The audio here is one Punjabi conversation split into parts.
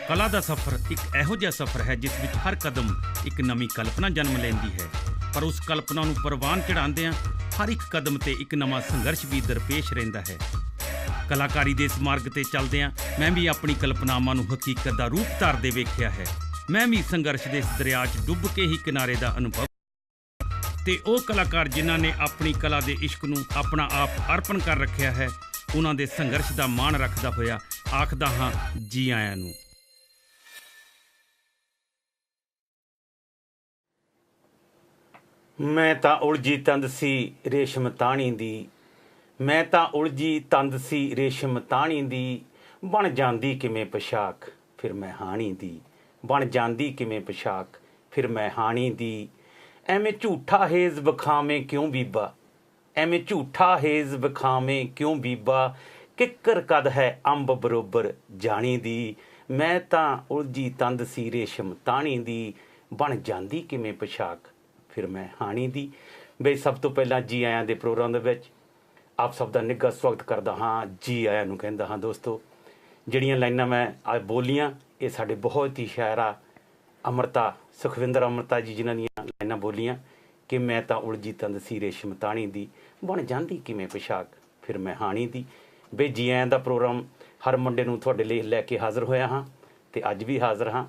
कला का सफ़र एक इहो जिहा सफ़र है जिस विच हर कदम एक नवीं कल्पना जन्म लैंदी है, पर उस कल्पना नूं परवान चढ़ाउंदिआं हर एक कदम ते एक नवां संघर्ष भी दरपेश रहिंदा है। कलाकारी दे इस मार्ग ते चलदिआं मैं भी अपनी कल्पनावां नूं हकीकत दा रूप धारदे वेखिआ है। मैं भी संघर्ष दे इस दरिया 'च डुੱਬ के ही किनारे दा अनुभव ते ਉਹ कलाकार जिन्हां ने अपनी कला दे इश्क नूं अपना आप अर्पण कर रखिआ है, उन्हां दे संघर्ष दा माण रखदा होया आखदा हां जी आਇਆਂ ਨੂੰ। मैं तां उलझी तंद सी रेशम ताणी दी, मैं तां उलझी तंद सी रेशम ताणी दी, बन जांदी किवें पोशाक फिर मैं हाणी दी, बन जांदी किवें पोशाक फिर मैं हाणी दी। एवें झूठा हेज़ विखावें क्यों बीबा, एवें झूठा हेज़ विखावें क्यों बीबा, किक्कर कद है अंब बरोबर जानी दी, मैं तां उलझी तंद सी रेशम ताणी दी, बन जांदी किवें पोशाक फिर मैं हाणी दी। बई सब तो पहला जी आਇਆਂ ਦੇ प्रोग्राम ਦੇ ਵਿੱਚ आप सब ਦਾ ਨਿੱਘਾ ਸਵਾਗਤ ਕਰਦਾ ਹਾਂ, ਜੀ ਆਇਆਂ ਨੂੰ ਕਹਿੰਦਾ ਹਾਂ। ਦੋਸਤੋ, ਜਿਹੜੀਆਂ ਲਾਈਨਾਂ ਮੈਂ ਅੱਜ ਬੋਲੀਆਂ ਇਹ ਸਾਡੇ ਬਹੁਤ ਹੀ ਸ਼ਾਇਰਾ ਅਮਰਤਾ ਸੁਖਵਿੰਦਰ ਅਮਰਤਾ ਜੀ ਜਿਨ੍ਹਾਂ ਦੀਆਂ ਲਾਈਨਾਂ ਬੋਲੀਆਂ ਕਿ ਮੈਂ ਤਾਂ ਉਲਝੀ ਤੰਦ ਸੀ ਰੇਸ਼ਮ ਤਾਣੀ ਦੀ, ਬਣ ਜਾਂਦੀ ਕਿਵੇਂ पोशाक ਫਿਰ ਮੈਂ ਹਾਣੀ ਦੀ। ਬਈ ਜੀ ਆਇਆਂ ਦਾ ਪ੍ਰੋਗਰਾਮ ਹਰ ਮੰਡੇ ਨੂੰ ਤੁਹਾਡੇ ਲਈ ਲੈ ਕੇ ਹਾਜ਼ਰ ਹੋਇਆ ਹਾਂ ਤੇ ਅੱਜ ਵੀ ਹਾਜ਼ਰ ਹਾਂ।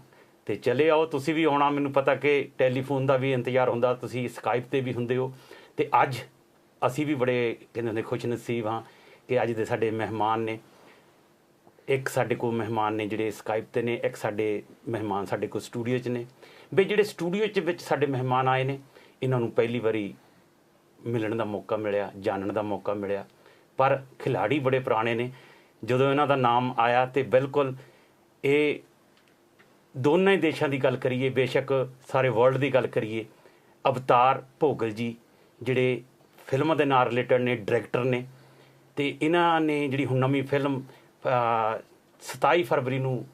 ਤੇ ਚਲੇ ਆਓ, ਤੁਸੀਂ ਵੀ ਆਉਣਾ। ਮੈਨੂੰ ਪਤਾ ਕਿ ਟੈਲੀਫੋਨ ਦਾ ਵੀ ਇੰਤਜ਼ਾਰ ਹੁੰਦਾ, ਤੁਸੀਂ ਸਕਾਈਪ 'ਤੇ ਵੀ ਹੁੰਦੇ ਹੋ। ਤੇ ਅੱਜ ਅਸੀਂ ਵੀ ਬੜੇ ਕਹਿੰਦੇ ਹੁੰਦੇ ਖੁਸ਼ ਨਸੀਬ ਹਾਂ ਕਿ ਅੱਜ ਦੇ ਸਾਡੇ ਮਹਿਮਾਨ ਨੇ। ਇੱਕ ਸਾਡੇ ਕੋਲ ਮਹਿਮਾਨ ਨੇ ਜਿਹੜੇ ਸਕਾਈਪ 'ਤੇ ਨੇ, ਇੱਕ ਸਾਡੇ ਮਹਿਮਾਨ ਸਾਡੇ ਕੋਲ ਸਟੂਡੀਓ 'ਚ ਨੇ। ਬਈ ਜਿਹੜੇ ਸਟੂਡੀਓ 'ਚ ਵਿੱਚ ਸਾਡੇ ਮਹਿਮਾਨ ਆਏ ਨੇ ਇਹਨਾਂ ਨੂੰ ਪਹਿਲੀ ਵਾਰੀ ਮਿਲਣ ਦਾ ਮੌਕਾ ਮਿਲਿਆ, ਜਾਣਨ ਦਾ ਮੌਕਾ ਮਿਲਿਆ, ਪਰ ਖਿਲਾੜੀ ਬੜੇ ਪੁਰਾਣੇ ਨੇ। ਜਦੋਂ ਇਹਨਾਂ ਦਾ ਨਾਮ ਆਇਆ ਤੇ ਬਿਲਕੁਲ ਇਹ ਦੋਨਾਂ ਹੀ ਦੇਸ਼ਾਂ ਦੀ ਗੱਲ ਕਰੀਏ, ਬੇਸ਼ੱਕ ਸਾਰੇ ਵਰਲਡ ਦੀ ਗੱਲ ਕਰੀਏ, ਅਵਤਾਰ ਭੋਗਲ ਜੀ ਜਿਹੜੇ ਫਿਲਮਾਂ ਦੇ ਨਾਲ ਰਿਲੇਟਡ ਨੇ, ਡਾਇਰੈਕਟਰ ਨੇ। ਅਤੇ ਇਹਨਾਂ ਨੇ ਜਿਹੜੀ ਹੁਣ ਨਵੀਂ ਫਿਲਮ 27 ਫਰਵਰੀ ਨੂੰ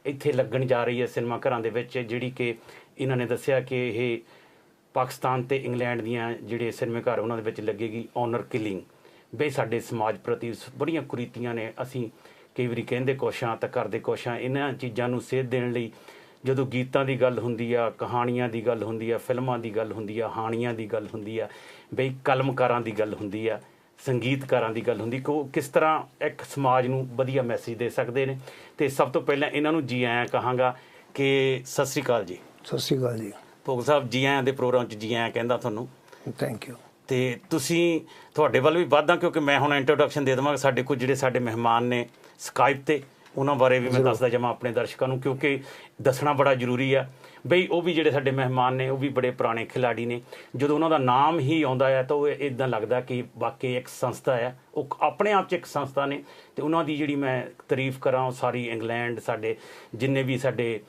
ਇੱਥੇ ਲੱਗਣ ਜਾ ਰਹੀ ਹੈ ਸਿਨੇਮਾ ਘਰਾਂ ਦੇ ਵਿੱਚ, ਜਿਹੜੀ ਕਿ ਇਹਨਾਂ ਨੇ ਦੱਸਿਆ ਕਿ ਇਹ ਪਾਕਿਸਤਾਨ ਅਤੇ ਇੰਗਲੈਂਡ ਦੀਆਂ ਜਿਹੜੇ ਸਿਨੇਮੇ ਘਰ ਉਹਨਾਂ ਦੇ ਵਿੱਚ ਲੱਗੇਗੀ ਓਨਰ ਕਿਲਿੰਗ। ਬਈ ਸਾਡੇ ਸਮਾਜ ਪ੍ਰਤੀ ਬੜੀਆਂ ਕੁਰੀਤੀਆਂ ਨੇ, ਅਸੀਂ ਕਈ ਵਾਰੀ ਕਹਿੰਦੇ ਕੁਛ ਹਾਂ ਤਾਂ ਕਰਦੇ ਕੁਛ ਹਾਂ। ਇਹਨਾਂ ਚੀਜ਼ਾਂ ਨੂੰ ਸੇਧ ਦੇਣ ਲਈ ਜਦੋਂ ਗੀਤਾਂ ਦੀ ਗੱਲ ਹੁੰਦੀ ਆ, ਕਹਾਣੀਆਂ ਦੀ ਗੱਲ ਹੁੰਦੀ ਆ, ਫਿਲਮਾਂ ਦੀ ਗੱਲ ਹੁੰਦੀ ਆ, ਹਾਣੀਆਂ ਦੀ ਗੱਲ ਹੁੰਦੀ ਆ, ਬਈ ਕਲਮਕਾਰਾਂ ਦੀ ਗੱਲ ਹੁੰਦੀ ਆ, ਸੰਗੀਤਕਾਰਾਂ ਦੀ ਗੱਲ ਹੁੰਦੀ ਕਿ ਉਹ ਕਿਸ ਤਰ੍ਹਾਂ ਇੱਕ ਸਮਾਜ ਨੂੰ ਵਧੀਆ ਮੈਸੇਜ ਦੇ ਸਕਦੇ ਨੇ। ਅਤੇ ਸਭ ਤੋਂ ਪਹਿਲਾਂ ਇਹਨਾਂ ਨੂੰ ਜੀ ਆਇਆਂ ਕਹਾਂਗਾ ਕਿ ਸਤਿ ਸ਼੍ਰੀ ਅਕਾਲ ਜੀ। ਸਤਿ ਸ਼੍ਰੀ ਅਕਾਲ ਜੀ। ਭੋਗਲ ਸਾਹਿਬ, ਜੀ ਆਇਆਂ ਦੇ ਪ੍ਰੋਗਰਾਮ 'ਚ ਜੀ ਆਇਆਂ ਕਹਿੰਦਾ ਤੁਹਾਨੂੰ। Thank you. ਅਤੇ ਤੁਸੀਂ ਤੁਹਾਡੇ ਵੱਲ ਵੀ ਵੱਧਦਾ ਕਿਉਂਕਿ ਮੈਂ ਹੁਣ ਇੰਟਰੋਡਕਸ਼ਨ ਦੇ ਦੇਵਾਂਗਾ। ਸਾਡੇ ਕੋਲ ਜਿਹੜੇ ਸਾਡੇ ਮਹਿਮਾਨ ਨੇ ਸਕਾਈਪ 'ਤੇ ਉਹਨਾਂ ਬਾਰੇ ਵੀ ਮੈਂ ਦੱਸਦਾ ਜਾਵਾਂ ਆਪਣੇ ਦਰਸ਼ਕਾਂ ਨੂੰ, ਕਿਉਂਕਿ ਦੱਸਣਾ ਬੜਾ ਜ਼ਰੂਰੀ ਆ। ਬਈ ਉਹ ਵੀ ਜਿਹੜੇ ਸਾਡੇ ਮਹਿਮਾਨ ਨੇ ਉਹ ਵੀ ਬੜੇ ਪੁਰਾਣੇ ਖਿਲਾੜੀ ਨੇ। ਜਦੋਂ ਉਹਨਾਂ ਦਾ ਨਾਮ ਹੀ ਆਉਂਦਾ ਹੈ ਤਾਂ ਉਹ ਇੱਦਾਂ ਲੱਗਦਾ ਕਿ ਵਾਕਈ ਇੱਕ ਸੰਸਥਾ ਆ, ਉਹ ਆਪਣੇ ਆਪ 'ਚ ਇੱਕ ਸੰਸਥਾ ਨੇ। ਅਤੇ ਉਹਨਾਂ ਦੀ ਜਿਹੜੀ ਮੈਂ ਤਾਰੀਫ ਕਰਾਂ, ਉਹ ਸਾਰੀ ਇੰਗਲੈਂਡ ਸਾਡੇ ਜਿੰਨੇ ਵੀ ਸਾਡੇ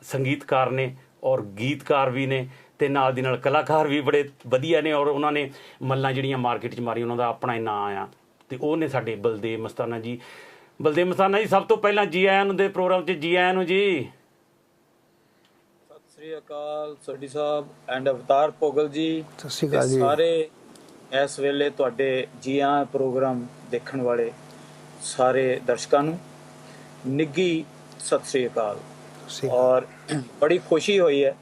ਸੰਗੀਤਕਾਰ ਨੇ ਔਰ ਗੀਤਕਾਰ ਵੀ ਨੇ, ਅਤੇ ਨਾਲ ਦੀ ਨਾਲ ਕਲਾਕਾਰ ਵੀ ਬੜੇ ਵਧੀਆ ਨੇ। ਔਰ ਉਹਨਾਂ ਨੇ ਮੱਲਾਂ ਜਿਹੜੀਆਂ ਮਾਰਕੀਟ 'ਚ ਮਾਰੀ, ਉਹਨਾਂ ਦਾ ਆਪਣਾ ਹੀ ਨਾਂ ਆ। ਅਤੇ ਉਹ ਨੇ ਸਾਡੇ ਬਲਦੇਵ ਮਸਤਾਨਾ ਜੀ। ਬਲਦੇਵ ਮਸਤਾਨਾ ਜੀ, ਸਭ ਤੋਂ ਪਹਿਲਾਂ ਜੀ ਆਇਆਂ ਨੂੰ ਦੇ ਪ੍ਰੋਗਰਾਮ 'ਚ ਜੀ ਆਇਆਂ ਨੂੰ ਜੀ। ਸਤਿ ਸ੍ਰੀ ਅਕਾਲ ਸੋਢੀ ਸਾਹਿਬ ਐਂਡ ਅਵਤਾਰ ਭੋਗਲ ਜੀ। ਸਤਿ ਸ਼੍ਰੀ ਅਕਾਲ ਜੀ। ਸਾਰੇ ਇਸ ਵੇਲੇ ਤੁਹਾਡੇ ਜੀ ਆਇਆਂ ਪ੍ਰੋਗਰਾਮ ਦੇਖਣ ਵਾਲੇ ਸਾਰੇ ਦਰਸ਼ਕਾਂ ਨੂੰ ਨਿੱਘੀ ਸਤਿ ਸ੍ਰੀ ਅਕਾਲ। ਔਰ ਬੜੀ ਖੁਸ਼ੀ ਹੋਈ ਹੈ।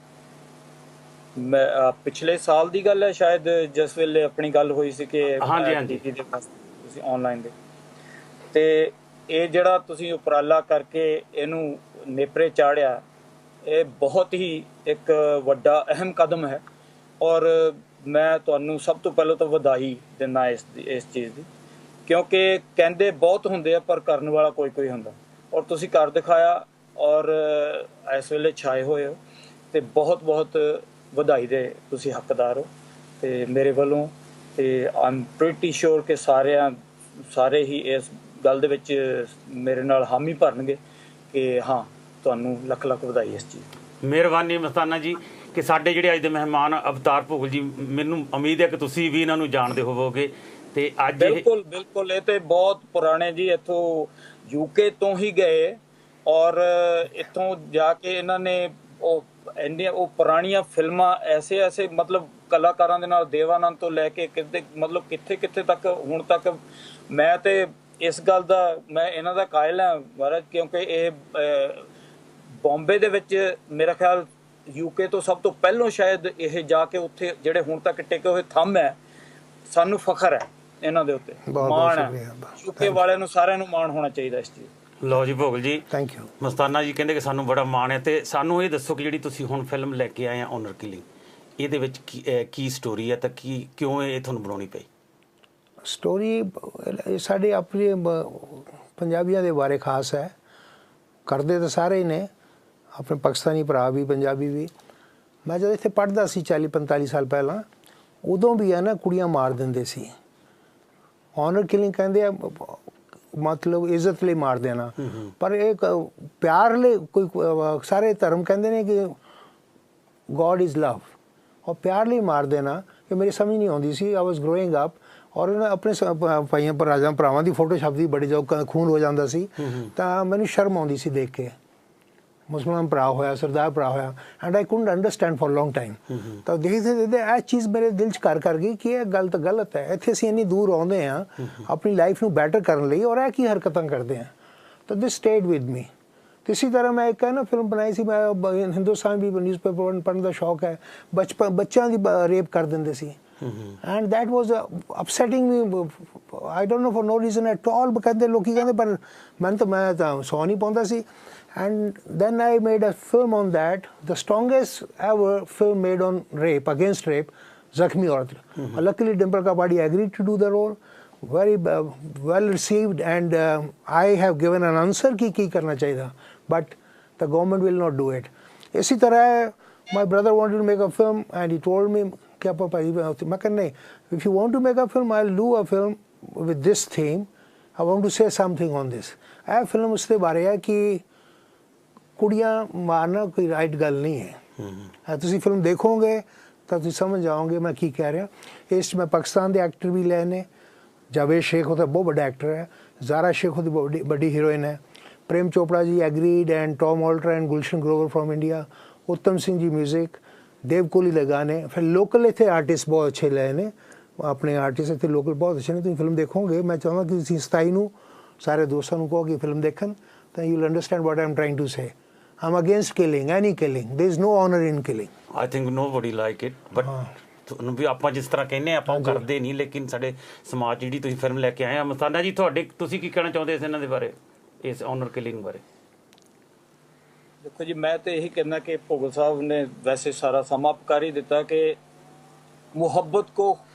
ਮੈਂ ਪਿਛਲੇ ਸਾਲ ਦੀ ਗੱਲ ਹੈ ਸ਼ਾਇਦ, ਜਿਸ ਵੇਲੇ ਆਪਣੀ ਗੱਲ ਹੋਈ ਸੀ ਕਿ ਤੁਸੀਂ ਆਨਲਾਈਨ ਦੇ, ਅਤੇ ਇਹ ਜਿਹੜਾ ਤੁਸੀਂ ਉਪਰਾਲਾ ਕਰਕੇ ਇਹਨੂੰ ਨੇਪਰੇ ਚਾੜਿਆ, ਇਹ ਬਹੁਤ ਹੀ ਇੱਕ ਵੱਡਾ ਅਹਿਮ ਕਦਮ ਹੈ। ਔਰ ਮੈਂ ਤੁਹਾਨੂੰ ਸਭ ਤੋਂ ਪਹਿਲਾਂ ਤਾਂ ਵਧਾਈ ਦਿੰਦਾ ਇਸ ਚੀਜ਼ ਦੀ, ਕਿਉਂਕਿ ਕਹਿੰਦੇ ਬਹੁਤ ਹੁੰਦੇ ਆ ਪਰ ਕਰਨ ਵਾਲਾ ਕੋਈ ਹੁੰਦਾ, ਔਰ ਤੁਸੀਂ ਕਰ ਦਿਖਾਇਆ। ਔਰ ਇਸ ਵੇਲੇ ਛਾਏ ਹੋਏ ਹੋ ਅਤੇ ਬਹੁਤ ਵਧਾਈ ਦੇ ਤੁਸੀਂ ਹੱਕਦਾਰ ਹੋ। ਅਤੇ ਮੇਰੇ ਵੱਲੋਂ ਅਤੇ ਆਈ ਐਮ ਪ੍ਰੀਟੀ ਸ਼ੋਰ ਕਿ ਸਾਰੇ ਹੀ ਇਸ ਗੱਲ ਦੇ ਵਿੱਚ ਮੇਰੇ ਨਾਲ ਹਾਮੀ ਭਰਨਗੇ ਕਿ ਹਾਂ, ਤੁਹਾਨੂੰ ਲੱਖ ਵਧਾਈ ਇਸ ਚੀਜ਼। ਮਿਹਰਬਾਨੀ ਮਸਤਾਨਾ ਜੀ। ਕਿ ਸਾਡੇ ਜਿਹੜੇ ਅੱਜ ਦੇ ਮਹਿਮਾਨ ਅਵਤਾਰ ਭੋਗਲ ਜੀ, ਮੈਨੂੰ ਉਮੀਦ ਹੈ ਕਿ ਤੁਸੀਂ ਵੀ ਇਹਨਾਂ ਨੂੰ ਜਾਣਦੇ ਹੋਵੋਗੇ। ਅਤੇ ਅੱਜ ਬਿਲਕੁਲ ਇਹ ਤਾਂ ਬਹੁਤ ਪੁਰਾਣੇ ਜੀ, ਇੱਥੋਂ UK ਤੋਂ ਹੀ ਗਏ ਔਰ ਇੱਥੋਂ ਜਾ ਕੇ ਇਹਨਾਂ ਨੇ ਉਹ ਪੁਰਾਣੀਆਂ ਫਿਲਮਾਂ ਐਸੇ ਮਤਲਬ ਕਲਾਕਾਰਾਂ ਦੇ ਨਾਲ ਦੇਵਾਨੰਦ ਤੋਂ ਲੈ ਕੇ ਕਿਤੇ ਮਤਲਬ ਕਿੱਥੇ ਤੱਕ ਹੁਣ ਤੱਕ ਮੈਂ ਤੇ ਇਸ ਗੱਲ ਦਾ ਮੈਂ ਇਹਨਾਂ ਦਾ ਕਾਇਲ ਹਾਂ ਮਹਾਰਾਜ, ਕਿਉਂਕਿ ਇਹ ਬੰਬੇ ਦੇ ਵਿੱਚ ਮੇਰਾ ਖਿਆਲ UK ਤੋਂ ਸਭ ਤੋਂ ਪਹਿਲਾਂ ਸ਼ਾਇਦ ਇਹ ਜਾ ਕੇ ਉੱਥੇ ਜਿਹੜੇ ਹੁਣ ਤੱਕ ਟਿਕੇ ਹੋਏ ਥੰਮ ਹੈ, ਸਾਨੂੰ ਫਖਰ ਹੈ ਇਹਨਾਂ ਦੇ ਉੱਤੇ, ਮਾਣ ਹੈ। UK ਵਾਲਿਆਂ ਨੂੰ ਸਾਰਿਆਂ ਨੂੰ ਮਾਣ ਹੋਣਾ ਚਾਹੀਦਾ ਇਸ ਚੀਜ਼। ਲਓ ਜੀ ਭੋਗਲ ਜੀ, ਥੈਂਕ ਯੂ। ਮਸਤਾਨਾ ਜੀ ਕਹਿੰਦੇ ਕਿ ਸਾਨੂੰ ਬੜਾ ਮਾਣ ਹੈ, ਤੇ ਸਾਨੂੰ ਇਹ ਦੱਸੋ ਕਿ ਜਿਹੜੀ ਤੁਸੀਂ ਹੁਣ ਫਿਲਮ ਲੈ ਕੇ ਆਏ ਆ ਓਨਰ ਕਿਲਿੰਗ, ਇਹਦੇ ਵਿੱਚ ਕੀ ਸਟੋਰੀ ਹੈ ਤਾਂ ਕਿਉਂ ਇਹ ਤੁਹਾਨੂੰ ਬਣਾਉਣੀ ਪਈ? ਸਟੋਰੀ ਸਾਡੇ ਆਪਣੇ ਪੰਜਾਬੀਆਂ ਦੇ ਬਾਰੇ ਖਾਸ ਹੈ, ਕਰਦੇ ਤਾਂ ਸਾਰੇ ਹੀ ਨੇ, ਆਪਣੇ ਪਾਕਿਸਤਾਨੀ ਭਰਾ ਵੀ ਪੰਜਾਬੀ ਵੀ। ਮੈਂ ਜਦ ਇੱਥੇ ਪੜ੍ਹਦਾ ਸੀ 40-45 ਸਾਲ ਪਹਿਲਾਂ, ਉਦੋਂ ਵੀ ਹੈ ਨਾ ਕੁੜੀਆਂ ਮਾਰ ਦਿੰਦੇ ਸੀ। ਓਨਰ ਕਿਲਿੰਗ ਕਹਿੰਦੇ ਆ ਮਤਲਬ ਇੱਜ਼ਤ ਲਈ ਮਾਰ ਦੇਣਾ, ਪਰ ਇੱਕ ਪਿਆਰ ਲਈ ਕੋਈ ਸਾਰੇ ਧਰਮ ਕਹਿੰਦੇ ਨੇ ਕਿ ਗੋਡ ਇਜ਼ ਲਵ, ਔਰ ਪਿਆਰ ਲਈ ਮਾਰ ਦੇਣਾ ਕਿ ਮੇਰੀ ਸਮਝ ਨਹੀਂ ਆਉਂਦੀ ਸੀ। ਆਈ ਵਾਜ਼ ਗਰੋਇੰਗ ਅਪ, ਔਰ ਆਪਣੇ ਭਾਈਆਂ ਭਰਾਵਾਂ ਦੀ ਫੋਟੋ ਛਪਦੀ ਬੜੀ, ਜੋ ਖੂਨ ਹੋ ਜਾਂਦਾ ਸੀ ਤਾਂ ਮੈਨੂੰ ਸ਼ਰਮ ਆਉਂਦੀ ਸੀ ਦੇਖ ਕੇ। ਮੁਸਲਮਾਨ ਭਰਾ ਹੋਇਆ, ਸਰਦਾਰ ਭਰਾ ਹੋਇਆ, and I couldn't understand for long time. ਤਾਂ ਦੇਖਦੇ ਇਹ ਚੀਜ਼ ਮੇਰੇ ਦਿਲ 'ਚ ਘਰ ਕਰ ਗਈ ਕਿ ਇਹ ਗੱਲ ਤਾਂ ਗਲਤ ਹੈ। ਇੱਥੇ ਅਸੀਂ ਇੰਨੀ ਦੂਰ ਆਉਂਦੇ ਹਾਂ ਆਪਣੀ ਲਾਈਫ ਨੂੰ ਬੈਟਰ ਕਰਨ ਲਈ, ਔਰ ਇਹ ਕੀ ਹਰਕਤਾਂ ਕਰਦੇ ਹਾਂ। ਤਾਂ ਦਿਸ ਸਟੇਡ ਵਿਦ ਮੀ। ਇसी तरह मैं एक ना फिल्म बनाई सी, मैं हिंदुस्तान भी न्यूज़पेपर पढ़ने का शौक है, बच्चों की रेप कर देंगे सी, and that was upsetting me. I don't know for no reason at all. कहते लोग कहते पर मैं तो सौ नहीं पाता सी। And then I made a film on that, the strongest ever film made on rape, against rape, Zakhmi Aurat. Luckily Dimple Kapadia agreed to do the role, very well received, and I have given an answer कि करना चाहिए, but the government will not do it. इसी तरह my brother wanted to make a film and he told me क्या पापा मैं कहना नहीं, if you want to make a film I'll do a film with this theme, I want to say something on this। यह फिल्म उसके बारे है कि कुड़ियाँ मारना कोई राइट गल नहीं है। तुसी फिल्म देखोगे तो तुम समझ जाओगे मैं की कह रहा। इस में पाकिस्तान के एक्टर भी लेने, जावेद शेख होता बहुत बड़ा एक्टर है, ज़ारा शेख होती बड़ी हीरोइन है, Prem Chopra ji agreed, and Tom Alter and Gulshan Grover from India, Uttam Singh ji music, Dev Kohli दे गाने, फिर लोकल इतने आर्टिस्ट बहुत अच्छे लए ने, अपने आर्टिस्ट इतने लोकल बहुत अच्छे ने। तुम फिल्म देखोगे, मैं चाहूँगा कि 27 नूं सारे दोस्तों को कहो कि फिल्म देखन, तो you will understand what I am trying to say. I am against killing, any killing, there is no honour in killing. I think nobody like it, but ਤੁਹਾਨੂੰ ਵੀ ਆਪਾਂ ਜਿਸ ਤਰ੍ਹਾਂ ਕਹਿੰਦੇ ਆਪਾਂ ਉਹ ਕਰਦੇ ਨਹੀਂ, ਲੇਕਿਨ ਸਾਡੇ ਸਮਾਜ ਜਿਹੜੀ ਤੁਸੀਂ ਫਿਲਮ ਲੈ ਕੇ ਆਏ ਆ। ਮਸਤਾਨਾ ਜੀ, ਤੁਸੀਂ ਕੀ ਕਹਿਣਾ ਚਾਹੁੰਦੇ ਇਸ ਇਹਨਾਂ ਦੇ ਬਾਰੇ, ਇਸ ਓਨਰ ਕਿਲਿੰਗ ਬਾਰੇ? ਦੇਖੋ ਜੀ, ਮੈਂ ਤਾਂ ਇਹੀ कहना कि ਭੋਗਲ ਸਾਹਿਬ ਨੇ वैसे सारा समाप्त ही ਦਿੱਤਾ कि मोहब्बत को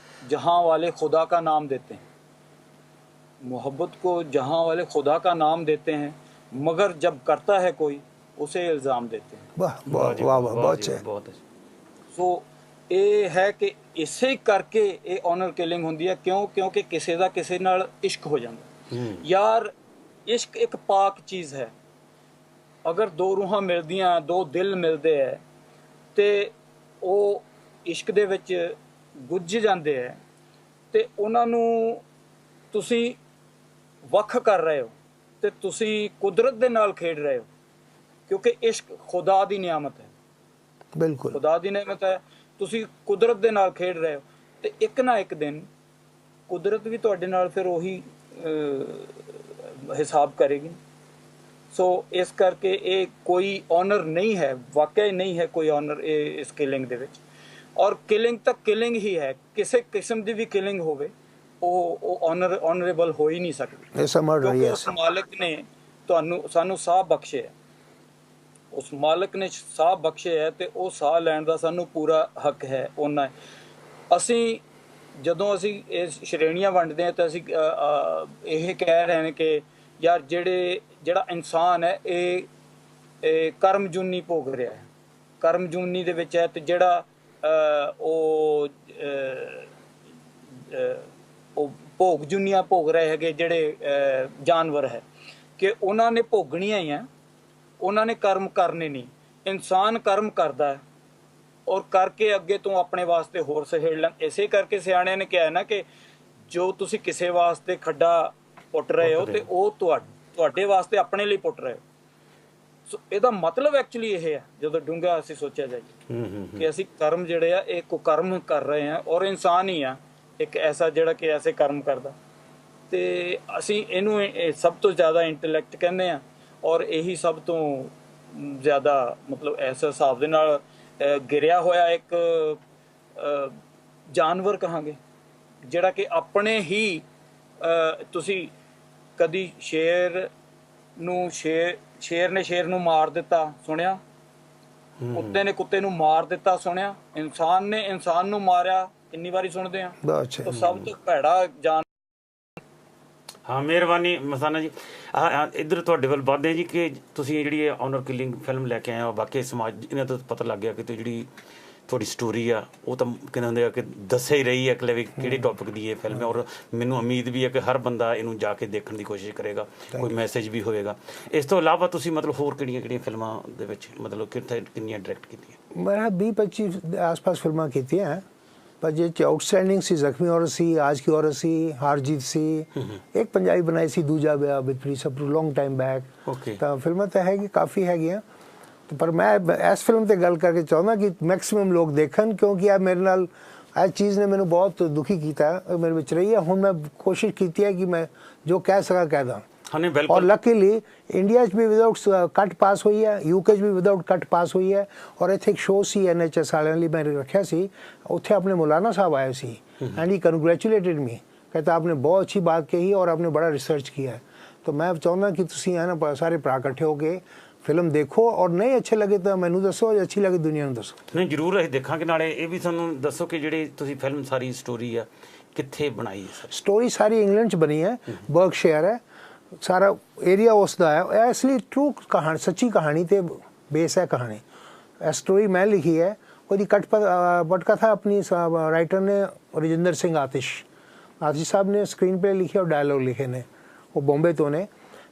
जहाँ वाले खुदा का नाम देते हैं, मोहब्बत को जहाँ वाले खुदा का नाम देते हैं, मगर जब करता है कोई उसे इल्ज़ाम देते हैं। वाह वाह वाह, बहुत अच्छा। सो ਇਹ ਹੈ ਕਿ ਇਸੇ ਕਰਕੇ ਇਹ ਓਨਰ ਕਿਲਿੰਗ ਹੁੰਦੀ ਹੈ। ਕਿਉਂਕਿ ਕਿਸੇ ਦਾ ਕਿਸੇ ਨਾਲ ਇਸ਼ਕ ਹੋ ਜਾਂਦਾ ਯਾਰ। ਇਸ਼ਕ ਇੱਕ ਪਾਕ ਚੀਜ਼ ਹੈ। ਅਗਰ ਦੋ ਰੂਹਾਂ ਮਿਲਦੀਆਂ, ਦੋ ਦਿਲ ਮਿਲਦੇ ਹੈ ਤੇ ਉਹ ਇਸ਼ਕ ਦੇ ਵਿੱਚ ਗੁੱਝ ਜਾਂਦੇ ਹੈ ਤੇ ਉਹਨਾਂ ਨੂੰ ਤੁਸੀਂ ਵੱਖ ਕਰ ਰਹੇ ਹੋ ਤੇ ਤੁਸੀਂ ਕੁਦਰਤ ਦੇ ਨਾਲ ਖੇਡ ਰਹੇ ਹੋ, ਕਿਉਂਕਿ ਇਸ਼ਕ ਖੁਦਾ ਦੀ ਨਿਆਮਤ ਹੈ। ਬਿਲਕੁਲ ਖੁਦਾ ਦੀ ਨਿਆਮਤ ਹੈ। ਤੁਸੀਂ ਕੁਦਰਤ ਦੇ ਨਾਲ ਖੇਡ ਰਹੇ ਹੋ ਤੇ ਇੱਕ ਨਾ ਇੱਕ ਦਿਨ ਕੁਦਰਤ ਵੀ ਤੁਹਾਡੇ ਨਾਲ ਫਿਰ ਉਹੀ ਹਿਸਾਬ ਕਰੇਗੀ। ਸੋ ਇਸ ਕਰਕੇ ਇਹ ਕੋਈ ਓਨਰ ਨਹੀਂ ਹੈ, ਵਾਕਿਆ ਹੀ ਨਹੀਂ ਹੈ ਕੋਈ ਓਨਰ ਇਸ ਕਿਲਿੰਗ ਦੇ ਵਿੱਚ। ਔਰ ਕਿਲਿੰਗ ਤਾਂ ਕਿਲਿੰਗ ਹੀ ਹੈ, ਕਿਸੇ ਕਿਸਮ ਦੀ ਵੀ ਕਿਲਿੰਗ ਹੋਵੇ ਉਹ ਓਨਰੇਬਲ ਹੋ ਹੀ ਨਹੀਂ ਸਕਦੀ, ਕਿਉਂਕਿ ਉਸ ਮਾਲਕ ਨੇ ਸਾਨੂੰ ਸਾਹ ਬਖਸ਼ਿਆ, ਉਸ ਮਾਲਕ ਨੇ ਸਾਹ ਬਖਸ਼ਿਆ ਹੈ ਤੇ ਉਹ ਸਾਹ ਲੈਣ ਦਾ ਸਾਨੂੰ ਪੂਰਾ ਹੱਕ ਹੈ। ਉਹਨਾਂ ਅਸੀਂ ਜਦੋਂ ਅਸੀਂ ਇਹ ਸ਼੍ਰੇਣੀਆਂ ਵੰਡਦੇ ਹਾਂ ਤਾਂ ਅਸੀਂ ਇਹ ਕਹਿ ਰਹੇ ਨੇ ਕਿ ਯਾਰ ਜਿਹੜਾ ਇਨਸਾਨ ਹੈ ਇਹ ਕਰਮਜੂਨੀ ਭੋਗ ਰਿਹਾ ਹੈ, ਕਰਮਜੂਨੀ ਦੇ ਵਿੱਚ ਹੈ, ਤੇ ਜਿਹੜਾ ਉਹ ਭੋਗ ਜੂਨੀਆਂ ਭੋਗ ਰਹੇ ਹੈਗੇ ਜਿਹੜੇ ਜਾਨਵਰ ਹੈ, ਕਿ ਉਹਨਾਂ ਨੇ ਭੋਗਣੀਆਂ ਹੀ ਆ, ਉਹਨਾਂ ਨੇ ਕਰਮ ਕਰਨੇ ਨਹੀਂ। ਇਨਸਾਨ ਕਰਮ ਕਰਦਾ ਹੈ ਔਰ ਕਰਕੇ ਅੱਗੇ ਤੋਂ ਆਪਣੇ ਵਾਸਤੇ ਹੋਰ ਸਹੇੜ ਲੈਣ। ਇਸੇ ਕਰਕੇ ਸਿਆਣਿਆਂ ਨੇ ਕਿਹਾ ਨਾ ਕਿ ਜੋ ਤੁਸੀਂ ਕਿਸੇ ਵਾਸਤੇ ਖੱਡਾ ਪੁੱਟ ਰਹੇ ਹੋ ਤੇ ਉਹ ਤੁਹਾਡੇ ਵਾਸਤੇ ਆਪਣੇ ਲਈ ਪੁੱਟ ਰਹੇ ਹੋ। ਸੋ ਇਹਦਾ ਮਤਲਬ ਐਕਚੁਅਲੀ ਇਹ ਹੈ, ਜਦੋਂ ਡੂੰਘਾ ਅਸੀਂ ਸੋਚਿਆ ਜਾਈਏ, ਕਿ ਅਸੀਂ ਕਰਮ ਜਿਹੜੇ ਆ ਇਹ ਕੁਕਰਮ ਕਰ ਰਹੇ ਆ, ਔਰ ਇਨਸਾਨ ਹੀ ਆ ਇੱਕ ਐਸਾ ਜਿਹੜਾ ਕਿ ਐਸੇ ਕਰਮ ਕਰਦਾ, ਤੇ ਅਸੀਂ ਇਹਨੂੰ ਸਭ ਤੋਂ ਜ਼ਿਆਦਾ ਇੰਟੈਲੈਕਟ ਕਹਿੰਦੇ ਆ, ਔਰ ਇਹੀ ਸਭ ਤੋਂ ਜ਼ਿਆਦਾ ਮਤਲਬ ਇਸ ਹਿਸਾਬ ਦੇ ਨਾਲ ਗਿਰਿਆ ਹੋਇਆ ਇੱਕ ਜਾਨਵਰ ਕਹਾਂਗੇ, ਜਿਹੜਾ ਕਿ ਆਪਣੇ ਹੀ ਤੁਸੀਂ ਕਦੀ ਸ਼ੇਰ ਨੇ ਸ਼ੇਰ ਨੂੰ ਮਾਰ ਦਿੱਤਾ ਸੁਣਿਆ? ਕੁੱਤੇ ਨੇ ਕੁੱਤੇ ਨੂੰ ਮਾਰ ਦਿੱਤਾ ਸੁਣਿਆ? ਇਨਸਾਨ ਨੇ ਇਨਸਾਨ ਨੂੰ ਮਾਰਿਆ ਕਿੰਨੀ ਵਾਰੀ ਸੁਣਦੇ ਆ? ਤਾਂ ਸਭ ਤੋਂ ਭੈੜਾ ਜਾਨ। ਹਾਂ, ਮਿਹਰਬਾਨੀ ਮਸਤਾਨਾ ਜੀ। ਇੱਧਰ ਤੁਹਾਡੇ ਵੱਲ ਵੱਧਦੇ ਜੀ ਕਿ ਤੁਸੀਂ ਜਿਹੜੀ ਆਨਰ ਕਿਲਿੰਗ ਫਿਲਮ ਲੈ ਕੇ ਆਏ ਹੋ, ਬਾਕੀ ਸਮਾਜ ਇਹਨਾਂ ਤੋਂ ਪਤਾ ਲੱਗ ਗਿਆ ਕਿ ਜਿਹੜੀ ਤੁਹਾਡੀ ਸਟੋਰੀ ਆ ਉਹ ਤਾਂ ਕਹਿੰਦੇ ਹੁੰਦੇ ਆ ਕਿ ਦੱਸਿਆ ਹੀ ਰਹੀ ਹੈ ਕਿ ਵੀ ਕਿਹੜੇ ਟੌਪਿਕ ਦੀ ਇਹ ਫਿਲਮ ਹੈ, ਔਰ ਮੈਨੂੰ ਉਮੀਦ ਵੀ ਹੈ ਕਿ ਹਰ ਬੰਦਾ ਇਹਨੂੰ ਜਾ ਕੇ ਦੇਖਣ ਦੀ ਕੋਸ਼ਿਸ਼ ਕਰੇਗਾ, ਕੋਈ ਮੈਸੇਜ ਵੀ ਹੋਏਗਾ। ਇਸ ਤੋਂ ਇਲਾਵਾ ਤੁਸੀਂ ਮਤਲਬ ਹੋਰ ਕਿਹੜੀਆਂ ਫਿਲਮਾਂ ਦੇ ਵਿੱਚ ਮਤਲਬ ਕਿੰਨੀਆਂ ਡਾਇਰੈਕਟ ਕੀਤੀਆਂ? ਮੈਂ 20-25 ਦੇ ਆਸ-ਪਾਸ ਫਿਲਮਾਂ ਕੀਤੀਆਂ, ਪਰ ਜੇ ਆਊਟਸਟੈਂਡਿੰਗ ਸੀ ਜ਼ਖਮੀ ਔਰਤ ਸੀ, ਆਜ ਕੀ ਔਰਤ ਸੀ, ਹਾਰ-ਜੀਤ ਸੀ, ਇੱਕ ਪੰਜਾਬੀ ਬਣਾਈ ਸੀ ਦੂਜਾ ਵਿਆਹ ਵਿਦ ਪ੍ਰੀਸਪ ਲੌਂਗ ਟਾਈਮ ਬੈਕ। ਤਾਂ ਫਿਲਮਾਂ ਤਾਂ ਹੈਗੀ ਕਾਫੀ ਹੈਗੀਆਂ, ਪਰ ਮੈਂ ਇਸ ਫਿਲਮ ਤੇ ਗੱਲ ਕਰਕੇ ਚਾਹੁੰਦਾ ਕਿ ਮੈਕਸਿਮਮ ਲੋਕ ਦੇਖਣ, ਕਿਉਂਕਿ ਇਹ ਮੇਰੇ ਨਾਲ ਇਹ ਚੀਜ਼ ਨੇ ਮੈਨੂੰ ਬਹੁਤ ਦੁਖੀ ਕੀਤਾ, ਮੇਰੇ ਵਿੱਚ ਰਹੀ ਹੈ। ਹੁਣ ਮੈਂ ਕੋਸ਼ਿਸ਼ ਕੀਤੀ ਹੈ ਕਿ ਮੈਂ ਜੋ ਕਹਿ ਸਕਾਂ ਕਹਿ ਦਾਂ। और लकीली इंडिया भी विदाउट कट पास हुई है, यूके भी विदाउट कट पास हुई है। और इतने एक शो सी NHS वाले लिए मैं रखा सी, उत्थे अपने मौलाना साहब आए सी एंड ही कंग्रेचुलेटेड मी, कहता आपने बहुत अच्छी बात कही और आपने बड़ा रिसर्च किया है। तो मैं चाहता कि तुसी है ना सारे भरा इकट्ठे होके फिल्म देखो, और नहीं अच्छे लगे तो मैनू दसो, अच्छी लगे दुनिया में दसो। नहीं जरूर असीं देखांगे। नाले ये भी सानू दसो कि जिहड़ी तुसी फिल्म सारी स्टोरी आ कित्थे बनाई है? स्टोरी सारी इंग्लैंड च बनी है, बर्कशायर है, सारा एरिया उसका है, इसलिए ट्रू कहानी सच्ची कहानी ते बेस है कहानी। स्टोरी मैं लिखी है, वो कट पटकथा अपनी राइटर ने राजेंद्र सिंह आतिश साहब ने स्क्रीन पे लिखी और डायलॉग लिखे ने, वो बॉम्बे तो ने।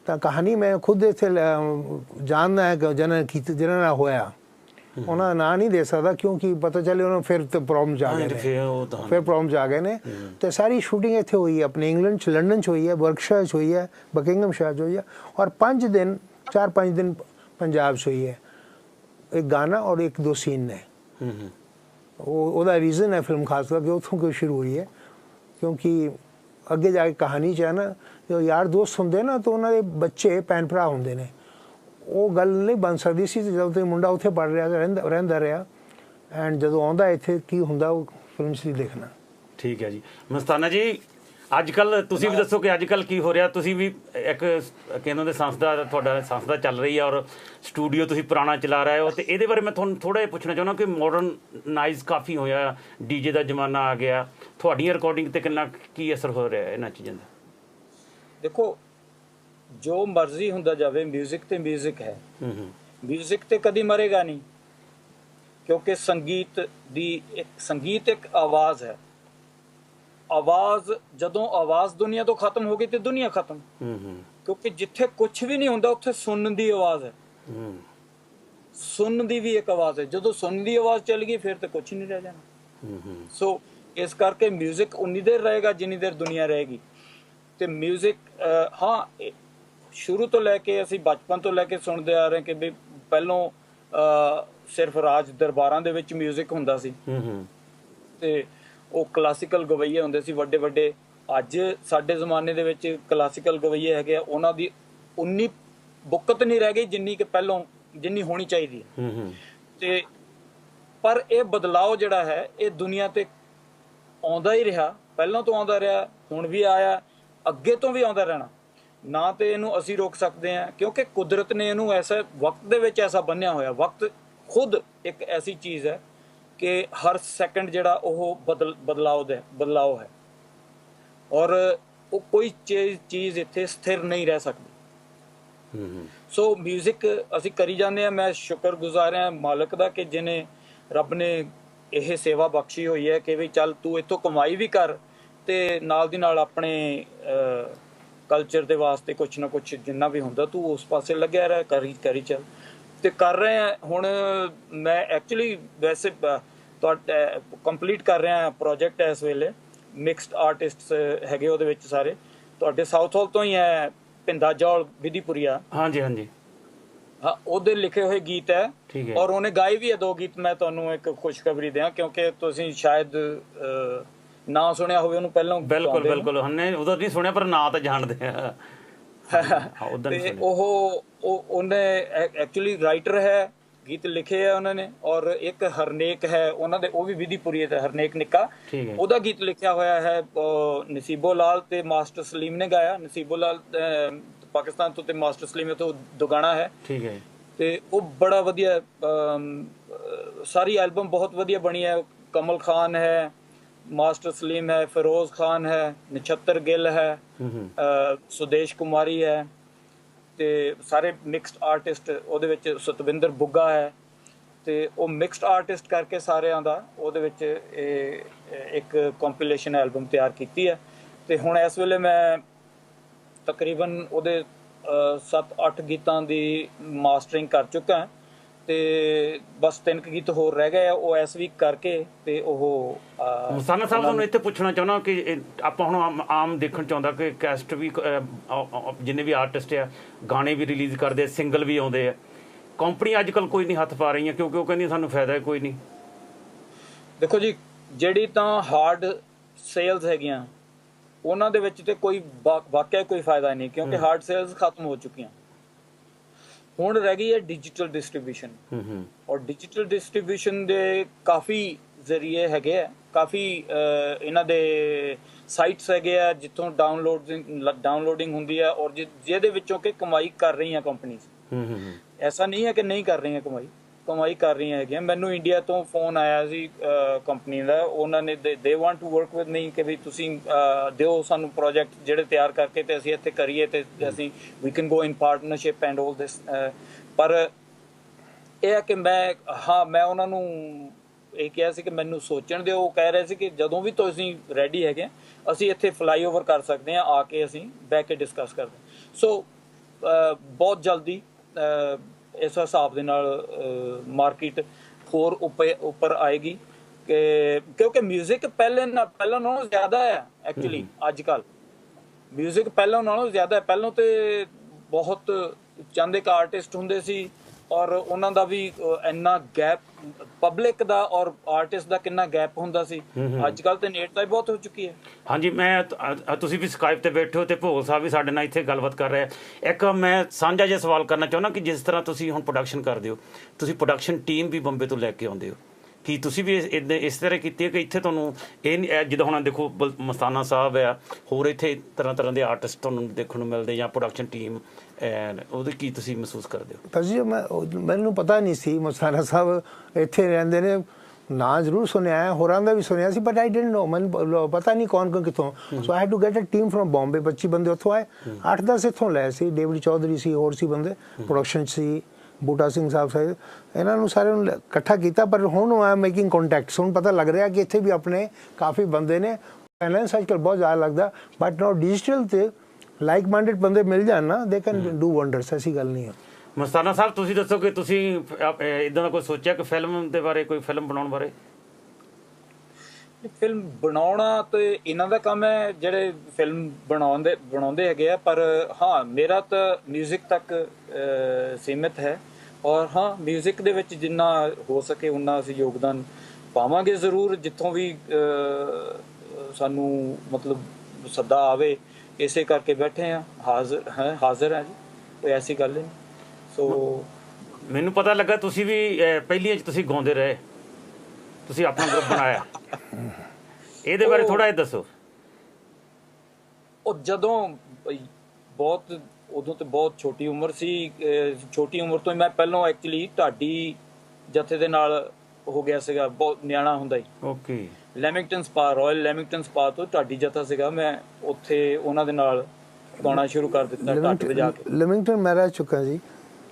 तो कहानी मैं खुद इतने जानना है कि जिन्होंने होया उन्होंने ना नहीं दे सकता, क्योंकि पता चले उन्होंने फिर तो प्रॉब्लम्स आ गए, फिर प्रॉब्लम्स आ गए ने। तो सारी शूटिंग इतने हुई है अपने इंग्लैंड च, लंडन च हुई है, वर्कशायर च हुई है, बकिंगमशायर च हुई है, और 4-5 दिन पंजाब च हुई है। एक गाना और 1-2 सीन ने, वो रीज़न है फिल्म खास कर कि उतों क्यों शुरू हुई है, क्योंकि अगे जाके कहानी च है ना, जो यार दोस्त होंगे ना तो उन्होंने बच्चे भैन भरा होंगे ने, वो गल नहीं बन सकती सी। जब तक मुंडा उत्थे पढ़ रहा रहिंदा रहा, एंड जो आंदा इत्थे की हुंदा वो फिल्म च देखना। ठीक है जी। मस्ताना जी, अजकल तुसी भी दसो कि अजकल की हो रहा? तुसी भी एक कहंदे ने संस्था तुहाडा संस्था चल रही है और स्टूडियो तुसी पुराना चला रहे हो, तो ये बारे मैं तुहानूं थोड़ा जिहा पुछना चाहुंदा कि मॉडर्नाइज काफ़ी होया, डीजे का जमाना आ गया, तुहाडियां रिकॉर्डिंग ते किन्ना की असर हो रहा है इन्हां चीज़ां दा? देखो, जो मर्जी हुंदा जावे, म्यूजिक ते म्यूजिक है, म्यूजिक ते कदी मरेगा नहीं, क्योंकि संगीत एक आवाज़ है। आवाज़ जदों आवाज़ दुनिया तो खत्म हो गई तो दुनिया खत्म, क्योंकि जिथे कुछ भी नहीं हुंदा उत्थे सुनन दी आवाज़ है, सुनन दी भी एक आवाज़ है। जदों सुनन दी आवाज़ चल गई फिर तो कुछ नहीं रह जाना। सो इस करके म्यूजिक उन्नी देर रहेगा जिन्नी देर दुनिया रहेगी। तो म्यूजिक हाँ, शुरू तो लैके असी बचपन तो लैके सुनते आ रहे कि भी पहलों सिर्फ राज दरबारां दे विच म्यूजिक हुंदा सी, ते ਉਹ ਕਲਾਸੀਕਲ ਗਵਈਏ ਹੁੰਦੇ ਸੀ ਵੱਡੇ ਵੱਡੇ। ਅੱਜ ਸਾਡੇ ਜ਼ਮਾਨੇ ਦੇ ਵਿੱਚ ਕਲਾਸੀਕਲ ਗਵਈਏ ਹੈਗੇ ਆ, ਉਹਨਾਂ ਦੀ ਉਨੀ ਬੁੱਕਤ ਨਹੀਂ ਰਹਿ ਗਈ ਜਿੰਨੀ ਕਿ ਪਹਿਲੋਂ ਜਿੰਨੀ ਹੋਣੀ ਚਾਹੀਦੀ ਹੈ। ਤੇ ਪਰ ਇਹ ਬਦਲਾਅ ਜਿਹੜਾ ਹੈ ਇਹ ਦੁਨੀਆ ਤੇ ਆਉਂਦਾ ਹੀ ਰਿਹਾ, ਪਹਿਲਾਂ ਤੋਂ ਆਉਂਦਾ ਰਿਹਾ, ਹੁਣ ਵੀ ਆਇਆ, ਅੱਗੇ ਤੋਂ ਵੀ ਆਉਂਦਾ ਰਹਿਣਾ। ਨਾ ਤੇ ਇਹਨੂੰ ਅਸੀਂ ਰੋਕ ਸਕਦੇ ਹਾਂ, ਕਿਉਂਕਿ ਕੁਦਰਤ ਨੇ ਇਹਨੂੰ ਐਸਾ ਵਕਤ ਦੇ ਵਿੱਚ ਐਸਾ ਬੰਨਿਆ ਹੋਇਆ। ਵਕਤ ਖੁਦ ਇੱਕ ਐਸੀ ਚੀਜ਼ ਹੈ कि हर सैकेंड जिहड़ा ओह बदलाव है, और कोई चीज़ इत्थे स्थिर नहीं रह सकती। सो म्यूजिक असी करी जाने। मैं शुक्रगुजार हाँ मालक दा कि जिन्हें रब ने यह सेवा बख्शी हुई है कि भी चल तू इत्थों कमाई भी कर ते नाल दी नाल अपने कल्चर दे वास्ते कुछ ना कुछ जिन्ना भी हुंदा तू उस पासे लग्या रह, करी चल ते कर रहे हैं। हुण मैं एक्चुअली वैसे कंप्लीट कर रहा प्रोजेक्ट इस वेले, मिक्सड आर्टिस्ट हैगे ਉਹਦੇ ਵਿੱਚ ਸਾਰੇ ਤੁਹਾਡੇ ਸਾਊਥ ਹਾਲ ਤੋਂ ਹੀ ਹੈ, ਪਿੰਦਾ ਜੌਲ ਵਿਧੀਪੁਰੀਆ। ਹਾਂਜੀ ਹਾਂਜੀ। ਹਾਂ ਉਹਦੇ ਲਿਖੇ ਹੋਏ ਗੀਤ ਹੈ ਠੀਕ ਹੈ। ਔਰ ਉਹਨੇ ਗਾਏ ਵੀ ਹੈ 2 ਗੀਤ। ਮੈਂ ਤੁਹਾਨੂੰ ਇੱਕ ਖੁਸ਼ਖਬਰੀ ਦਿਆਂ, ਕਿਉਂਕਿ ਤੁਸੀਂ ਸ਼ਾਇਦ ਨਾ ਸੁਣਿਆ ਹੋਵੇ ਉਹਨੂੰ ਪਹਿਲਾਂ। ਬਿਲਕੁਲ ਬਿਲਕੁਲ, ਉਹਨੇ ਉਦੋਂ ਨਹੀਂ ਸੁਣਿਆ ਪਰ ਨਾਂ ਤਾਂ ਜਾਣਦੇ ਆ। ਉਦੋਂ ਨਹੀਂ ਤੇ ਸੁਣਿਆ। ਉਹਨੇ ਐਕਚੁਅਲੀ ਰਾਈਟਰ ਹੈ, ਗੀਤ ਲਿਖੇ ਆ ਉਹਨਾਂ ਨੇ। ਔਰ ਇੱਕ ਹਰਨੇਕ ਹੈ ਉਹਨਾਂ ਦੇ, ਉਹ ਵੀ ਵਿਧੀਪੁਰੀ ਹੈ, ਹਰਨੇਕ ਨਿੱਕਾ, ਉਹਦਾ ਗੀਤ ਲਿਖਿਆ ਹੋਇਆ ਹੈ ਨਸੀਬੋ ਲਾਲ ਤੇ ਮਾਸਟਰ ਸਲੀਮ ਨੇ ਗਾਇਆ। ਨਸੀਬੋ ਲਾਲ ਪਾਕਿਸਤਾਨ ਤੋਂ ਤੇ ਮਾਸਟਰ ਸਲੀਮ ਤੋਂ ਦੁਗਾਣਾ ਹੈ। ਠੀਕ ਹੈ। ਤੇ ਉਹ ਬੜਾ ਵਧੀਆ, ਸਾਰੀ ਐਲਬਮ ਬਹੁਤ ਵਧੀਆ ਬਣੀ ਹੈ। ਕਮਲ ਖਾਨ ਹੈ, ਮਾਸਟਰ ਸਲੀਮ ਹੈ, ਫਿਰੋਜ਼ ਖਾਨ ਹੈ, ਨਛੱਤਰ ਗਿੱਲ ਹੈ, ਸੁਦੇਸ਼ ਕੁਮਾਰੀ ਹੈ, ਤੇ ਸਾਰੇ ਮਿਕਸਡ ਆਰਟਿਸਟ ਉਹਦੇ ਵਿੱਚ। ਸਤਵਿੰਦਰ ਬੁੱਗਾ ਹੈ, ਤੇ ਉਹ ਮਿਕਸਡ ਆਰਟਿਸਟ ਕਰਕੇ ਸਾਰਿਆਂ ਦਾ ਉਹਦੇ ਵਿੱਚ ਇਹ ਇੱਕ ਕੰਪੀਲੇਸ਼ਨ ਐਲਬਮ ਤਿਆਰ ਕੀਤੀ ਹੈ। ਤੇ ਹੁਣ ਇਸ ਵੇਲੇ ਮੈਂ ਤਕਰੀਬਨ ਉਹਦੇ 7-8 ਗੀਤਾਂ ਦੀ ਮਾਸਟਰਿੰਗ ਕਰ ਚੁੱਕਾ ਹਾਂ, ਤੇ ਬਸ 3 ਗੀਤ ਹੋਰ ਰਹਿ ਗਏ ਆ, ਉਹ ਇਸ ਵੀਕ ਕਰਕੇ। ਤੇ ਉਹ ਮਸਤਾਨਾ ਸਾਹਿਬ, ਤੁਹਾਨੂੰ ਇੱਥੇ ਪੁੱਛਣਾ ਚਾਹੁੰਦਾ ਕਿ ਆਪਾਂ ਹੁਣ ਆਮ ਦੇਖਣ ਚਾਹੁੰਦਾ ਕਿ ਕੈਸਟ ਵੀ, ਜਿੰਨੇ ਵੀ ਆਰਟਿਸਟ ਆ ਗਾਣੇ ਵੀ ਰਿਲੀਜ਼ ਕਰਦੇ, ਸਿੰਗਲ ਵੀ ਆਉਂਦੇ ਆ, ਕੰਪਨੀ ਅੱਜ ਕੱਲ੍ਹ ਕੋਈ ਨਹੀਂ ਹੱਥ ਪਾ ਰਹੀਆਂ ਕਿਉਂਕਿ ਉਹ ਕਹਿੰਦੀ ਸਾਨੂੰ ਫਾਇਦਾ ਕੋਈ ਨਹੀਂ। ਦੇਖੋ ਜੀ, ਜਿਹੜੀ ਤਾਂ ਹਾਰਡ ਸੇਲਸ ਹੈਗੀਆਂ ਉਹਨਾਂ ਦੇ ਵਿੱਚ ਤੇ ਕੋਈ ਵਾਕਿਆ ਕੋਈ ਫਾਇਦਾ ਨਹੀਂ, ਕਿਉਂਕਿ ਹਾਰਡ ਸੇਲਸ ਖਤਮ ਹੋ ਚੁੱਕੀਆਂ। ਹੁਣ ਰਹਿ ਗਈ ਹੈ ਡਿਜੀਟਲ ਡਿਸਟ੍ਰੀਬਿਊਸ਼ਨ। ਔਰ ਡਿਜੀਟਲ ਡਿਸਟ੍ਰੀਬਿਊਸ਼ਨ ਦੇ ਕਾਫੀ ਜ਼ਰੀਏ ਹੈਗੇ ਆ, ਕਾਫੀ ਇਹਨਾਂ ਦੇ ਸਾਈਟਸ ਹੈਗੇ ਆ ਜਿੱਥੋਂ ਡਾਊਨਲੋਡਿੰਗ ਹੁੰਦੀ ਹੈ, ਔਰ ਜਿਹਦੇ ਵਿੱਚੋਂ ਕਿ ਕਮਾਈ ਕਰ ਰਹੀਆਂ ਕੰਪਨੀਆਂ। ਐਸਾ ਨਹੀਂ ਹੈ ਕਿ ਨਹੀਂ ਕਰ ਰਹੀਆਂ, ਕਮਾਈ ਕਰ ਰਹੀਆਂ ਹੈਗੀਆਂ। ਮੈਨੂੰ ਇੰਡੀਆ ਤੋਂ ਫੋਨ ਆਇਆ ਸੀ ਕੰਪਨੀ ਦਾ, ਉਹਨਾਂ ਨੇ they want to work with me, ਕਿ ਵੀ ਤੁਸੀਂ ਦਿਓ ਸਾਨੂੰ ਪ੍ਰੋਜੈਕਟ ਜਿਹੜੇ ਤਿਆਰ ਕਰਕੇ ਤੇ ਅਸੀਂ ਇੱਥੇ ਕਰੀਏ, ਤੇ ਅਸੀਂ ਵੀ can go in partnership and all this. ਪਰ ਇਹ ਹੈ ਕਿ ਮੈਂ ਉਹਨਾਂ ਨੂੰ ਇਹ ਕਿਹਾ ਸੀ ਕਿ ਮੈਨੂੰ ਸੋਚਣ ਦਿਓ। ਉਹ ਕਹਿ ਰਹੇ ਸੀ ਕਿ ਜਦੋਂ ਵੀ ਤੁਸੀਂ ਰੈਡੀ ਹੈਗੇ ਅਸੀਂ ਇੱਥੇ ਫਲਾਈਓਵਰ ਕਰ ਸਕਦੇ ਹਾਂ, ਆ ਕੇ ਅਸੀਂ ਬਹਿ ਕੇ ਡਿਸਕਸ ਕਰਦੇ ਹਾਂ। ਸੋ ਬਹੁਤ ਜਲਦੀ ਇਸ ਹਿਸਾਬ ਦੇ ਨਾਲ ਮਾਰਕੀਟ ਹੋਰ ਉੱਪਰ ਆਏਗੀ, ਕਿਉਂਕਿ ਮਿਊਜ਼ਿਕ ਪਹਿਲਾਂ ਨਾਲੋਂ ਜ਼ਿਆਦਾ ਹੈ। ਐਕਚੁਅਲੀ ਅੱਜ ਕੱਲ੍ਹ ਮਿਊਜ਼ਿਕ ਪਹਿਲਾਂ ਨਾਲੋਂ ਜ਼ਿਆਦਾ ਹੈ। ਪਹਿਲਾਂ ਤੇ ਬਹੁਤ ਚੰਦ ਇੱਕ ਆਰਟਿਸਟ ਹੁੰਦੇ ਸੀ, ਔਰ ਉਹਨਾਂ ਦਾ ਵੀ ਇੰਨਾ ਗੈਪ, ਪਬਲਿਕ ਦਾ ਔਰ ਆਰਟਿਸਟ ਦਾ ਕਿੰਨਾ ਗੈਪ ਹੁੰਦਾ ਸੀ। ਅੱਜ ਕੱਲ੍ਹ ਤੇ ਨੇੜਤਾ ਬਹੁਤ ਹੋ ਚੁੱਕੀ ਹੈ। ਹਾਂਜੀ, ਤੁਸੀਂ ਵੀ ਸਕਾਈਪ ਤੇ ਬੈਠੇ ਹੋ ਤੇ ਭੋਲ ਸਾਹਿਬ ਵੀ ਸਾਡੇ ਨਾਲ ਇੱਥੇ ਗੱਲਬਾਤ ਕਰ ਰਹੇ ਆ। ਇੱਕ ਮੈਂ ਸਾਂਝਾ ਜਿਹਾ ਸਵਾਲ ਕਰਨਾ ਚਾਹੁੰਦਾ ਕਿ ਜਿਸ ਤਰ੍ਹਾਂ ਤੁਸੀਂ ਹੁਣ ਪ੍ਰੋਡਕਸ਼ਨ ਕਰਦੇ ਹੋ, ਤੁਸੀਂ ਪ੍ਰੋਡਕਸ਼ਨ ਟੀਮ ਵੀ ਬੰਬੇ ਤੋਂ ਲੈ ਕੇ ਆਉਂਦੇ ਹੋ, ਕੀ ਤੁਸੀਂ ਵੀ ਇਸ ਤਰ੍ਹਾਂ ਕੀਤੀ ਹੈ ਕਿ ਇੱਥੇ ਤੁਹਾਨੂੰ ਇਹ ਜਿੱਦਾਂ ਹੁਣ ਦੇਖੋ ਮਸਤਾਨਾ ਸਾਹਿਬ ਆ, ਹੋਰ ਇੱਥੇ ਤਰ੍ਹਾਂ ਦੇ ਆਰਟਿਸਟ ਤੁਹਾਨੂੰ ਦੇਖਣ ਨੂੰ ਮਿਲਦੇ, ਜਾਂ ਪ੍ਰੋਡਕਸ਼ਨ ਟੀਮ, ਉਹਦੇ ਕੀ ਤੁਸੀਂ ਮਹਿਸੂਸ ਕਰਦੇ ਹੋ? ਭਾਜੀ ਮੈਨੂੰ ਪਤਾ ਨਹੀਂ ਸੀ ਮਸਤਾਨਾ ਸਾਹਿਬ ਇੱਥੇ ਰਹਿੰਦੇ ਨੇ, ਨਾਂ ਜ਼ਰੂਰ ਸੁਣਿਆ ਹੈ, ਹੋਰਾਂ ਦਾ ਵੀ ਸੁਣਿਆ ਸੀ, ਬਟ ਆਈ ਡਿਡਨਟ ਨੋ, ਮੈਨੂੰ ਪਤਾ ਨਹੀਂ ਕੌਣ ਕਿੱਥੋਂ। So I had to get a team from Bombay. 25 ਬੰਦੇ ਉੱਥੋਂ ਆਏ, 8-10 ਇੱਥੋਂ ਲਏ ਸੀ। ਡੇਵਿਡ ਚੌਧਰੀ ਸੀ, ਹੋਰ ਸੀ ਬੰਦੇ, ਪ੍ਰੋਡਕਸ਼ਨ ਸੀ, ਬੂਟਾ ਸਿੰਘ ਸਾਹਿਬ, ਇਹਨਾਂ ਨੂੰ ਸਾਰਿਆਂ ਨੂੰ ਇਕੱਠਾ ਕੀਤਾ। ਪਰ ਹੁਣ ਆਈ ਐਮ ਮੇਕਿੰਗ ਕੰਟੈਕਟਸ, ਹੁਣ ਪਤਾ ਲੱਗ ਰਿਹਾ ਕਿ ਇੱਥੇ ਵੀ ਆਪਣੇ ਕਾਫੀ ਬੰਦੇ ਨੇ। ਫਾਈਨੈਂਸ ਅੱਜ ਕੱਲ੍ਹ ਬਹੁਤ ਜ਼ਿਆਦਾ ਲੱਗਦਾ, ਬਟ ਨਾਓ ਡਿਜੀਟਲ 'ਤੇ ਲਾਈਕ ਮਾਈਂਡਡ ਬੰਦੇ ਮਿਲ ਜਾਣ ਨਾ, ਦੇ ਕੈਨ ਡੂ ਵੰਡਰਸ। ਐਸੀ ਗੱਲ ਨਹੀਂ ਹੈ। ਮਸਤਾਨਾ ਸਾਹਿਬ, ਤੁਸੀਂ ਦੱਸੋ ਕਿ ਤੁਸੀਂ ਇੱਦਾਂ ਦਾ ਕੋਈ ਸੋਚਿਆ ਕਿ ਫਿਲਮ ਦੇ ਬਾਰੇ, ਕੋਈ ਫਿਲਮ ਬਣਾਉਣ ਬਾਰੇ? ਫਿਲਮ ਬਣਾਉਣਾ ਤੇ ਇਹਨਾਂ ਦਾ ਕੰਮ ਹੈ, ਜਿਹੜੇ ਫਿਲਮ ਬਣਾਉਂਦੇ ਹੈਗੇ ਆ। ਪਰ ਹਾਂ, ਮੇਰਾ ਤਾਂ ਮਿਊਜ਼ਿਕ ਤੱਕ ਸੀਮਿਤ ਹੈ, ਔਰ ਹਾਂ ਮਿਊਜ਼ਿਕ ਦੇ ਵਿੱਚ ਜਿੰਨਾ ਹੋ ਸਕੇ ਉਨਾ ਅਸੀਂ ਯੋਗਦਾਨ ਪਾਵਾਂਗੇ ਜ਼ਰੂਰ, ਜਿੱਥੋਂ ਵੀ ਸਾਨੂੰ ਮਤਲਬ ਸੱਦਾ ਆਵੇ। ਇਸੇ ਕਰਕੇ ਬੈਠੇ ਹਾਂ, ਹਾਜ਼ਰ ਹਾਂ ਜੀ, ਕੋਈ ਐਸੀ ਗੱਲ ਨਹੀਂ। ਸੋ ਮੈਨੂੰ ਪਤਾ ਲੱਗਾ ਤੁਸੀਂ ਵੀ ਪਹਿਲੀਆਂ 'ਚ ਤੁਸੀਂ ਗਾਉਂਦੇ ਰਹੇ, ਤੁਸੀਂ ਆਪਣਾ ਗਰੁੱਪ ਬਣਾਇਆ, ਇਹਦੇ ਬਾਰੇ ਥੋੜਾ ਜਿਹਾ ਦੱਸੋ। ਉਹ ਜਦੋਂ ਉਦੋਂ ਤੇ ਬਹੁਤ ਛੋਟੀ ਉਮਰ ਸੀ, ਛੋਟੀ ਉਮਰ ਤੋਂ ਹੀ ਮੈਂ ਪਹਿਲਾਂ ਐਕਚੁਅਲੀ ਢਾਡੀ ਜਥੇ ਦੇ ਨਾਲ ਹੋ ਗਿਆ ਸੀਗਾ, ਬਹੁਤ ਨਿਆਣਾ ਹੁੰਦਾ ਹੀ। Okay. Leamington spa, royal Leamington spa ਤੋਂ ਢਾਡੀ ਜਥਾ ਸੀਗਾ, ਮੈਂ ਉੱਥੇ ਉਹਨਾਂ ਦੇ ਨਾਲ ਗਾਉਣਾ ਸ਼ੁਰੂ ਕਰ ਦਿੱਤਾ, ਢੱਟ ਵਜਾ ਕੇ। ਲੈਮਿੰਗਟਨ ਮੈਂ ਰਹਿ ਚੁੱਕਾ ਜੀ।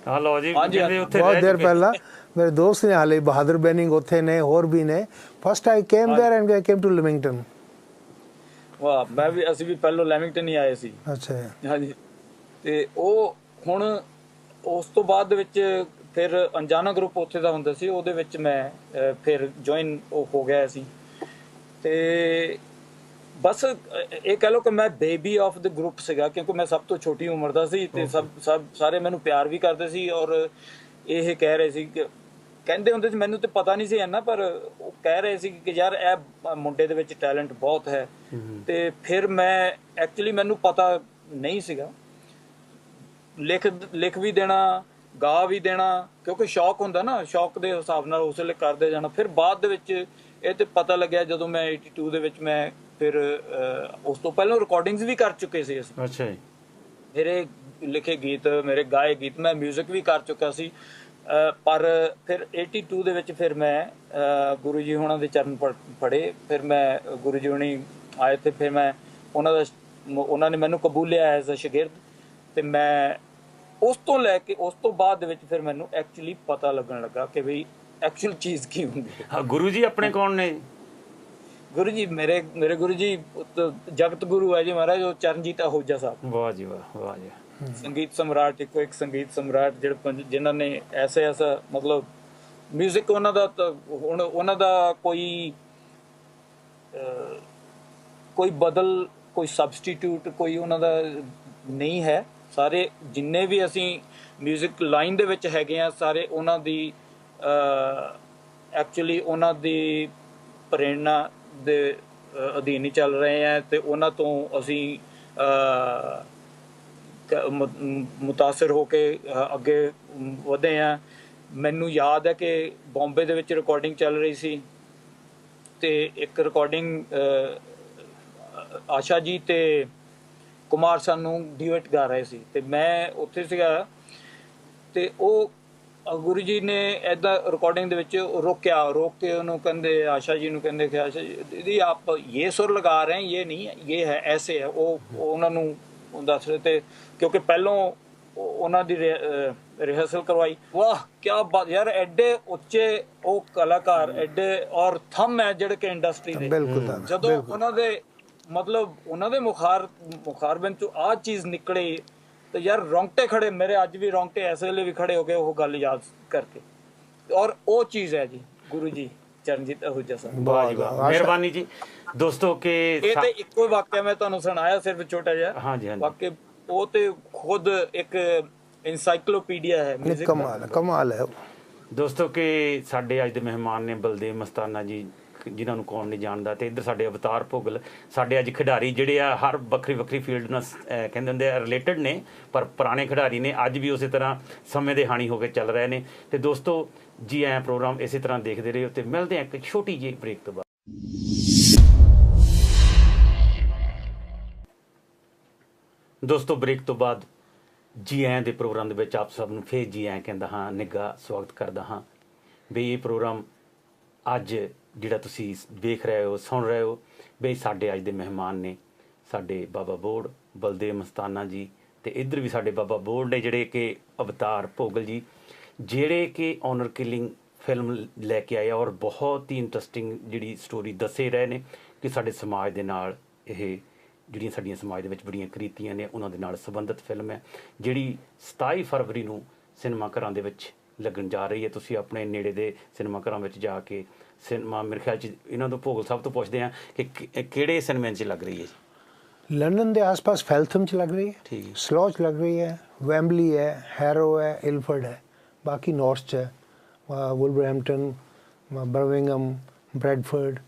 ਹਾਂ ਲਓ ਜੀ, ਬਹੁਤ ਦੇਰ ਪਹਿਲਾਂ ਮੇਰੇ ਦੋਸਤ ਨੇ, ਹਾਲੇ ਬਹਾਦਰ ਬੈਨਿੰਗ ਉੱਥੇ ਨੇ, ਹੋਰ ਵੀ ਨੇ। First I came there and I came to Leamington. ਵਾਹ, ਅਸੀਂ ਵੀ ਪਹਿਲਾਂ ਲੈਮਿੰਗਟਨ ਹੀ ਆਏ ਸੀ। ਅੱਛਾ। ਹਾਂਜੀ। ਤੇ ਉਹ ਹੁਣ ਉਸ ਤੋਂ ਬਾਅਦ ਦੇ ਵਿੱਚ ਫਿਰ ਅਣਜਾਣਾ ਗਰੁੱਪ ਉੱਥੇ ਦਾ ਹੁੰਦਾ ਸੀ, ਉਹਦੇ ਵਿੱਚ ਮੈਂ ਫਿਰ ਜੁਆਇਨ ਹੋ ਗਿਆ ਸੀ। ਤੇ ਬਸ ਇਹ ਕਹਿ ਲਓ ਕਿ ਮੈਂ ਬੇਬੀ ਆਫ ਦ ਗਰੁੱਪ ਸੀਗਾ, ਕਿਉਂਕਿ ਮੈਂ ਸਭ ਤੋਂ ਛੋਟੀ ਉਮਰ ਦਾ ਸੀ ਤੇ ਸਾਰੇ ਮੈਨੂੰ ਪਿਆਰ ਵੀ ਕਰਦੇ ਸੀ। ਔਰ ਇਹ ਕਹਿ ਰਹੇ ਸੀ ਕਿ ਕਹਿੰਦੇ ਹੁੰਦੇ ਸੀ, ਮੈਨੂੰ ਤੇ ਪਤਾ ਨਹੀਂ ਸੀ ਇੰਨਾ, ਪਰ ਉਹ ਕਹਿ ਰਹੇ ਸੀ ਕਿ ਯਾਰ ਇਹ ਮੁੰਡੇ ਦੇ ਵਿੱਚ ਟੈਲੈਂਟ ਬਹੁਤ ਹੈ। ਤੇ ਫਿਰ ਮੈਂ ਐਕਚੁਅਲੀ ਮੈਨੂੰ ਪਤਾ ਨਹੀਂ ਸੀਗਾ, ਲਿਖ ਵੀ ਦੇਣਾ, ਗਾ ਵੀ ਦੇਣਾ, ਕਿਉਂਕਿ ਸ਼ੌਕ ਹੁੰਦਾ ਨਾ, ਸ਼ੌਕ ਦੇ ਹਿਸਾਬ ਨਾਲ ਉਸ ਵੇਲੇ ਕਰਦੇ ਜਾਣਾ। ਫਿਰ ਬਾਅਦ ਦੇ ਵਿੱਚ ਇਹ ਤੇ ਪਤਾ ਲੱਗਿਆ ਜਦੋਂ ਮੈਂ 82 ਦੇ ਵਿੱਚ ਮੈਂ ਫਿਰ ਉਸ ਤੋਂ ਪਹਿਲਾਂ ਰਿਕਾਰਡਿੰਗਸ ਵੀ ਕਰ ਚੁੱਕੇ ਸੀ ਅਸੀਂ। ਅੱਛਾ ਜੀ। ਮੇਰੇ ਲਿਖੇ ਗੀਤ, ਮੇਰੇ ਗਾਏ ਗੀਤ, ਮੈਂ ਮਿਊਜ਼ਿਕ ਵੀ ਕਰ ਚੁੱਕਾ ਸੀ। ਪਰ ਫਿਰ 82 ਦੇ ਵਿੱਚ ਫਿਰ ਮੈਂ ਗੁਰੂ ਜੀ ਹੋਣਾ ਦੇ ਚਰਨ ਪੜ੍ਹੇ। ਫਿਰ ਮੈਂ ਗੁਰੂ ਜੀ ਹੋਣੀ ਆਏ ਤੇ ਫਿਰ ਮੈਂ ਉਹਨਾਂ ਨੇ ਮੈਨੂੰ ਕਬੂਲਿਆ ਐਜ਼ ਅ ਸ਼ਾਗਿਰਦ। ਤੇ ਮੈਂ ਉਸ ਤੋਂ ਲੈ ਕੇ ਉਸ ਤੋਂ ਬਾਅਦ ਦੇ ਵਿੱਚ ਫਿਰ ਮੈਨੂੰ ਐਕਚੁਅਲੀ ਪਤਾ ਲੱਗਣ ਲੱਗਾ ਕਿ ਬਈ ਐਕਚੁਅਲ ਚੀਜ਼ ਕੀ ਹੁੰਦੀ ਹੈ। ਹਾਂ, ਗੁਰੂ ਜੀ ਆਪਣੇ ਕੌਣ ਨੇ? ਗੁਰੂ ਜੀ ਮੇਰੇ ਗੁਰੂ ਜੀ ਜਗਤ ਗੁਰੂ ਹੈ ਜੀ ਮਹਾਰਾਜ, ਉਹ ਚਰਨਜੀਤ ਆਹੂਜਾ ਸਾਹਿਬ। ਵਾਹ ਜੀ ਵਾਹ, ਵਾਹ ਜੀ। ਸੰਗੀਤ ਸਮਰਾਟ, ਇੱਕ ਸੰਗੀਤ ਸਮਰਾਟ, ਜਿਹੜੇ ਜਿਨ੍ਹਾਂ ਨੇ ਐਸਾ ਮਤਲਬ ਮਿਊਜ਼ਿਕ ਉਹਨਾਂ ਦਾ ਹੁਣ ਉਹਨਾਂ ਦਾ ਕੋਈ ਬਦਲ, ਕੋਈ ਸਬਸਟੀਟਿਊਟ ਕੋਈ ਉਹਨਾਂ ਦਾ ਨਹੀਂ ਹੈ। ਸਾਰੇ ਜਿੰਨੇ ਵੀ ਅਸੀਂ ਮਿਊਜ਼ਿਕ ਲਾਈਨ ਦੇ ਵਿੱਚ ਹੈਗੇ ਆ, ਸਾਰੇ ਉਹਨਾਂ ਦੀ ਐਕਚੁਅਲੀ ਉਹਨਾਂ ਦੀ ਪ੍ਰੇਰਣਾ ਦੇ ਅਧੀਨ ਹੀ ਚੱਲ ਰਹੇ ਆ ਤੇ ਉਹਨਾਂ ਤੋਂ ਅਸੀਂ ਮੁਤਾਸਰ ਹੋ ਕੇ ਅੱਗੇ ਵਧੇ ਆ। ਮੈਨੂੰ ਯਾਦ ਹੈ ਕਿ ਬੰਬੇ ਦੇ ਵਿੱਚ ਰਿਕਾਰਡਿੰਗ ਚੱਲ ਰਹੀ ਸੀ ਤੇ ਇੱਕ ਰਿਕਾਰਡਿੰਗ ਆਸ਼ਾ ਜੀ ਤੇ ਕੁਮਾਰ ਸਾਨੂੰ ਡਿਊਟ ਗਾ ਰਹੇ ਸੀ ਤੇ ਮੈਂ ਉੱਥੇ ਸੀਗਾ। ਤੇ ਉਹ ਗੁਰੂ ਜੀ ਨੇ ਏਦਾਂ ਰਿਕਾਰਡਿੰਗ ਦੇ ਵਿੱਚ ਰੋਕ ਕੇ ਉਹਨੂੰ ਕਹਿੰਦੇ, ਆਸ਼ਾ ਜੀ ਨੂੰ ਕਹਿੰਦੇ ਕਿ ਆਸ਼ਾ ਜੀ ਦੀਦੀ ਆਪ ਇਹ ਸੁਰ ਲਗਾ ਰਹੇ ਇਹ ਨਹੀਂ ਹੈ, ਇਹ ਹੈ ਐਸੇ ਹੈ। ਉਹ ਉਹਨਾਂ ਨੂੰ ਦੱਸ ਰਹੇ ਤੇ ਕਿਉਂਕਿ ਪਹਿਲੋਂ ਉਹਨਾਂ ਦੀ ਰਿਹਰਸਲ ਕਰਵਾਈ। ਵਾਹ ਕਿਆ ਬਾਤ ਯਾਰ, ਐਡੇ ਉੱਚੇ ਉਹ ਕਲਾਕਾਰ, ਐਡੇ ਔਰ ਥੰਮ ਹੈ ਜਿਹੜੇ ਕਿ ਇੰਡਸਟਰੀ ਦੇ। ਜਦੋਂ ਉਹਨਾਂ ਦੇ ਮਤਲਬ ਉਹਨਾਂ ਦੇ ਮੁਖਾਰਬਿੰਦ ਚੋਂ ਆਹ ਚੀਜ਼ ਨਿਕਲੇ ਤੇ ਯਾਰ ਰੌਂਗਟੇ ਖੜੇ, ਮੇਰੇ ਅੱਜ ਵੀ ਰੌਂਗਟੇ ਇਸ ਵੇਲੇ ਵੀ ਖੜੇ ਹੋ ਗਏ ਉਹ ਗੱਲ ਯਾਦ ਕਰਕੇ। ਔਰ ਉਹ ਚੀਜ਼ ਹੈ ਜੀ ਗੁਰੂ ਜੀ ਚਰਨਜੀਤ ਆਹੂਜਾ ਸਾਹਿਬ। ਵਾਹ ਜੀ ਵਾਹ, ਮਿਹਰਬਾਨੀ ਜੀ। ਦੋਸਤੋ ਕਿ ਇਹ ਤੇ ਇੱਕੋ ਹੀ ਵਾਕਿਆ ਮੈਂ ਤੁਹਾਨੂੰ ਸੁਣਾਇਆ ਸਿਰਫ ਛੋਟਾ ਜਿਹਾ। ਹਾਂਜੀ ਹਾਂਜੀ, ਵਾਕਿਆ ਉਹ ਤੇ ਖੁਦ ਇੱਕ ਇਨਸਾਈਕਲੋਪੀਡੀਆ ਹੈ ਮਿਊਜ਼ਿਕ ਦਾ। ਕਮਾਲ ਹੈ। ਦੋਸਤੋ ਕਿ ਸਾਡੇ ਅੱਜ ਦੇ ਮਹਿਮਾਨ ਨੇ ਬਲਦੇਵ ਮਸਤਾਨਾ ਜੀ, ਜਿਨ੍ਹਾਂ ਨੂੰ ਕੌਣ ਨਹੀਂ ਜਾਣਦਾ। ਤੇ ਇੱਧਰ ਸਾਡੇ ਅਵਤਾਰ ਭੁੱਗਲ, ਸਾਡੇ ਅੱਜ ਖਿਡਾਰੀ ਜਿਹੜੇ ਆ ਹਰ ਵੱਖਰੀ ਫੀਲਡ ਨਾਲ ਕਹਿੰਦੇ ਹੁੰਦੇ ਆ ਰਿਲੇਟਡ ਨੇ, ਪਰ ਪੁਰਾਣੇ ਖਿਡਾਰੀ ਨੇ, ਅੱਜ ਵੀ ਉਸੇ ਤਰ੍ਹਾਂ ਸਮੇਂ ਦੇ ਹਾਣੀ ਹੋ ਕੇ ਚੱਲ ਰਹੇ ਨੇ। ਤੇ ਦੋਸਤੋ ਜੀ ਐਂ ਪ੍ਰੋਗਰਾਮ ਇਸੇ ਤਰ੍ਹਾਂ ਦੇਖਦੇ ਰਹੋ ਤੇ ਮਿਲਦੇ ਆ ਇੱਕ ਛੋਟੀ ਜਿਹੀ ਬ੍ਰੇਕ ਤੋਂ ਬਾਅਦ। ਦੋਸਤੋ ਬ੍ਰੇਕ ਤੋਂ ਬਾਅਦ ਜੀ ਐਂ ਦੇ ਪ੍ਰੋਗਰਾਮ ਦੇ ਵਿੱਚ ਆਪ ਸਭ ਨੂੰ ਫੇਰ ਜੀ ਐਂ ਕਹਿੰਦਾ ਹਾਂ, ਨਿੱਘਾ ਸਵਾਗਤ ਕਰਦਾ ਹਾਂ। ਵੀ ਇਹ ਪ੍ਰੋਗਰਾਮ ਅੱਜ ਜਿਹੜਾ ਤੁਸੀਂ ਵੇਖ ਰਹੇ ਹੋ, ਸੁਣ ਰਹੇ ਹੋ, ਬਈ ਸਾਡੇ ਅੱਜ ਦੇ ਮਹਿਮਾਨ ਨੇ ਸਾਡੇ ਬਾਬਾ ਬੋੜ ਬਲਦੇਵ ਮਸਤਾਨਾ ਜੀ। ਤੇ ਇੱਧਰ ਵੀ ਸਾਡੇ ਬਾਬਾ ਬੋੜ ਨੇ ਜਿਹੜੇ ਕਿ ਅਵਤਾਰ ਭੋਗਲ ਜੀ, ਜਿਹੜੇ ਕਿ ਓਨਰ ਕਿਲਿੰਗ ਫਿਲਮ ਲੈ ਕੇ ਆਏ ਔਰ ਬਹੁਤ ਹੀ ਇੰਟਰਸਟਿੰਗ ਜਿਹੜੀ ਸਟੋਰੀ ਦੱਸੇ ਰਹੇ ਨੇ ਕਿ ਸਾਡੇ ਸਮਾਜ ਦੇ ਨਾਲ ਇਹ ਜਿਹੜੀਆਂ ਸਾਡੀਆਂ ਸਮਾਜ ਦੇ ਵਿੱਚ ਬੜੀਆਂ ਕ੍ਰਿਤੀਆਂ ਨੇ ਉਹਨਾਂ ਦੇ ਨਾਲ ਸੰਬੰਧਿਤ ਫਿਲਮ ਹੈ, ਜਿਹੜੀ 27 ਫਰਵਰੀ ਨੂੰ ਸਿਨੇਮਾ ਘਰਾਂ ਦੇ ਵਿੱਚ ਲੱਗਣ ਜਾ ਰਹੀ ਹੈ। ਤੁਸੀਂ ਆਪਣੇ ਨੇੜੇ ਦੇ ਸਿਨੇਮਾ ਘਰਾਂ ਵਿੱਚ ਜਾ ਕੇ ਸਿਨੇਮਾ, ਮੇਰੇ ਖਿਆਲ 'ਚ ਇਹਨਾਂ ਤੋਂ ਭੋਗਲ ਸਾਹਿਬ ਤੋਂ ਪੁੱਛਦੇ ਹਾਂ ਕਿ ਕਿਹੜੇ ਸਿਨੇਮੇ 'ਚ ਲੱਗ ਰਹੀ ਹੈ ਜੀ? ਲੰਡਨ ਦੇ ਆਸ-ਪਾਸ ਫੈਲਥਮ 'ਚ ਲੱਗ ਰਹੀ ਹੈ, ਠੀਕ ਹੈ, ਸਲੋ 'ਚ ਲੱਗ ਰਹੀ ਹੈ, ਵੈਂਬਲੀ ਹੈ, ਹੈਰੋ ਹੈ, ਇਲਫਰਡ ਹੈ, ਬਾਕੀ ਨਾਰਥ 'ਚ ਹੈ, ਵੁਲਵਰਹੈਂਪਟਨ, ਬਰਮਿੰਘਮ, ਬ੍ਰੈਡਫੋਰਡ,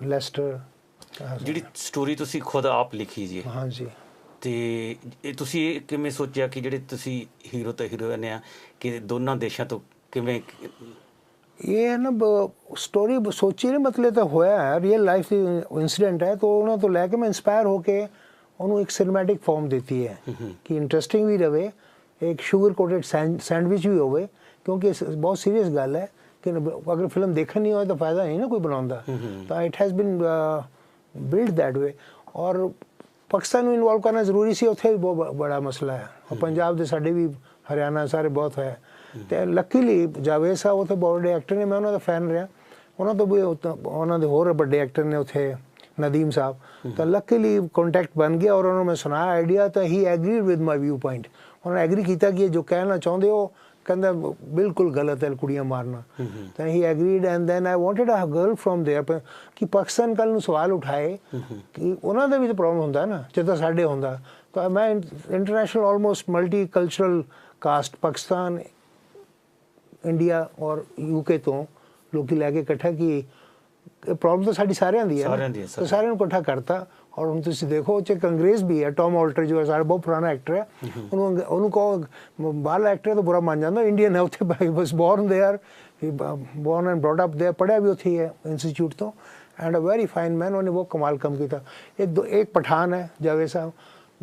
ਲੈਸਟਰ। ਜਿਹੜੀ ਸਟੋਰੀ ਤੁਸੀਂ ਖੁਦ ਆਪ ਲਿਖੀ ਜੀ? ਹਾਂਜੀ। ਤੇ ਇਹ ਤੁਸੀਂ ਕਿਵੇਂ ਸੋਚਿਆ ਕਿ ਜਿਹੜੇ ਤੁਸੀਂ ਹੀਰੋ ਤੇ ਹੀਰੋਇਨ ਆ ਕਿ ਦੋਨਾਂ ਦੇਸ਼ਾਂ ਤੋਂ ਕਿਵੇਂ? ਇਹ ਹੈ ਨਾ ਸਟੋਰੀ ਸੋਚੀ ਨਹੀਂ, ਮਤਲਬ ਤਾਂ ਹੋਇਆ ਹੈ, ਰੀਅਲ ਲਾਈਫ ਦੀ ਇੰਸੀਡੈਂਟ ਹੈ। ਤਾਂ ਉਹਨਾਂ ਤੋਂ ਲੈ ਕੇ ਮੈਂ ਇੰਸਪਾਇਰ ਹੋ ਕੇ ਉਹਨੂੰ ਇੱਕ ਸਿਨੇਮੈਟਿਕ ਫਾਰਮ ਦਿੱਤੀ ਹੈ ਕਿ ਇੰਟਰਸਟਿੰਗ ਵੀ ਰਹੇ, ਇੱਕ ਸ਼ੂਗਰ ਕੋਟਡ ਸੈਂਡਵਿਚ ਵੀ ਹੋਵੇ, ਕਿਉਂਕਿ ਬਹੁਤ ਸੀਰੀਅਸ ਗੱਲ ਹੈ ਕਿ ਅਗਰ ਫਿਲਮ ਦੇਖਣੀ ਹੋਏ ਤਾਂ ਫਾਇਦਾ ਨਹੀਂ ਨਾ ਕੋਈ ਬਣਾਉਂਦਾ। ਤਾਂ ਇਟ ਹੈਜ਼ ਬਿਨ ਬਿਲਡ ਦੈਟ ਵੇ। ਔਰ ਪਾਕਿਸਤਾਨ ਨੂੰ ਇਨਵੋਲਵ ਕਰਨਾ ਜ਼ਰੂਰੀ ਸੀ, ਉੱਥੇ ਵੀ ਬਹੁਤ ਬੜਾ ਮਸਲਾ ਹੈ। ਪੰਜਾਬ ਦੇ ਸਾਡੇ ਵੀ, ਹਰਿਆਣਾ ਸਾਰੇ ਬਹੁਤ ਹੈ। ਅਤੇ ਲੱਕੀਲੀ ਜਾਵੇਦ ਸਾਹਿਬ ਉੱਥੇ ਬਹੁਤ ਵੱਡੇ ਐਕਟਰ ਨੇ, ਮੈਂ ਉਹਨਾਂ ਦਾ ਫੈਨ ਰਿਹਾ। ਉਹਨਾਂ ਤੋਂ ਵੀ ਉਹਨਾਂ ਦੇ ਹੋਰ ਵੱਡੇ ਐਕਟਰ ਨੇ ਉੱਥੇ, ਨਦੀਮ ਸਾਹਿਬ। ਤਾਂ ਲੱਕੀਲੀ ਕੰਟੈਕਟ ਬਣ ਗਿਆ ਔਰ ਉਹਨਾਂ ਨੂੰ ਮੈਂ ਸੁਣਾਇਆ ਆਈਡੀਆ, ਤਾਂ ਹੀ agreed with my view point. ਉਹਨਾਂ ਨੇ ਐਗਰੀ ਕੀਤਾ ਕਿ ਜੋ ਕਹਿਣਾ ਚਾਹੁੰਦੇ ਹੋ ਕਹਿੰਦਾ ਬਿਲਕੁਲ ਗਲਤ ਹੈ ਕੁੜੀਆਂ ਮਾਰਨਾ। ਤਾਂ ਹੀ agreed and then I wanted a girl from there ਕਿ ਪਾਕਿਸਤਾਨ ਕੱਲ ਨੂੰ ਸਵਾਲ ਉਠਾਏ ਕਿ ਉਹਨਾਂ ਦਾ ਵੀ ਤਾਂ ਪ੍ਰੋਬਲਮ ਹੁੰਦਾ ਨਾ ਜਿੱਦਾਂ ਸਾਡੇ ਹੁੰਦਾ। ਤਾਂ ਮੈਂ international almost multi cultural cast Pakistan India ਔਰ UK ਤੋਂ ਲੋਕੀ ਲੈ ਕੇ ਇਕੱਠਾ ਕਿ ਪ੍ਰੋਬਲਮ ਤਾਂ ਸਾਡੀ ਸਾਰਿਆਂ ਦੀ ਹੈ ਤਾਂ ਸਾਰਿਆਂ ਨੂੰ ਇਕੱਠਾ ਕਰਤਾ। ਔਰ ਹੁਣ ਤੁਸੀਂ ਦੇਖੋ ਚ ਇੱਕ ਅੰਗਰੇਜ਼ ਵੀ ਹੈ ਟੌਮ ਆਲਟਰ ਜੋ ਸਾਡਾ ਬਹੁਤ ਪੁਰਾਣਾ ਐਕਟਰ ਹੈ ਉਹਨੂੰ ਕਹੋ ਬਾਹਰਲਾ ਐਕਟਰ ਤਾਂ ਬੁਰਾ ਮੰਨ ਜਾਂਦਾ ਇੰਡੀਅਨ ਹੈ ਉੱਥੇ ਬਸ born there born and brought up there ਪੜ੍ਹਿਆ ਵੀ ਉੱਥੇ ਹੀ ਹੈ ਇੰਸਟੀਚਿਊਟ ਤੋਂ and a very fine man ਉਹਨੇ ਬਹੁਤ ਕਮਾਲ ਕੰਮ ਕੀਤਾ। ਇੱਕ ਪਠਾਨ ਹੈ ਜਾਵੇਦ ਸਾਹਿਬ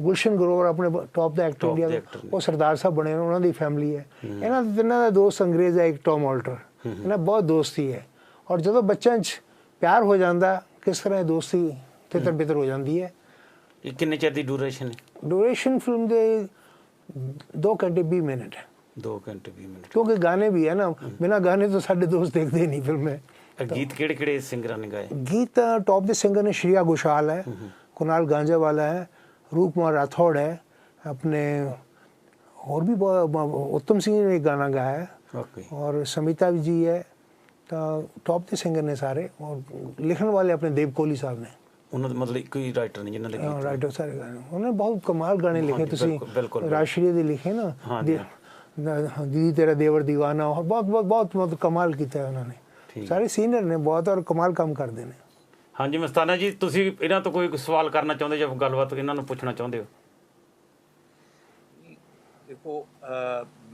ਗੁਲਸ਼ਨ ਗਰੋਵਰ ਆਪਣੇ ਟੌਪ ਦਾ ਐਕਟਰ ਇੰਡੀਆ ਦੇ ਉਹ ਸਰਦਾਰ ਸਾਹਿਬ ਬਣੇ ਉਹਨਾਂ ਦੀ ਫੈਮਿਲੀ ਹੈ। ਇਹਨਾਂ ਦੇ ਤਿੰਨਾਂ ਦਾ ਦੋਸਤ ਅੰਗਰੇਜ਼ ਹੈ ਇੱਕ ਟੌਮ ਆਲਟਰ ਇਹਨਾਂ ਬਹੁਤ ਦੋਸਤੀ ਹੈ। ਔਰ ਜਦੋਂ ਬੱਚਿਆਂ 'ਚ ਪਿਆਰ ਹੋ ਜਾਂਦਾ ਕਿਸ ਤਰ੍ਹਾਂ ਇਹ ਦੋਸਤੀ ਤਿੱਤਰ ਬਿੱਤਰ ਹੋ ਜਾਂਦੀ ਹੈ। ਇਹ ਕਿੰਨੇ ਚਿਰ ਦੀ ਡਿਊਰੇਸ਼ਨ ਹੈ? ਡਿਊਰੇਸ਼ਨ ਫਿਲਮ ਦੇ 2 ਘੰਟੇ 20 ਮਿੰਟ ਹੈ। 2 ਘੰਟੇ 20 ਮਿੰਟ ਕਿਉਂਕਿ ਗਾਣੇ ਵੀ ਹੈ ਨਾ ਬਿਨਾਂ ਗਾਣੇ ਤੋਂ ਸਾਡੇ ਦੋਸਤ ਦੇਖਦੇ ਨਹੀਂ ਫਿਲਮੇ। ਗੀਤ ਕਿਹੜੇ ਸਿੰਗਰਾਂ ਨੇ ਗਾਏ? ਗੀਤ ਟॉप ਦੇ ਸਿੰਗਰ ਨੇ ਸ਼੍ਰਿਆ ਘੋਸ਼ਾਲ ਹੈ कुणाल गांजावाला है रूप कुमार राठौड़ है अपने और भी उत्तम सिंह ने एक गाना गाया है और समिता जी है। तो टॉप के सिंगर ने सारे और लिखने वाले अपने देव कोहली साहब ने उन्होंने मतलब कोई राइटर नहीं जिन्होंने लिखे राइटर सारे गाने उन्होंने बहुत कमाल गाने लिखे तुसी राष्ट्रीय दे लिखे ना दीदी तेरा देवर दीवाना और बहुत बहुत बहुत बहुत कमाल किया है उन्होंने सारे सीनियर ने बहुत और कमाल काम करते हैं। हाँ जी मस्ताना जी तुसी इन्हां तो कोई सवाल करना चाहते जो गलबात इन्हां नूं पुछना चाहते हो? देखो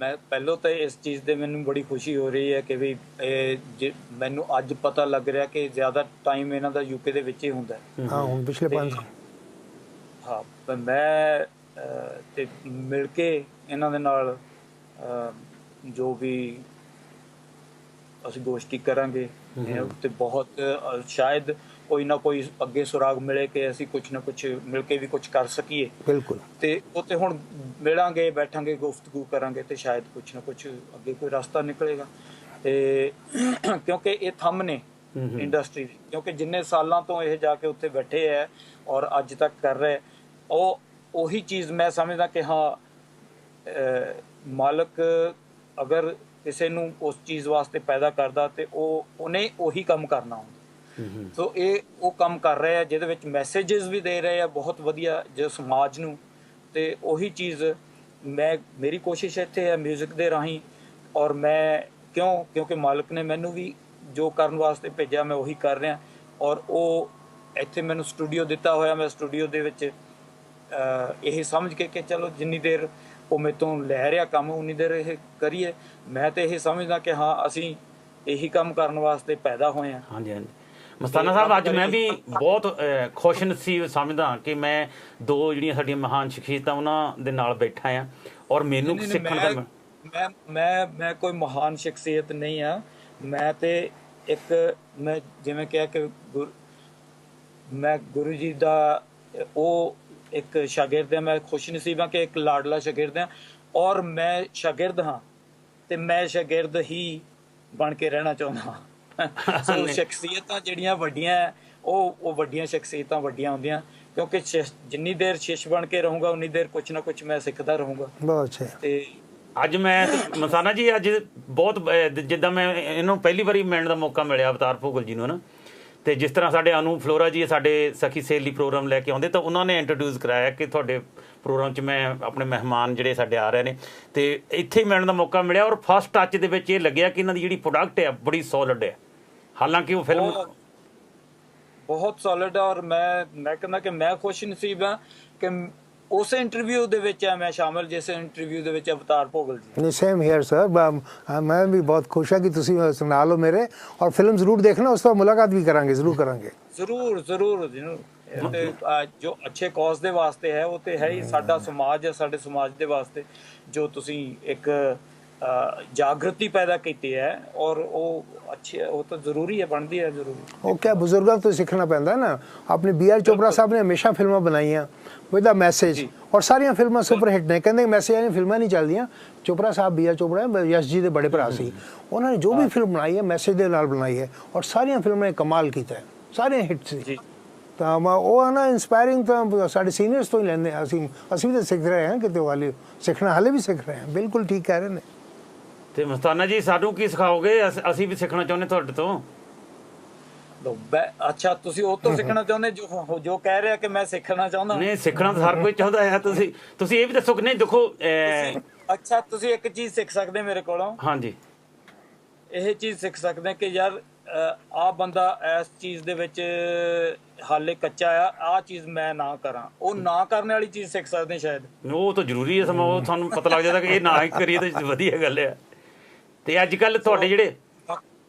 मैं पहलों तो इस चीज़ से मैनू बड़ी खुशी हो रही है कि भी मैनू अज पता लग रहा कि ज़्यादा टाइम इन्हां दा यूके दे विच ही हुंदा है। हाँ हुण पिछले 5 साल हाँ पर मैं ते मिल के इन्हां दे नाल जो भी ਅਸੀਂ ਗੋਸ਼ਟੀ ਕਰਾਂਗੇ ਤੇ ਬਹੁਤ ਸ਼ਾਇਦ ਕੋਈ ਨਾ ਕੋਈ ਅੱਗੇ ਸੁਰਾਗ ਮਿਲੇ ਕਿ ਅਸੀਂ ਕੁਛ ਨਾ ਕੁਛ ਮਿਲ ਕੇ ਵੀ ਕੁਛ ਕਰ ਸਕੀਏ। ਬਿਲਕੁਲ ਤੇ ਉਹ ਤੇ ਹੁਣ ਮਿਲਾਂਗੇ ਬੈਠਾਂਗੇ ਗੁਫ਼ਤਗੂ ਕਰਾਂਗੇ ਤੇ ਸ਼ਾਇਦ ਕੁਛ ਨਾ ਕੁਛ ਅੱਗੇ ਕੋਈ ਰਸਤਾ ਨਿਕਲੇਗਾ। ਤੇ ਕਿਉਂਕਿ ਇਹ ਥੰਮ ਨੇ ਇੰਡਸਟਰੀ ਦੀ ਕਿਉਂਕਿ ਜਿੰਨੇ ਸਾਲਾਂ ਤੋਂ ਇਹ ਜਾ ਕੇ ਉੱਥੇ ਬੈਠੇ ਹੈ ਔਰ ਅੱਜ ਤੱਕ ਕਰ ਰਹੇ ਉਹ ਉਹੀ ਚੀਜ਼ ਮੈਂ ਸਮਝਦਾ ਕਿ ਹਾਂ ਮਾਲਕ ਅਗਰ ਕਿਸੇ ਨੂੰ ਉਸ ਚੀਜ਼ ਵਾਸਤੇ ਪੈਦਾ ਕਰਦਾ ਤੇ ਉਹਨੇ ਉਹੀ ਕੰਮ ਕਰਨਾ ਹੁੰਦਾ। ਸੋ ਇਹ ਉਹ ਕੰਮ ਕਰ ਰਹੇ ਆ ਜਿਹਦੇ ਵਿੱਚ ਮੈਸੇजेस ਵੀ ਦੇ ਰਹੇ ਆ ਬਹੁਤ ਵਧੀਆ ਜੋ ਸਮਾਜ ਨੂੰ ਤੇ ਉਹੀ ਚੀਜ਼ ਮੇਰੀ ਕੋਸ਼ਿਸ਼ ਇੱਥੇ ਹੈ ਮਿਊਜ਼ਿਕ ਦੇ ਰਾਹੀਂ ਔਰ ਮੈਂ ਕਿਉਂਕਿ ਮਾਲਕ ਨੇ ਮੈਨੂੰ ਵੀ ਜੋ ਕਰਨ ਵਾਸਤੇ ਭੇਜਿਆ ਮੈਂ ਉਹੀ ਕਰ ਰਿਹਾ ਔਰ ਉਹ ਇੱਥੇ ਮੈਨੂੰ ਸਟੂਡੀਓ ਦਿੱਤਾ ਹੋਇਆ ਮੈਂ ਸਟੂਡੀਓ ਦੇ ਵਿੱਚ ਇਹ ਸਮਝ ਕੇ ਕਿ ਚਲੋ ਜਿੰਨੀ ਦੇਰ ਉਹ ਮੇਰੇ ਤੋਂ ਲੈ ਰਿਹਾ ਕੰਮ ਉਨੀ ਦੇਰ ਇਹ ਕਰੀਏ। ਮੈਂ ਤੇ ਇਹ ਸਮਝਦਾ ਕਿ ਹਾਂ ਅਸੀਂ ਇਹੀ ਕੰਮ ਕਰਨ ਵਾਸਤੇ ਪੈਦਾ ਹੋਏ ਹਾਂ। ਹਾਂਜੀ ਹਾਂਜੀ ਮਸਤਾਨਾ ਸਾਹਿਬ ਅੱਜ ਮੈਂ ਵੀ ਬਹੁਤ ਖੁਸ਼ਨਸੀਬ ਸਮਝਦਾ ਕਿ ਮੈਂ 2 ਜਿਹੜੀਆਂ ਸਾਡੀਆਂ ਮਹਾਨ ਸ਼ਖਸੀਅਤਾਂ ਉਹਨਾਂ ਦੇ ਨਾਲ ਬੈਠਾ ਆ ਔਰ ਮੈਨੂੰ ਸਿੱਖਣ ਦਾ ਮੈਂ ਕੋਈ ਮਹਾਨ ਸ਼ਖਸੀਅਤ ਨਹੀਂ ਆ। ਮੈਂ ਤੇ ਇੱਕ ਮੈਂ ਜਿਵੇਂ ਕਿਹਾ ਕਿ ਮੈਂ ਗੁਰੂ ਜੀ ਦਾ ਉਹ एक शागिर्द है। मैं खुशनसीब हाँ कि एक लाडला शागिर्द है और मैं शागिर्द हाँ तो मैं शागिर्द ही बन के रहना चाहता हाँ। सो शख्सियतां जिहड़ियां वड्डियां ਉਹ ਵੱਡੀਆਂ ਸ਼ਖਸੀਅਤਾਂ ਵੱਡੀਆਂ ਹੁੰਦੀਆਂ ਕਿਉਂਕਿ ਜਿੰਨੀ ਦੇਰ ਸ਼ਿਸ਼ ਬਣ ਕੇ ਰਹੂੰਗਾ ਉਨੀ ਦੇਰ ਕੁਛ ਨਾ ਕੁਛ ਮੈਂ ਸਿੱਖਦਾ ਰਹੂੰਗਾ। ਬਹੁਤ ਅੱਛਾ। ਤੇ ਅੱਜ ਮੈਂ ਮਸਾਨਾ ਜੀ ਅੱਜ ਬਹੁਤ ਜਿੱਦਾਂ ਮੈਂ ਇਹਨੂੰ ਪਹਿਲੀ ਵਾਰੀ ਮਿਲਣ ਦਾ ਮੌਕਾ ਮਿਲਿਆ ਅਵਤਾਰ ਭੋਗਲ ਜੀ ਨੂੰ ਨਾ ਤੇ ਜਿਸ ਤਰ੍ਹਾਂ ਸਾਡੇ ਅਨੂ ਫਲੋਰਾ ਜੀ ਸਾਡੇ ਸਖੀ ਸਹੇਲੀ ਪ੍ਰੋਗਰਾਮ ਲੈ ਕੇ ਆਉਂਦੇ ਤਾਂ ਉਹਨਾਂ ਨੇ ਇੰਟਰੋਡਿਊਸ ਕਰਾਇਆ ਕਿ ਤੁਹਾਡੇ ਪ੍ਰੋਗਰਾਮ 'ਚ ਮੈਂ ਆਪਣੇ ਮਹਿਮਾਨ ਜਿਹੜੇ ਸਾਡੇ ਆ ਰਹੇ ਨੇ ਤੇ ਇੱਥੇ ਹੀ ਮਿਲਣ ਦਾ ਮੌਕਾ ਮਿਲਿਆ ਔਰ ਫਸਟ ਟੱਚ ਦੇ ਵਿੱਚ ਇਹ ਲੱਗਿਆ ਕਿ ਇਹਨਾਂ ਦੀ ਜਿਹੜੀ ਪ੍ਰੋਡਕਟ ਹੈ ਬੜੀ ਸੋਲਿਡ ਹੈ। ਹਾਲਾਂਕਿ ਉਹ ਫਿਲਮ ਬਹੁਤ ਸੋਲਿਡ ਹੈ ਔਰ ਮੈਂ ਕਹਿੰਦਾ ਕਿ ਮੈਂ ਖੁਸ਼ ਨਸੀਬ ਹਾਂ ਕਿ उस इंटरव्यू दे विच मैं शामिल जिस इंटरव्यू दे विच अवतार भोगल जी ने। सेम हियर सर मैं भी बहुत खुश है कि तुसी सुना लो मेरे और फिल्म जरूर देखना उस पर मुलाकात भी करांगे जरूर जरूर ते जो अच्छे कॉज दे वास्ते है वो तो है ही साडा समाज है साडे समाज दे वास्ते जो तुसी एक जागृति पैदा की है और वो अच्छी वो तो जरूरी है बनती है जरूरी वो क्या बुजुर्गों तो सीखना पैंदा है ना। अपने BR चोपड़ा साहब ने हमेशा फिल्मां बनाई विद अ मैसेज और सारिया फिल्मां सुपर हिट ने कहते मैसेज वाली फिल्मां नहीं चलदियां। चोपड़ा साहब BR चोपड़ा यश जी के बड़े भरा सी उन्होंने जो भी फिल्म बनाई है मैसेज के नाल बनाई है और सारिया फिल्मां कमाल किया है सारिया हिट सी। तो वो है ना इंस्पायरिंग तो साढ़े सीनियर्स तो ही लेंगे असी भी तो सीख रहे हैं कितने वाले सीखना हाले भी सीख रहे हैं। बिल्कुल ठीक कह रहे हैं। ਤੇ ਮਸਤਾਨਾ ਜੀ ਸਾਨੂੰ ਕੀ ਸਿਖਾਓਗੇ? ਅਸੀਂ ਵੀ ਸਿੱਖਣਾ ਚਾਹੁੰਦੇ ਤੁਹਾਡੇ ਤੋਂ। ਅੱਛਾ, ਤੁਸੀਂ ਉਹ ਤੋਂ ਸਿੱਖਣਾ ਚਾਹੁੰਦੇ ਜੋ ਕਹਿ ਰਿਹਾ ਕਿ ਮੈਂ ਸਿੱਖਣਾ ਚਾਹੁੰਦਾ? ਨਹੀਂ, ਸਿੱਖਣਾ ਤਾਂ ਹਰ ਕੋਈ ਚਾਹੁੰਦਾ ਹੈ। ਤੁਸੀਂ ਇਹ ਵੀ ਦੱਸੋ ਕਿ ਨਹੀਂ, ਦੇਖੋ ਅੱਛਾ, ਤੁਸੀਂ ਇੱਕ ਚੀਜ਼ ਸਿੱਖ ਸਕਦੇ ਮੇਰੇ ਕੋਲੋਂ। ਹਾਂਜੀ, ਇਹ ਚੀਜ਼ ਸਿੱਖ ਸਕਦੇ ਕਿ ਯਾਰ ਆਹ ਬੰਦਾ ਇਸ ਚੀਜ਼ ਦੇ ਵਿੱਚ ਹਾਲੇ ਕੱਚਾ ਆ, ਆਹ ਚੀਜ਼ ਮੈਂ ਨਾ ਕਰਾਂ। ਉਹ ਨਾ ਕਰਨ ਵਾਲੀ ਚੀਜ਼ ਸਿੱਖ ਸਕਦੇ ਸ਼ਾਇਦ। ਉਹ ਤਾਂ ਜ਼ਰੂਰੀ ਹੈ, ਸਮਾਂ ਉਹ ਤੁਹਾਨੂੰ ਪਤਾ ਲੱਗ ਜਾਂਦਾ ਕਿ ਇਹ ਨਾ ਹੀ ਕਰੀਏ ਤਾਂ ਵਧੀਆ ਗੱਲ ਹੈ। ਤੇ ਅੱਜ ਕੱਲ ਤੁਹਾਡੇ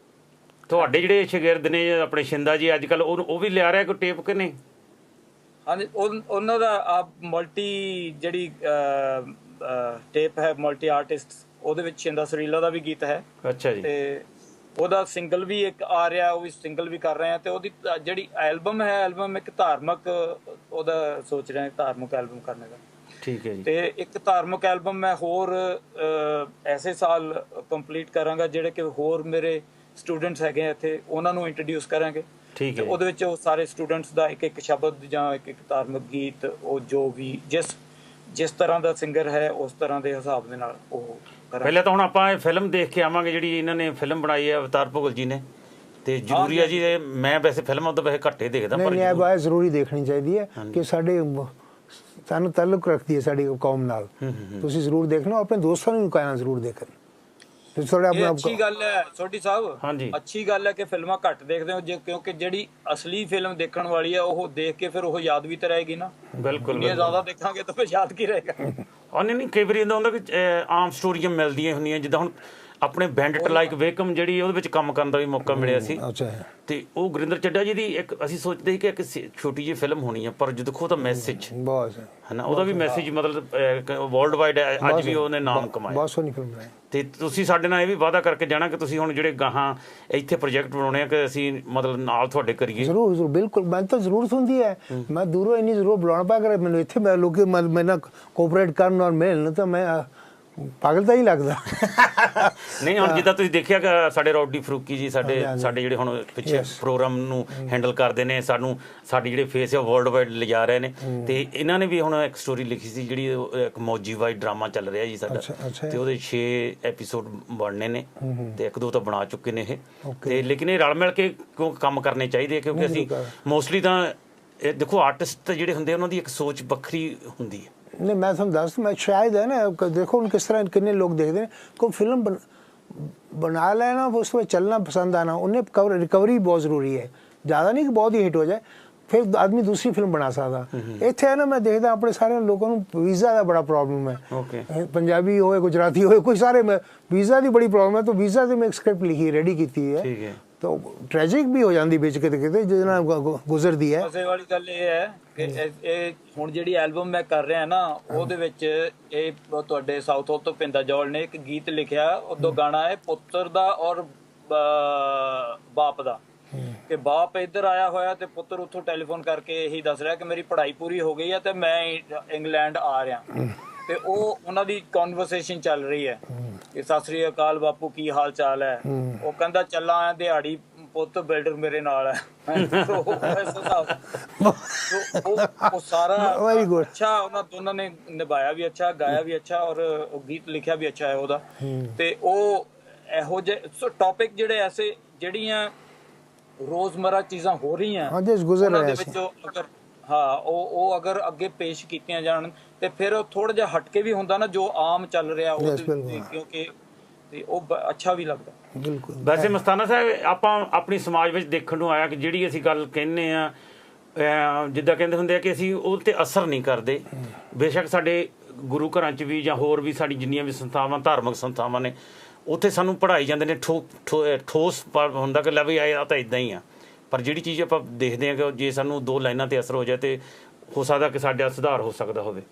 ਜਿਹੜੇ ਸ਼ਾਗਿਰਦ ਨੇ ਆਪਣੇ ਸ਼ਿੰਦਾ ਜੀ, ਅੱਜ ਕੱਲ ਉਹ ਵੀ ਲਿਆ ਰਿਹਾ ਕੋਈ ਟੇਪ ਕਿ ਨਹੀਂ? ਹਾਂਜੀ, ਉਹਨਾਂ ਦਾ ਆ ਮਲਟੀ ਜਿਹੜੀ ਟੇਪ ਹੈ, ਮਲਟੀ ਆਰਟਿਸਟ, ਉਹਦੇ ਵਿੱਚ ਸ਼ਿੰਦਾ ਸੁਰੀਲਾ ਦਾ ਵੀ ਗੀਤ ਹੈ। ਅੱਛਾ ਜੀ। ਤੇ ਉਹਦਾ ਸਿੰਗਲ ਵੀ ਇੱਕ ਆ ਰਿਹਾ, ਉਹ ਵੀ ਸਿੰਗਲ ਵੀ ਕਰ ਰਹੇ ਆ। ਤੇ ਉਹਦੀ ਜਿਹੜੀ ਐਲਬਮ ਹੈ, ਐਲਬਮ ਇੱਕ ਧਾਰਮਿਕ, ਉਹਦਾ ਸੋਚ ਰਹੇ ਧਾਰਮਿਕ ਐਲਬਮ ਕਰਨੇ ਦਾ। ਠੀਕ ਹੈ ਜੀ। ਤੇ ਇੱਕ ਧਾਰਮਿਕ ਐਲਬਮ ਮੈਂ ਹੋਰ ਐਸੇ ਸਾਲ ਕੰਪਲੀਟ ਕਰਾਂਗਾ, ਜਿਹੜੇ ਕਿ ਹੋਰ ਮੇਰੇ ਸਟੂਡੈਂਟਸ ਹੈਗੇ ਆ ਇੱਥੇ, ਉਹਨਾਂ ਨੂੰ ਇੰਟਰੋਡਿਊਸ ਕਰਾਂਗੇ। ਠੀਕ ਹੈ। ਉਹਦੇ ਵਿੱਚ ਉਹ ਸਾਰੇ ਸਟੂਡੈਂਟਸ ਦਾ ਇੱਕ ਇੱਕ ਸ਼ਬਦ ਜਾਂ ਇੱਕ ਇੱਕ ਧਾਰਮਿਕ ਗੀਤ, ਉਹ ਜੋ ਵੀ ਜਿਸ ਤਰ੍ਹਾਂ ਦਾ ਸਿੰਗਰ ਹੈ ਉਸ ਤਰ੍ਹਾਂ ਦੇ ਹਿਸਾਬ ਦੇ ਨਾਲ ਉਹ ਕਰਾਂਗੇ। ਪਹਿਲਾਂ ਤਾਂ ਹੁਣ ਆਪਾਂ ਇਹ ਫਿਲਮ ਦੇਖ ਕੇ ਆਵਾਂਗੇ ਜਿਹੜੀ ਇਹਨਾਂ ਨੇ ਫਿਲਮ ਬਣਾਈ ਹੈ ਅਵਤਾਰ ਭੁਗਲ ਜੀ ਨੇ, ਤੇ ਜ਼ਰੂਰੀ ਹੈ ਜੀ। ਮੈਂ ਵੈਸੇ ਫਿਲਮਾਂ ਤਾਂ ਵੈਸੇ ਘੱਟੇ ਦੇਖਦਾ, ਪਰ ਇਹ ਬਾਤ ਜ਼ਰੂਰੀ ਦੇਖਣੀ ਚਾਹੀਦੀ ਹੈ ਕਿ ਸਾਡੇ ਸਾਨੂੰ ਤਾਲੁਕ ਰੱਖਦੀ ਹੈ ਸਾਡੀ ਕੌਮ ਨਾਲ। ਤੁਸੀਂ ਜ਼ਰੂਰ ਦੇਖਣਾ, ਆਪਣੇ ਦੋਸਤਾਂ ਨੂੰ ਕਹਿਣਾ ਜ਼ਰੂਰ ਦੇਖਣ। ਅੱਛੀ ਗੱਲ ਹੈ ਸੋਢੀ ਸਾਹਿਬ, ਹਾਂਜੀ, ਅੱਛੀ ਗੱਲ ਹੈ ਕਿ ਫਿਲਮਾਂ ਘੱਟ ਦੇਖਦੇ ਹੋ, ਕਿਉਂਕਿ ਜਿਹੜੀ ਅਸਲੀ ਫਿਲਮ ਦੇਖਣ ਵਾਲੀ ਹੈ ਉਹ ਦੇਖ ਕੇ ਫਿਰ ਉਹ ਯਾਦ ਵੀ ਤਾਂ ਰਹੇਗੀ ਨਾ। ਬਿਲਕੁਲ। ਜੇ ਜ਼ਿਆਦਾ ਦੇਖਾਂਗੇ ਤਾਂ ਫਿਰ ਯਾਦ ਕੀ ਰਹੇਗਾ? ਨਹੀਂ, ਕਈ ਵਾਰੀ ਇਹਦਾ ਹੁੰਦਾ ਕਿ ਆਮ ਸਟੋਰੀਆਂ ਮਿਲਦੀਆਂ ਹੁੰਦੀਆਂ, ਜਿੱਦਾਂ ਹੁਣ ਆਪਣੇ ਬੈਂਡਟ ਲਾਈਕ ਵੇਕਮ ਜਿਹੜੀ, ਉਹਦੇ ਵਿੱਚ ਕੰਮ ਕਰਨ ਦਾ ਵੀ ਮੌਕਾ ਮਿਲਿਆ ਸੀ। ਤੇ ਉਹ ਗੁਰਿੰਦਰ ਚੱਡਾ ਜੀ ਦੀ ਇੱਕ ਅਸੀਂ ਸੋਚਦੇ ਸੀ ਕਿ ਇੱਕ ਛੋਟੀ ਜਿਹੀ ਫਿਲਮ ਹੋਣੀ ਹੈ, ਪਰ ਦੇਖੋ ਉਹਦਾ ਮੈਸੇਜ ਹੈ ਨਾ, ਉਹਦਾ ਵੀ ਮੈਸੇਜ ਮਤਲਬ ਵਰਲਡ ਵਾਈਡ ਅੱਜ ਵੀ ਉਹਨੇ ਨਾਮ ਕਮਾਇਆ। ਬਹੁਤ ਸੋਹਣੀ ਫਿਲਮ ਹੈ। ਤੇ ਤੁਸੀਂ ਸਾਡੇ ਨਾਲ ਇਹ ਵੀ ਵਾਅਦਾ ਕਰਕੇ ਜਾਣਾ ਕਿ ਤੁਸੀਂ ਹੁਣ ਜਿਹੜੇ ਗਾਹਾਂ ਇੱਥੇ ਪ੍ਰੋਜੈਕਟ ਬਣਾਉਣੇ ਆ ਕਿ ਅਸੀਂ ਮਤਲਬ ਨਾਲ ਤੁਹਾਡੇ ਕਰੀਏ। ਜ਼ਰੂਰ ਜ਼ਰੂਰ, ਬਿਲਕੁਲ। ਮੈਨੂੰ ਤਾਂ ਜ਼ਰੂਰਤ ਹੁੰਦੀ ਹੈ, ਮੈਂ ਦੂਰੋਂ ਇੰਨੀ ਜ਼ਰੂਰ ਬੁਲਾਉਣਾ ਪਿਆ ਕਰ ਮੈਨੂੰ ਇੱਥੇ। ਮੈਂ ਲੋਕ ਮੇਰੇ ਨਾਲ ਕੋਆਪਰੇਟ ਕਰਨ ਔਰ ਮਿਲਣ ਤਾਂ ਮੈਂ ਪਾਗਲ ਤਾਂ ਹੀ ਲੱਗਦਾ। ਨਹੀਂ, ਹੁਣ ਜਿੱਦਾਂ ਤੁਸੀਂ ਦੇਖਿਆ ਕਿ ਸਾਡੇ ਰੌਡੀ ਫਰੂਕੀ ਜੀ ਸਾਡੇ ਜਿਹੜੇ ਹੁਣ ਪਿੱਛੇ ਪ੍ਰੋਗਰਾਮ ਨੂੰ ਹੈਂਡਲ ਕਰਦੇ ਨੇ, ਸਾਡੀ ਜਿਹੜੇ ਫੇਸ ਹੈ ਵਰਲਡ ਵਾਈਡ ਲਿਜਾ ਰਹੇ ਨੇ। ਤੇ ਇਹਨਾਂ ਨੇ ਵੀ ਹੁਣ ਇੱਕ ਸਟੋਰੀ ਲਿਖੀ ਸੀ, ਜਿਹੜੀ ਇੱਕ ਮੌਜੀ ਵਾਈਡ ਡਰਾਮਾ ਚੱਲ ਰਿਹਾ ਜੀ ਸਾਡਾ, ਤੇ ਉਹਦੇ 6 ਐਪੀਸੋਡ ਬਣਨੇ ਨੇ, ਤੇ 1-2 ਤਾਂ ਬਣਾ ਚੁੱਕੇ ਨੇ ਇਹ। ਤੇ ਲੇਕਿਨ ਇਹ ਰਲ ਮਿਲ ਕੇ ਕਿਉਂ ਕੰਮ ਕਰਨੇ ਚਾਹੀਦੇ, ਕਿਉਂਕਿ ਅਸੀਂ ਮੋਸਟਲੀ ਤਾਂ ਦੇਖੋ ਆਰਟਿਸਟ ਜਿਹੜੇ ਹੁੰਦੇ ਉਹਨਾਂ ਦੀ ਇੱਕ ਸੋਚ ਵੱਖਰੀ ਹੁੰਦੀ ਹੈ। नहीं, मैं तुम दस मैं शायद है ना, देखो किस तरह कितने लोग देखते हैं। कोई फिल्म बना लेना, उसमें चलना पसंद आना, उन्हें रिकवरी बहुत ज़रूरी है। ज़्यादा नहीं कि बहुत ही हिट हो जाए, फिर आदमी दूसरी फिल्म बना सकता। इतने है ना, मैं देखता अपने सारे लोगों को वीज़ा का बड़ा प्रॉब्लम है। पंजाबी हो गुजराती हो कोई सारे में वीज़ा की बड़ी प्रॉब्लम है। तो वीज़ा से मैं एक स्क्रिप्ट लिखी रेडी की है, तो ट्रैजिक भी हो जाती ਵਿੱਚ ਕਿਤੇ ਜਿਹਦੇ ਨਾਲ ਗੁਜ਼ਰਦੀ ਹੈ। ਉਸੇ ਵਾਲੀ ਗੱਲ ਇਹ ਹੈ ਕਿ ਇਹ ਹੁਣ ਜਿਹੜੀ ਐਲਬਮ ਮੈਂ ਕਰ ਰਿਹਾ ਨਾ, ਉਹਦੇ ਵਿੱਚ ਇਹ ਤੁਹਾਡੇ ਸਾਊਥ ਹਾਲ ਤੋਂ ਪਿੰਦਾ ਜੌਲ ਨੇ ਇੱਕ ਗੀਤ ਲਿਖਿਆ, ਉਦੋਂ ਗਾਣਾ ਹੈ ਪੁੱਤਰ ਦਾ ਔਰ ਬਾਪ ਦਾ, ਕਿ ਬਾਪ ਇੱਧਰ ਆਇਆ ਹੋਇਆ ਤੇ ਪੁੱਤਰ ਉੱਥੋਂ ਟੈਲੀਫੋਨ ਕਰਕੇ ਇਹੀ ਦੱਸ ਰਿਹਾ ਕਿ ਮੇਰੀ ਪੜ੍ਹਾਈ ਪੂਰੀ ਹੋ ਗਈ ਹੈ ਤੇ ਮੈਂ ਇੰਗਲੈਂਡ ਆ ਰਿਹਾ। ਤੇ ਉਹ ਉਹਨਾਂ ਦੀ ਕਨਵਰਸੇਸ਼ਨ ਚੱਲ ਰਹੀ ਹੈ ਕਿ ਸਤਿ ਸ੍ਰੀ ਅਕਾਲ ਬਾਪੂ, ਕੀ ਹਾਲ ਚਾਲ ਹੈ? ਉਹ ਕਹਿੰਦਾ ਚੱਲਾਂ ਆ ਦਿਹਾੜੀ, ਪੁੱਤ ਬਿਲਡਰ ਮੇਰੇ ਨਾਲ ਹੈ। ਉਹ ਸਾਰਾ ਅੱਛਾ ਉਹਨਾਂ ਦੋਨਾਂ ਨੇ ਨਿਭਾਇਆ ਵੀ ਅੱਛਾ, ਗਾਇਆ ਵੀ ਅੱਛਾ, ਔਰ ਗੀਤ ਲਿਖਿਆ ਵੀ ਅੱਛਾ ਹੈ ਉਹਦਾ। ਤੇ ਉਹ ਇਹੋ ਜਿਹੇ ਟੌਪਿਕ ਜਿਹੜੇ ਐਸੇ ਜਿਹੜੀਆਂ ਰੋਜ਼ਮਰਾ ਚੀਜ਼ਾਂ ਹੋ ਰਹੀਆਂ ਉਹਨਾਂ ਦੇ ਵਿੱਚੋਂ ਅਗਰ ਉਹ ਅਗਰ ਅੱਗੇ ਪੇਸ਼ ਕੀਤੀਆਂ ਜਾਣ ਤੇ ਫਿਰ ਉਹ ਥੋੜਾ ਜਿਹਾ ਹਟਕੇ ਵੀ ਹੁੰਦਾ ਨਾ ਜੋ ਆਮ ਚੱਲ ਰਿਹਾ, ਕਿਉਂਕਿ ਉਹ ਅੱਛਾ ਵੀ ਲੱਗਦਾ। ਬਿਲਕੁਲ। ਵੈਸੇ ਮਸਤਾਨਾ ਸਾਹਿਬ, ਆਪਾਂ ਆਪਣੀ ਸਮਾਜ ਵਿੱਚ ਦੇਖਣ ਨੂੰ ਆਇਆ ਕਿ ਜਿਹੜੀ ਅਸੀਂ ਗੱਲ ਕਹਿੰਦੇ ਆ, ਜਿੱਦਾਂ ਕਹਿੰਦੇ ਹੁੰਦੇ ਆ ਕਿ ਅਸੀਂ ਉਹਦੇ ਤੇ ਅਸਰ ਨਹੀਂ ਕਰਦੇ। ਬੇਸ਼ੱਕ ਸਾਡੇ ਗੁਰੂ ਘਰਾਂ 'ਚ ਵੀ ਜਾਂ ਹੋਰ ਵੀ ਸਾਡੀ ਜਿੰਨੀਆਂ ਵੀ ਸੰਸਥਾਵਾਂ, ਧਾਰਮਿਕ ਸੰਸਥਾਵਾਂ ਨੇ, ਉੱਥੇ ਸਾਨੂੰ ਪੜ੍ਹਾਈ ਜਾਂਦੇ ਨੇ, ਠੋਸ ਹੁੰਦਾ ਕਿ ਲੈ ਵੀ ਆ ਤਾਂ ਇੱਦਾਂ ਹੀ ਆ। ਪਰ ਜਿਹੜੀ ਚੀਜ਼ ਆਪਾਂ ਦੇਖਦੇ ਹਾਂ ਕਿ ਜੇ ਸਾਨੂੰ 2 ਲਾਈਨਾਂ ਤੇ ਅਸਰ ਹੋ ਜਾਏ ਤੇ ਹੋ ਸਕਦਾ ਕਿ ਸਾਡਾ ਸੁਧਾਰ ਹੋ ਸਕਦਾ ਹੋਵੇ।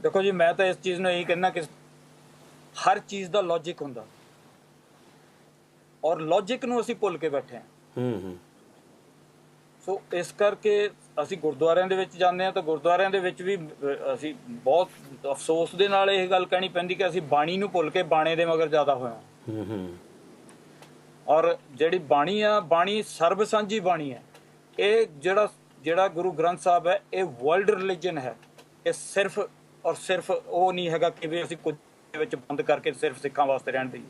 ਦੇਖੋ ਜੀ, ਮੈਂ ਤਾਂ ਇਸ ਚੀਜ਼ ਨੂੰ ਇਹੀ ਕਹਿਣਾ ਕਿ ਹਰ ਚੀਜ਼ ਦਾ ਲੌਜਿਕ ਹੁੰਦਾ, ਔਰ ਲੌਜਿਕ ਨੂੰ ਅਸੀਂ ਭੁੱਲ ਕੇ ਬੈਠੇ ਹਾਂ। ਸੋ ਇਸ ਕਰਕੇ ਅਸੀਂ ਗੁਰਦੁਆਰਿਆਂ ਦੇ ਵਿੱਚ ਜਾਂਦੇ ਹਾਂ ਤਾਂ ਗੁਰਦੁਆਰਿਆਂ ਦੇ ਵਿੱਚ ਵੀ ਅਸੀਂ ਬਹੁਤ ਅਫਸੋਸ ਦੇ ਨਾਲ ਇਹ ਗੱਲ ਕਹਿਣੀ ਪੈਂਦੀ ਕਿ ਅਸੀਂ ਬਾਣੀ ਨੂੰ ਭੁੱਲ ਕੇ ਬਾਣੇ ਦੇ ਮਗਰ ਜ਼ਿਆਦਾ ਹੋਇਆ। ਔਰ ਜਿਹੜੀ ਬਾਣੀ ਆ, ਬਾਣੀ ਸਰਬ ਸਾਂਝੀ ਬਾਣੀ ਹੈ। ਇਹ ਜਿਹੜਾ ਗੁਰੂ ਗ੍ਰੰਥ ਸਾਹਿਬ ਹੈ, ਇਹ ਵਰਲਡ ਰਿਲੀਜਨ ਹੈ। ਇਹ ਸਿਰਫ ਔਰ ਸਿਰਫ ਉਹ ਨਹੀਂ ਹੈਗਾ ਕਿ ਵੀ ਅਸੀਂ ਕੁਝ ਦੇ ਵਿੱਚ ਬੰਦ ਕਰਕੇ ਸਿਰਫ ਸਿੱਖਾਂ ਵਾਸਤੇ ਰਹਿਣ ਦੀ।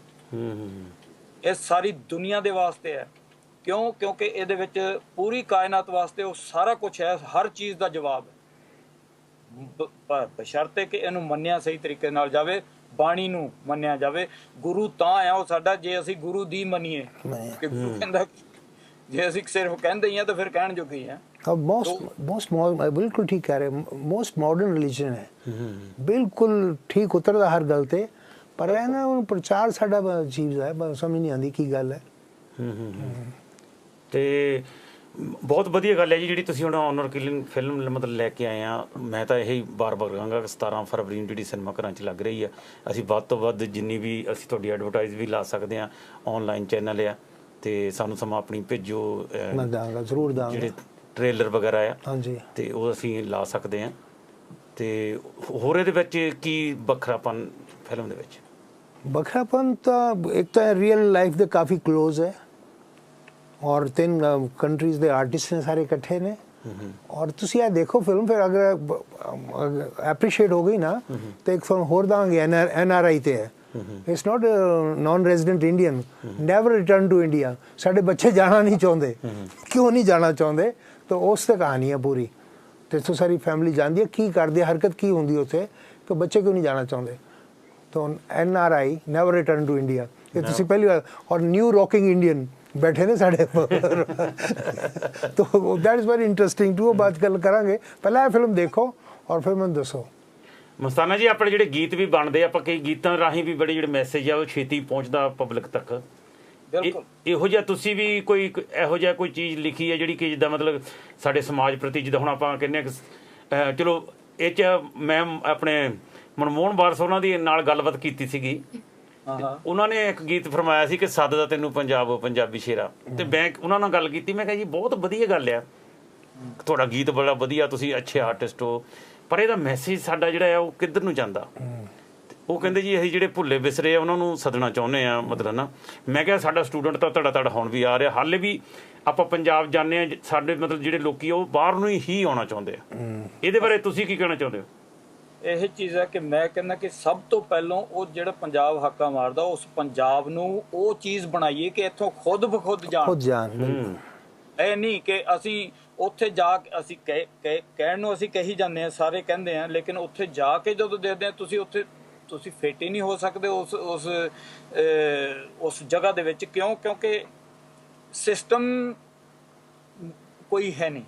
ਇਹ ਸਾਰੀ ਦੁਨੀਆ ਦੇ ਵਾਸਤੇ ਹੈ। ਕਿਉਂ? ਕਿਉਂਕਿ ਇਹਦੇ ਵਿੱਚ ਪੂਰੀ ਕਾਇਨਾਤ ਵਾਸਤੇ ਉਹ ਸਾਰਾ ਕੁਝ ਹੈ, ਹਰ ਚੀਜ਼ ਦਾ ਜਵਾਬ ਹੈ, ਬਸ਼ਰਤੇ ਕਿ ਇਹਨੂੰ ਮੰਨਿਆ ਸਹੀ ਤਰੀਕੇ ਨਾਲ ਜਾਵੇ, ਬਾਣੀ ਨੂੰ ਮੰਨਿਆ ਜਾਵੇ। ਗੁਰੂ ਤਾਂ ਆ ਉਹ ਸਾਡਾ ਜੇ ਅਸੀਂ ਗੁਰੂ ਦੀ ਮੰਨੀਏ, ਕਿ ਗੁਰੂ ਕਹਿੰਦਾ ਜੇ ਅਸੀਂ ਸਿਰਫ ਕਹਿੰਦੇ ਹੀ ਆ ਤਾਂ ਫਿਰ ਕਹਿਣ ਜੋਗੇ ਹੀ ਆ। मोस्ट बिल्कुल ठीक कह रहे, मोस्ट मॉडर्न रिलीजन है, बिल्कुल ठीक उतरदा हर गल ते, पर है ना ਹੁਣ ਪ੍ਰਚਾਰ ਸਾਡਾ ਚੀਜ਼ ਹੈ, ਸਮਝ ਨਹੀਂ ਆਉਂਦੀ ਕੀ ਗੱਲ ਹੈ। ਤੇ ਬਹੁਤ ਵਧੀਆ ਗੱਲ ਹੈ ਜੀ ਜਿਹੜੀ ਤੁਸੀਂ ਹੁਣ ਆਨਰ ਕਿਲਿੰਗ ਫਿਲਮ ਮਤਲਬ ਲੈ ਕੇ ਆਏ ਆ। ਮੈਂ ਤਾਂ ਇਹੀ ਬਾਰ-ਬਾਰ ਕਹਾਂਗਾ ਕਿ 17 ਫਰਵਰੀ ਨੂੰ ਜਿਹੜੀ ਸਿਨੇਮਾ ਘਰਾਂ 'ਚ ਲੱਗ ਰਹੀ ਆ, ਅਸੀਂ ਵੱਧ ਤੋਂ ਵੱਧ ਜਿੰਨੀ ਵੀ ਅਸੀਂ ਤੁਹਾਡੀ ਐਡਵਰਟਾਈਜ਼ ਵੀ ਲਾ ਸਕਦੇ ਹਾਂ, ਆਨਲਾਈਨ ਚੈਨਲ ਆ, ਤੇ ਸਾਨੂੰ ਸਮਾਂ ਆਪਣੀ ਭੇਜੋ, ਮੈਂ ਦਾਂਗਾ ਜ਼ਰੂਰ ਦਾਂਗਾ, ਜਿਹੜੇ ਟ੍ਰੇਲਰ ਵਗੈਰਾ ਆ ਹਾਂਜੀ ਤੇ ਉਹ ਅਸੀਂ ਲਾ ਸਕਦੇ ਹਾਂ। ਤੇ ਹੋਰ ਇਹਦੇ ਵਿੱਚ ਕੀ ਵੱਖਰਾਪਨ ਫਿਲਮ ਦੇ ਵਿੱਚ? ਵੱਖਰਾਪਨ ਤਾਂ ਇੱਕ ਤਾਂ ਰੀਅਲ ਲਾਈਫ ਦੇ ਕਾਫੀ ਕਲੋਜ਼ ਹੈ, ਔਰ 3 ਕੰਟਰੀਜ਼ ਦੇ ਆਰਟਿਸਟ ਨੇ ਸਾਰੇ ਇਕੱਠੇ ਨੇ। ਔਰ ਤੁਸੀਂ ਇਹ ਦੇਖੋ ਫਿਲਮ, ਫਿਰ ਅਗਰ ਐਪਰੀਸ਼ੀਏਟ ਹੋ ਗਈ ਨਾ ਤਾਂ ਇੱਕ ਫਿਲਮ ਹੋਰ ਦਾਂਗੇ NRI ਤੇ ਹੈ। It's not non resident Indian, never return to India. ਸਾਡੇ ਬੱਚੇ ਜਾਣਾ ਨਹੀਂ ਚਾਹੁੰਦੇ, ਕਿਉਂ ਨਹੀਂ ਜਾਣਾ ਚਾਹੁੰਦੇ? ਤਾਂ ਉਸ ਤੇ ਕਹਾਣੀ ਹੈ ਪੂਰੀ, ਤੇ ਇੱਥੋਂ ਸਾਰੀ ਫੈਮਿਲੀ ਜਾਂਦੀ ਹੈ, ਕੀ ਕਰਦੇ, ਹਰਕਤ ਕੀ ਹੁੰਦੀ ਉੱਥੇ, ਕਿ ਬੱਚੇ ਕਿਉਂ ਨਹੀਂ ਜਾਣਾ ਚਾਹੁੰਦੇ। ਤਾਂ NRI never return to India, ਇਹ ਤੁਸੀਂ ਪਹਿਲੀ ਵਾਰ। ਔਰ ਨਿਊ ਰੌਕਿੰਗ ਇੰਡੀਅਨ बैठे ने साढ़े तो that is very interesting too. बात गल करांगे, पहले फिल्म देखो और फिर मैं दसो। ਮਸਤਾਨਾ ਜੀ, ਆਪਣੇ ਜਿਹੜੇ ਗੀਤ ਵੀ ਬਣਦੇ, ਆਪਾਂ ਕਈ ਗੀਤਾਂ ਰਾਹੀਂ ਵੀ ਬੜੇ ਜਿਹੜੇ ਮੈਸੇਜ ਆ ਉਹ ਛੇਤੀ ਪਹੁੰਚਦਾ ਪਬਲਿਕ ਤੱਕ। ਇਹੋ ਜਿਹਾ ਤੁਸੀਂ ਵੀ ਕੋਈ ਇਹੋ ਜਿਹਾ ਕੋਈ ਚੀਜ਼ ਲਿਖੀ ਹੈ ਜਿਹੜੀ ਕਿ ਜਿੱਦਾਂ ਮਤਲਬ ਸਾਡੇ ਸਮਾਜ ਪ੍ਰਤੀ, ਜਿੱਦਾਂ ਹੁਣ ਆਪਾਂ ਕਹਿੰਦੇ ਹਾਂ, ਚਲੋ ਇਹ 'ਚ ਮੈਂ ਆਪਣੇ ਮਨਮੋਹਨ ਵਾਰਸ ਉਹਨਾਂ ਦੀ ਨਾਲ ਗੱਲਬਾਤ ਕੀਤੀ ਸੀਗੀ, ਉਹਨਾਂ ਨੇ ਇੱਕ ਗੀਤ ਫਰਮਾਇਆ ਸੀ ਕਿ ਸੱਦਦਾ ਤੈਨੂੰ ਪੰਜਾਬ ਪੰਜਾਬੀ ਸ਼ੇਰਾ, ਤੇ ਮੈਂ ਉਹਨਾਂ ਨਾਲ ਗੱਲ ਕੀਤੀ। ਮੈਂ ਕਿਹਾ ਜੀ ਬਹੁਤ ਵਧੀਆ ਗੱਲ ਆ, ਤੁਹਾਡਾ ਗੀਤ ਬੜਾ ਵਧੀਆ, ਤੁਸੀਂ ਅੱਛੇ ਆਰਟਿਸਟ ਹੋ, ਪਰ ਇਹਦਾ ਮੈਸੇਜ ਸਾਡਾ ਜਿਹੜਾ ਆ ਉਹ ਕਿੱਧਰ ਨੂੰ ਜਾਂਦਾ? ਉਹ ਕਹਿੰਦੇ ਜੀ ਅਸੀਂ ਜਿਹੜੇ ਭੁੱਲੇ ਵਿਸਰੇ ਆ ਉਹਨਾਂ ਨੂੰ ਸੱਦਣਾ ਚਾਹੁੰਦੇ ਆ, ਮਤਲਬ ਨਾ। ਮੈਂ ਕਿਹਾ ਸਾਡਾ ਸਟੂਡੈਂਟ ਤਾਂ ਧੜਾ ਹੁਣ ਵੀ ਆ ਰਿਹਾ, ਹਾਲੇ ਵੀ ਆਪਾਂ ਪੰਜਾਬ ਜਾਂਦੇ ਹਾਂ, ਸਾਡੇ ਮਤਲਬ ਜਿਹੜੇ ਲੋਕੀ ਉਹ ਬਾਹਰ ਨੂੰ ਹੀ ਆਉਣਾ ਚਾਹੁੰਦੇ ਆ। ਇਹਦੇ ਬਾਰੇ ਤੁਸੀਂ ਕੀ ਕਹਿਣਾ ਚਾਹੁੰਦੇ ਹੋ? ਇਹ ਚੀਜ਼ ਹੈ ਕਿ ਮੈਂ ਕਹਿੰਦਾ ਕਿ ਸਭ ਤੋਂ ਪਹਿਲਾਂ ਉਹ ਜਿਹੜਾ ਪੰਜਾਬ ਹਾਕਾ ਮਾਰਦਾ, ਉਸ ਪੰਜਾਬ ਨੂੰ ਉਹ ਚੀਜ਼ ਬਣਾਈਏ ਕਿ ਇੱਥੋਂ ਖੁਦ ਬਖੁਦ ਜਾਣ। ਇਹ ਨਹੀਂ ਕਿ ਅਸੀਂ ਉੱਥੇ ਜਾ ਕੇ ਅਸੀਂ ਕਹਿਣ ਨੂੰ ਅਸੀਂ ਕਹੀ ਜਾਂਦੇ ਹਾਂ, ਸਾਰੇ ਕਹਿੰਦੇ ਆ, ਲੇਕਿਨ ਉੱਥੇ ਜਾ ਕੇ ਜਦੋਂ ਦੇਖਦੇ ਆ ਤੁਸੀਂ ਫਿੱਟ ਹੀ ਨਹੀਂ ਹੋ ਸਕਦੇ ਉਸ ਜਗ੍ਹਾ ਦੇ ਵਿੱਚ। ਕਿਉਂਕਿ ਸਿਸਟਮ ਕੋਈ ਹੈ ਨਹੀਂ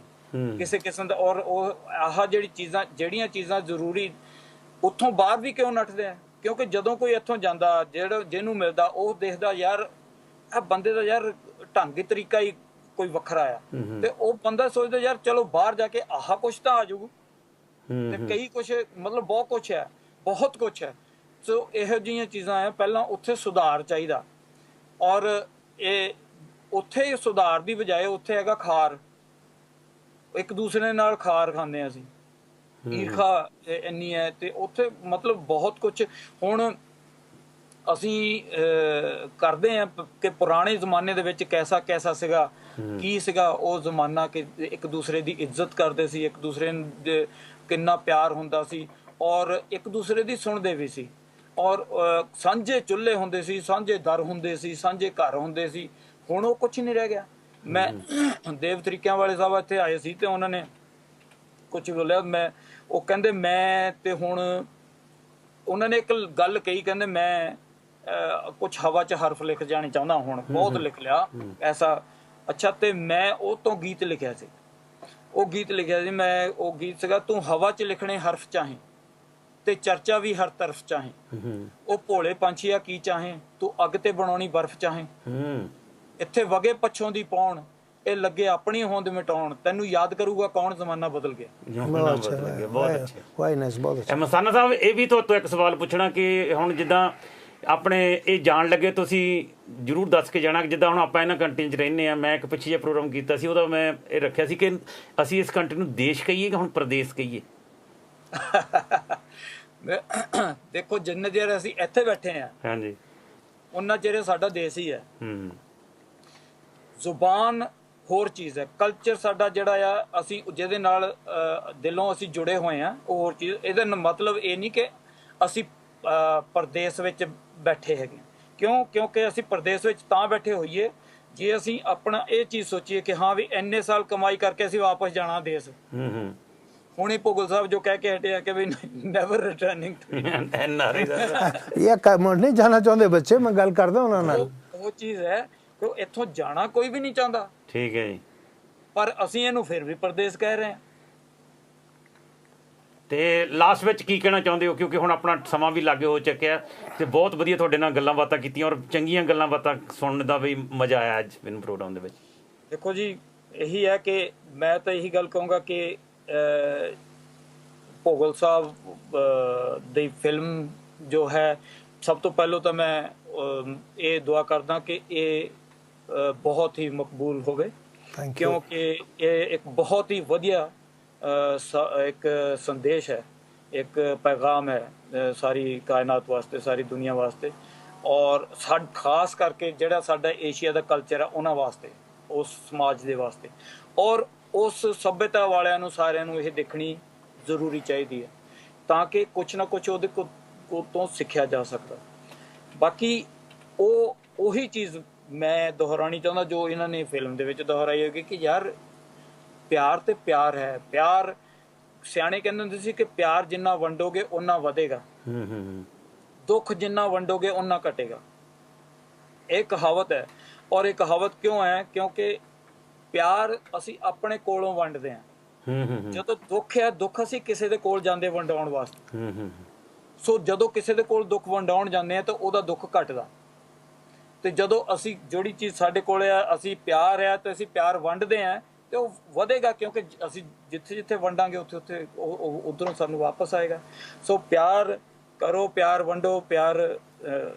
ਕਿਸੇ ਕਿਸਮ ਦਾ। ਔਰ ਉਹ ਆਹ ਜਿਹੜੀਆਂ ਚੀਜ਼ਾਂ ਜ਼ਰੂਰੀ, ਉੱਥੋਂ ਬਾਹਰ ਵੀ ਕਿਉਂ ਨੱਠਦੇ ਆ? ਕਿਉਂਕਿ ਜਦੋਂ ਕੋਈ ਇੱਥੋਂ ਜਾਂਦਾ, ਜਿਹਨੂੰ ਮਿਲਦਾ ਉਹ ਦੇਖਦਾ ਯਾਰ ਇਹ ਬੰਦੇ ਦਾ ਯਾਰ ਢੰਗ ਤਰੀਕਾ ਹੀ ਕੋਈ ਵੱਖਰਾ ਆ, ਤੇ ਉਹ ਬੰਦਾ ਸੋਚਦਾ ਯਾਰ ਚਲੋ ਬਾਹਰ ਜਾ ਕੇ ਆਹ ਕੁਛ ਤਾਂ ਆ ਜਾਊ। ਤੇ ਕਈ ਕੁਛ ਮਤਲਬ ਬਹੁਤ ਕੁਛ ਹੈ। ਸੋ ਇਹੋ ਜਿਹੀਆਂ ਚੀਜ਼ਾਂ ਆ, ਪਹਿਲਾਂ ਉੱਥੇ ਸੁਧਾਰ ਚਾਹੀਦਾ। ਔਰ ਇਹ ਉੱਥੇ ਸੁਧਾਰ ਦੀ ਬਜਾਏ ਉੱਥੇ ਹੈਗਾ ਖਾਰ, ਇੱਕ ਦੂਸਰੇ ਨਾਲ ਖਾਰ ਖਾਂਦੇ ਆ ਅਸੀਂ, ਈਰਖਾ ਇੰਨੀ ਹੈ। ਤੇ ਉੱਥੇ ਮਤਲਬ ਬਹੁਤ ਕੁਛ ਹੁਣ ਅਸੀਂ ਕਰਦੇ ਹਾਂ ਕਿ ਪੁਰਾਣੇ ਜ਼ਮਾਨੇ ਦੇ ਵਿੱਚ ਕੈਸਾ ਸੀਗਾ, ਕੀ ਸੀਗਾ ਉਹ ਜ਼ਮਾਨਾ, ਕਿ ਇੱਕ ਦੂਸਰੇ ਦੀ ਇੱਜ਼ਤ ਕਰਦੇ ਸੀ, ਇੱਕ ਦੂਸਰੇ ਦੇ ਕਿੰਨਾ ਪਿਆਰ ਹੁੰਦਾ ਸੀ, ਔਰ ਇੱਕ ਦੂਸਰੇ ਦੀ ਸੁਣਦੇ ਵੀ ਸੀ, ਔਰ ਸਾਂਝੇ ਚੁੱਲ੍ਹੇ ਹੁੰਦੇ ਸੀ, ਸਾਂਝੇ ਦਰ ਹੁੰਦੇ ਸੀ, ਸਾਂਝੇ ਘਰ ਹੁੰਦੇ ਸੀ। ਹੁਣ ਉਹ ਕੁਛ ਨਹੀਂ ਰਹਿ ਗਿਆ। ਮੈਂ ਦੇਵ ਤਰੀਕਿਆਂ ਵਾਲੇ ਸਾਹਿਬ ਇੱਥੇ ਆਏ ਸੀ ਤੇ ਉਹਨਾਂ ਨੇ ਕੁਛ ਬੋਲਿਆ, ਉਹ ਕਹਿੰਦੇ ਮੈਂ ਤੇ ਹੁਣ ਉਹਨਾਂ ਨੇ ਇੱਕ ਗੱਲ ਕਹੀ, ਕਹਿੰਦੇ ਮੈਂ ਕੁਛ ਹਵਾ 'ਚ ਹਰਫ ਲਿਖ ਜਾਣੀ ਚਾਹੁੰਦਾ, ਹੁਣ ਬਹੁਤ ਲਿਖ ਲਿਆ ਐਸਾ। ਅੱਛਾ, ਤੇ ਮੈਂ ਉਹ ਤੋਂ ਗੀਤ ਲਿਖਿਆ ਸੀ। ਉਹ ਗੀਤ ਸੀਗਾ, ਤੂੰ ਹਵਾ 'ਚ ਲਿਖਣੇ ਹਰਫ ਚਾਹੇ ਤੇ ਚਰਚਾ ਵੀ ਹਰ ਤਰਫ ਚਾਹੇ, ਉਹ ਭੋਲੇ ਪੰਛੀਆ ਕੀ ਚਾਹੇ, ਤੂੰ ਅੱਗ ਤੇ ਬਣਾਉਣੀ ਬਰਫ਼ ਚਾਹੇ, ਇੱਥੇ ਵਗੇ ਪੱਛੋਂ ਦੀ ਪੌਣ, ਇਹ ਲੱਗੇ ਆਪਣੀ ਹੋਂਦ ਮਿਟਾਉਣ, ਤੈਨੂੰ ਯਾਦ ਕਰੂਗਾ ਕੌਣ, ਜ਼ਮਾਨਾ ਬਦਲ ਗਿਆ। ਬਹੁਤ ਅੱਛਾ। ਮਸਤਾਨਾ ਸਾਹਿਬ, ਇਹ ਵੀ ਤੁਹਾਡੇ ਤੋਂ ਇੱਕ ਸਵਾਲ ਪੁੱਛਣਾ ਕਿ ਹੁਣ ਜਿੱਦਾਂ ਆਪਣੇ ਇਹ ਜਾਣ ਲੱਗੇ ਤੁਸੀਂ ਜ਼ਰੂਰ ਦੱਸ ਕੇ ਜਾਣਾ, ਜਿੱਦਾਂ ਹੁਣ ਆਪਾਂ ਇਹਨਾਂ ਕੰਟਰੀ 'ਚ ਰਹਿੰਦੇ ਹਾਂ। ਮੈਂ ਇੱਕ ਪਿੱਛੇ ਜਿਹਾ ਪ੍ਰੋਗਰਾਮ ਕੀਤਾ ਸੀ, ਉਹਦਾ ਮੈਂ ਇਹ ਰੱਖਿਆ ਸੀ ਕਿ ਅਸੀਂ ਇਸ ਕੰਟਰੀ ਨੂੰ ਦੇਸ਼ ਕਹੀਏ ਕਿ ਹੁਣ ਪ੍ਰਦੇਸ਼ ਕਹੀਏ? ਦੇਖੋ, ਜਿੰਨੇ ਚਿਰ ਅਸੀਂ ਇੱਥੇ ਬੈਠੇ ਹਾਂ, ਹਾਂਜੀ, ਉਹਨਾਂ ਚਿਰ ਸਾਡਾ ਦੇਸ਼ ਹੀ ਹੈ। ਜ਼ੁਬਾਨ ਹੋਰ ਚੀਜ਼ ਹੈ, ਕਲਚਰ ਸਾਡਾ ਜਿਹੜਾ ਆ, ਅਸੀਂ ਜਿਹਦੇ ਨਾਲ ਦਿਲੋਂ ਅਸੀਂ ਜੁੜੇ ਹੋਏ ਹਾਂ, ਉਹ ਹੋਰ ਚੀਜ਼। ਇਹਦਾ ਮਤਲਬ ਇਹ ਨਹੀਂ ਕਿ ਅਸੀਂ ਪਰਦੇਸ ਵਿੱਚ ਬੈਠੇ ਹੈਗੇ। ਕਿਉਂਕਿ ਅਸੀਂ ਪਰਦੇਸ ਵਿੱਚ ਤਾਂ ਬੈਠੇ ਹੋਈਏ ਜੇ ਅਸੀਂ ਆਪਣਾ ਇਹ ਚੀਜ਼ ਸੋਚੀਏ ਕਿ ਹਾਂ ਵੀ ਇੰਨੇ ਸਾਲ ਕਮਾਈ ਕਰਕੇ ਅਸੀਂ ਵਾਪਸ ਜਾਣਾ ਦੇਸ਼। ਹੁਣ ਹੀ ਭੁੱਗਲ ਸਾਹਿਬ ਜੋ ਕਹਿ ਕੇ ਹਟੇ ਆ ਕਿ ਵੀ ਨੈਵਰ ਰਿਟਰਨਿੰਗ ਨਹੀਂ ਜਾਣਾ ਚਾਹੁੰਦੇ ਬੱਚੇ, ਮੈਂ ਗੱਲ ਕਰਦਾ ਉਹਨਾਂ ਨਾਲ। ਉਹ ਚੀਜ਼ ਹੈ ਕਿ ਇੱਥੋਂ ਜਾਣਾ ਕੋਈ ਵੀ ਨਹੀਂ ਚਾਹੁੰਦਾ। ਠੀਕ ਹੈ ਜੀ। ਪਰ ਅਸੀਂ ਇਹਨੂੰ ਫਿਰ ਵੀ ਪਰਦੇਸ ਕਹਿ ਰਹੇ ਹਾਂ। ਤੇ ਲਾਸਟ ਵਿੱਚ ਕੀ ਕਹਿਣਾ ਚਾਹੁੰਦੇ ਹੋ, ਕਿਉਂਕਿ ਹੁਣ ਆਪਣਾ ਸਮਾਂ ਵੀ ਲਾਗੇ ਹੋ ਚੁੱਕਿਆ ਤੇ ਬਹੁਤ ਵਧੀਆ ਤੁਹਾਡੇ ਨਾਲ ਗੱਲਾਂ ਬਾਤਾਂ ਕੀਤੀਆਂ ਔਰ ਚੰਗੀਆਂ ਗੱਲਾਂ ਬਾਤਾਂ ਸੁਣਨ ਦਾ ਵੀ ਮਜ਼ਾ ਆਇਆ ਅੱਜ ਮੈਨੂੰ ਪ੍ਰੋਗਰਾਮ ਦੇ ਵਿੱਚ। ਦੇਖੋ ਜੀ, ਇਹੀ ਹੈ ਕਿ ਮੈਂ ਤਾਂ ਇਹੀ ਗੱਲ ਕਹੂੰਗਾ ਕਿ ਭੋਗਲ ਸਾਹਿਬ ਦੀ ਫਿਲਮ ਜੋ ਹੈ, ਸਭ ਤੋਂ ਪਹਿਲਾਂ ਤਾਂ ਮੈਂ ਇਹ ਦੁਆ ਕਰਦਾ ਕਿ ਇਹ ਬਹੁਤ ਹੀ ਮਕਬੂਲ ਹੋਵੇ, ਕਿਉਂਕਿ ਇਹ ਇੱਕ ਬਹੁਤ ਹੀ ਵਧੀਆ ਇੱਕ ਸੰਦੇਸ਼ ਹੈ, ਇੱਕ ਪੈਗਾਮ ਹੈ ਸਾਰੀ ਕਾਇਨਾਤ ਵਾਸਤੇ, ਸਾਰੀ ਦੁਨੀਆ ਵਾਸਤੇ, ਔਰ ਖਾਸ ਕਰਕੇ ਜਿਹੜਾ ਸਾਡਾ ਏਸ਼ੀਆ ਦਾ ਕਲਚਰ ਹੈ ਉਹਨਾਂ ਵਾਸਤੇ, ਉਸ ਸਮਾਜ ਦੇ ਵਾਸਤੇ, ਔਰ ਉਸ ਸੱਭਿਅਤਾ ਵਾਲਿਆਂ ਨੂੰ ਸਾਰਿਆਂ ਨੂੰ ਇਹ ਦੇਖਣੀ ਜ਼ਰੂਰੀ ਚਾਹੀਦੀ ਹੈ ਤਾਂ ਕਿ ਕੁਛ ਨਾ ਕੁਛ ਉਹਦੇ ਤੋਂ ਸਿੱਖਿਆ ਜਾ ਸਕਦਾ। ਬਾਕੀ ਉਹੀ ਚੀਜ਼ ਮੈਂ ਦੁਹਰਾਉਣੀ ਚਾਹੁੰਦਾ ਜੋ ਇਹਨਾਂ ਨੇ ਫਿਲਮ ਦੇ ਵਿੱਚ ਦੁਹਰਾਈ ਹੋਗੀ ਕਿ ਯਾਰ ਪਿਆਰ ਤੇ ਪਿਆਰ ਹੈ। ਪਿਆਰ, ਸਿਆਣੇ ਕਹਿੰਦੇ ਹੁੰਦੇ ਸੀ ਕਿ ਪਿਆਰ ਜਿੰਨਾ ਵੰਡੋਗੇ ਓਨਾ ਵਧੇਗਾ, ਦੁੱਖ ਜਿੰਨਾ ਵੰਡੋਗੇ ਓਨਾ ਘਟੇਗਾ। ਇਹ ਕਹਾਵਤ ਹੈ। ਔਰ ਇਹ ਕਹਾਵਤ ਕਿਉਂ ਹੈ? ਕਿਉਂਕਿ ਪਿਆਰ ਅਸੀਂ ਆਪਣੇ ਕੋਲੋਂ ਵੰਡਦੇ ਹਾਂ। ਜਦੋਂ ਦੁੱਖ ਹੈ, ਦੁੱਖ ਅਸੀਂ ਕਿਸੇ ਦੇ ਕੋਲ ਜਾਂਦੇ ਵੰਡਾਉਣ ਵਾਸਤੇ। ਸੋ ਜਦੋਂ ਕਿਸੇ ਦੇ ਕੋਲ ਦੁੱਖ ਵੰਡਾਉਣ ਜਾਂਦੇ ਆ ਤਾਂ ਉਹਦਾ ਦੁੱਖ ਘਟਦਾ, ਤੇ ਜਦੋਂ ਅਸੀਂ ਜਿਹੜੀ ਚੀਜ਼ ਸਾਡੇ ਕੋਲ ਆ, ਅਸੀਂ ਪਿਆਰ ਆ ਤੇ ਅਸੀਂ ਪਿਆਰ ਵੰਡਦੇ ਆ ਤੇ ਉਹ ਵਧੇਗਾ, ਕਿਉਂਕਿ ਅਸੀਂ ਜਿੱਥੇ ਜਿੱਥੇ ਵੰਡਾਂਗੇ ਉੱਥੇ ਉੱਥੇ ਉਧਰੋਂ ਸਾਨੂੰ ਵਾਪਸ ਆਏਗਾ। ਸੋ ਪਿਆਰ ਕਰੋ, ਪਿਆਰ ਵੰਡੋ, ਪਿਆਰ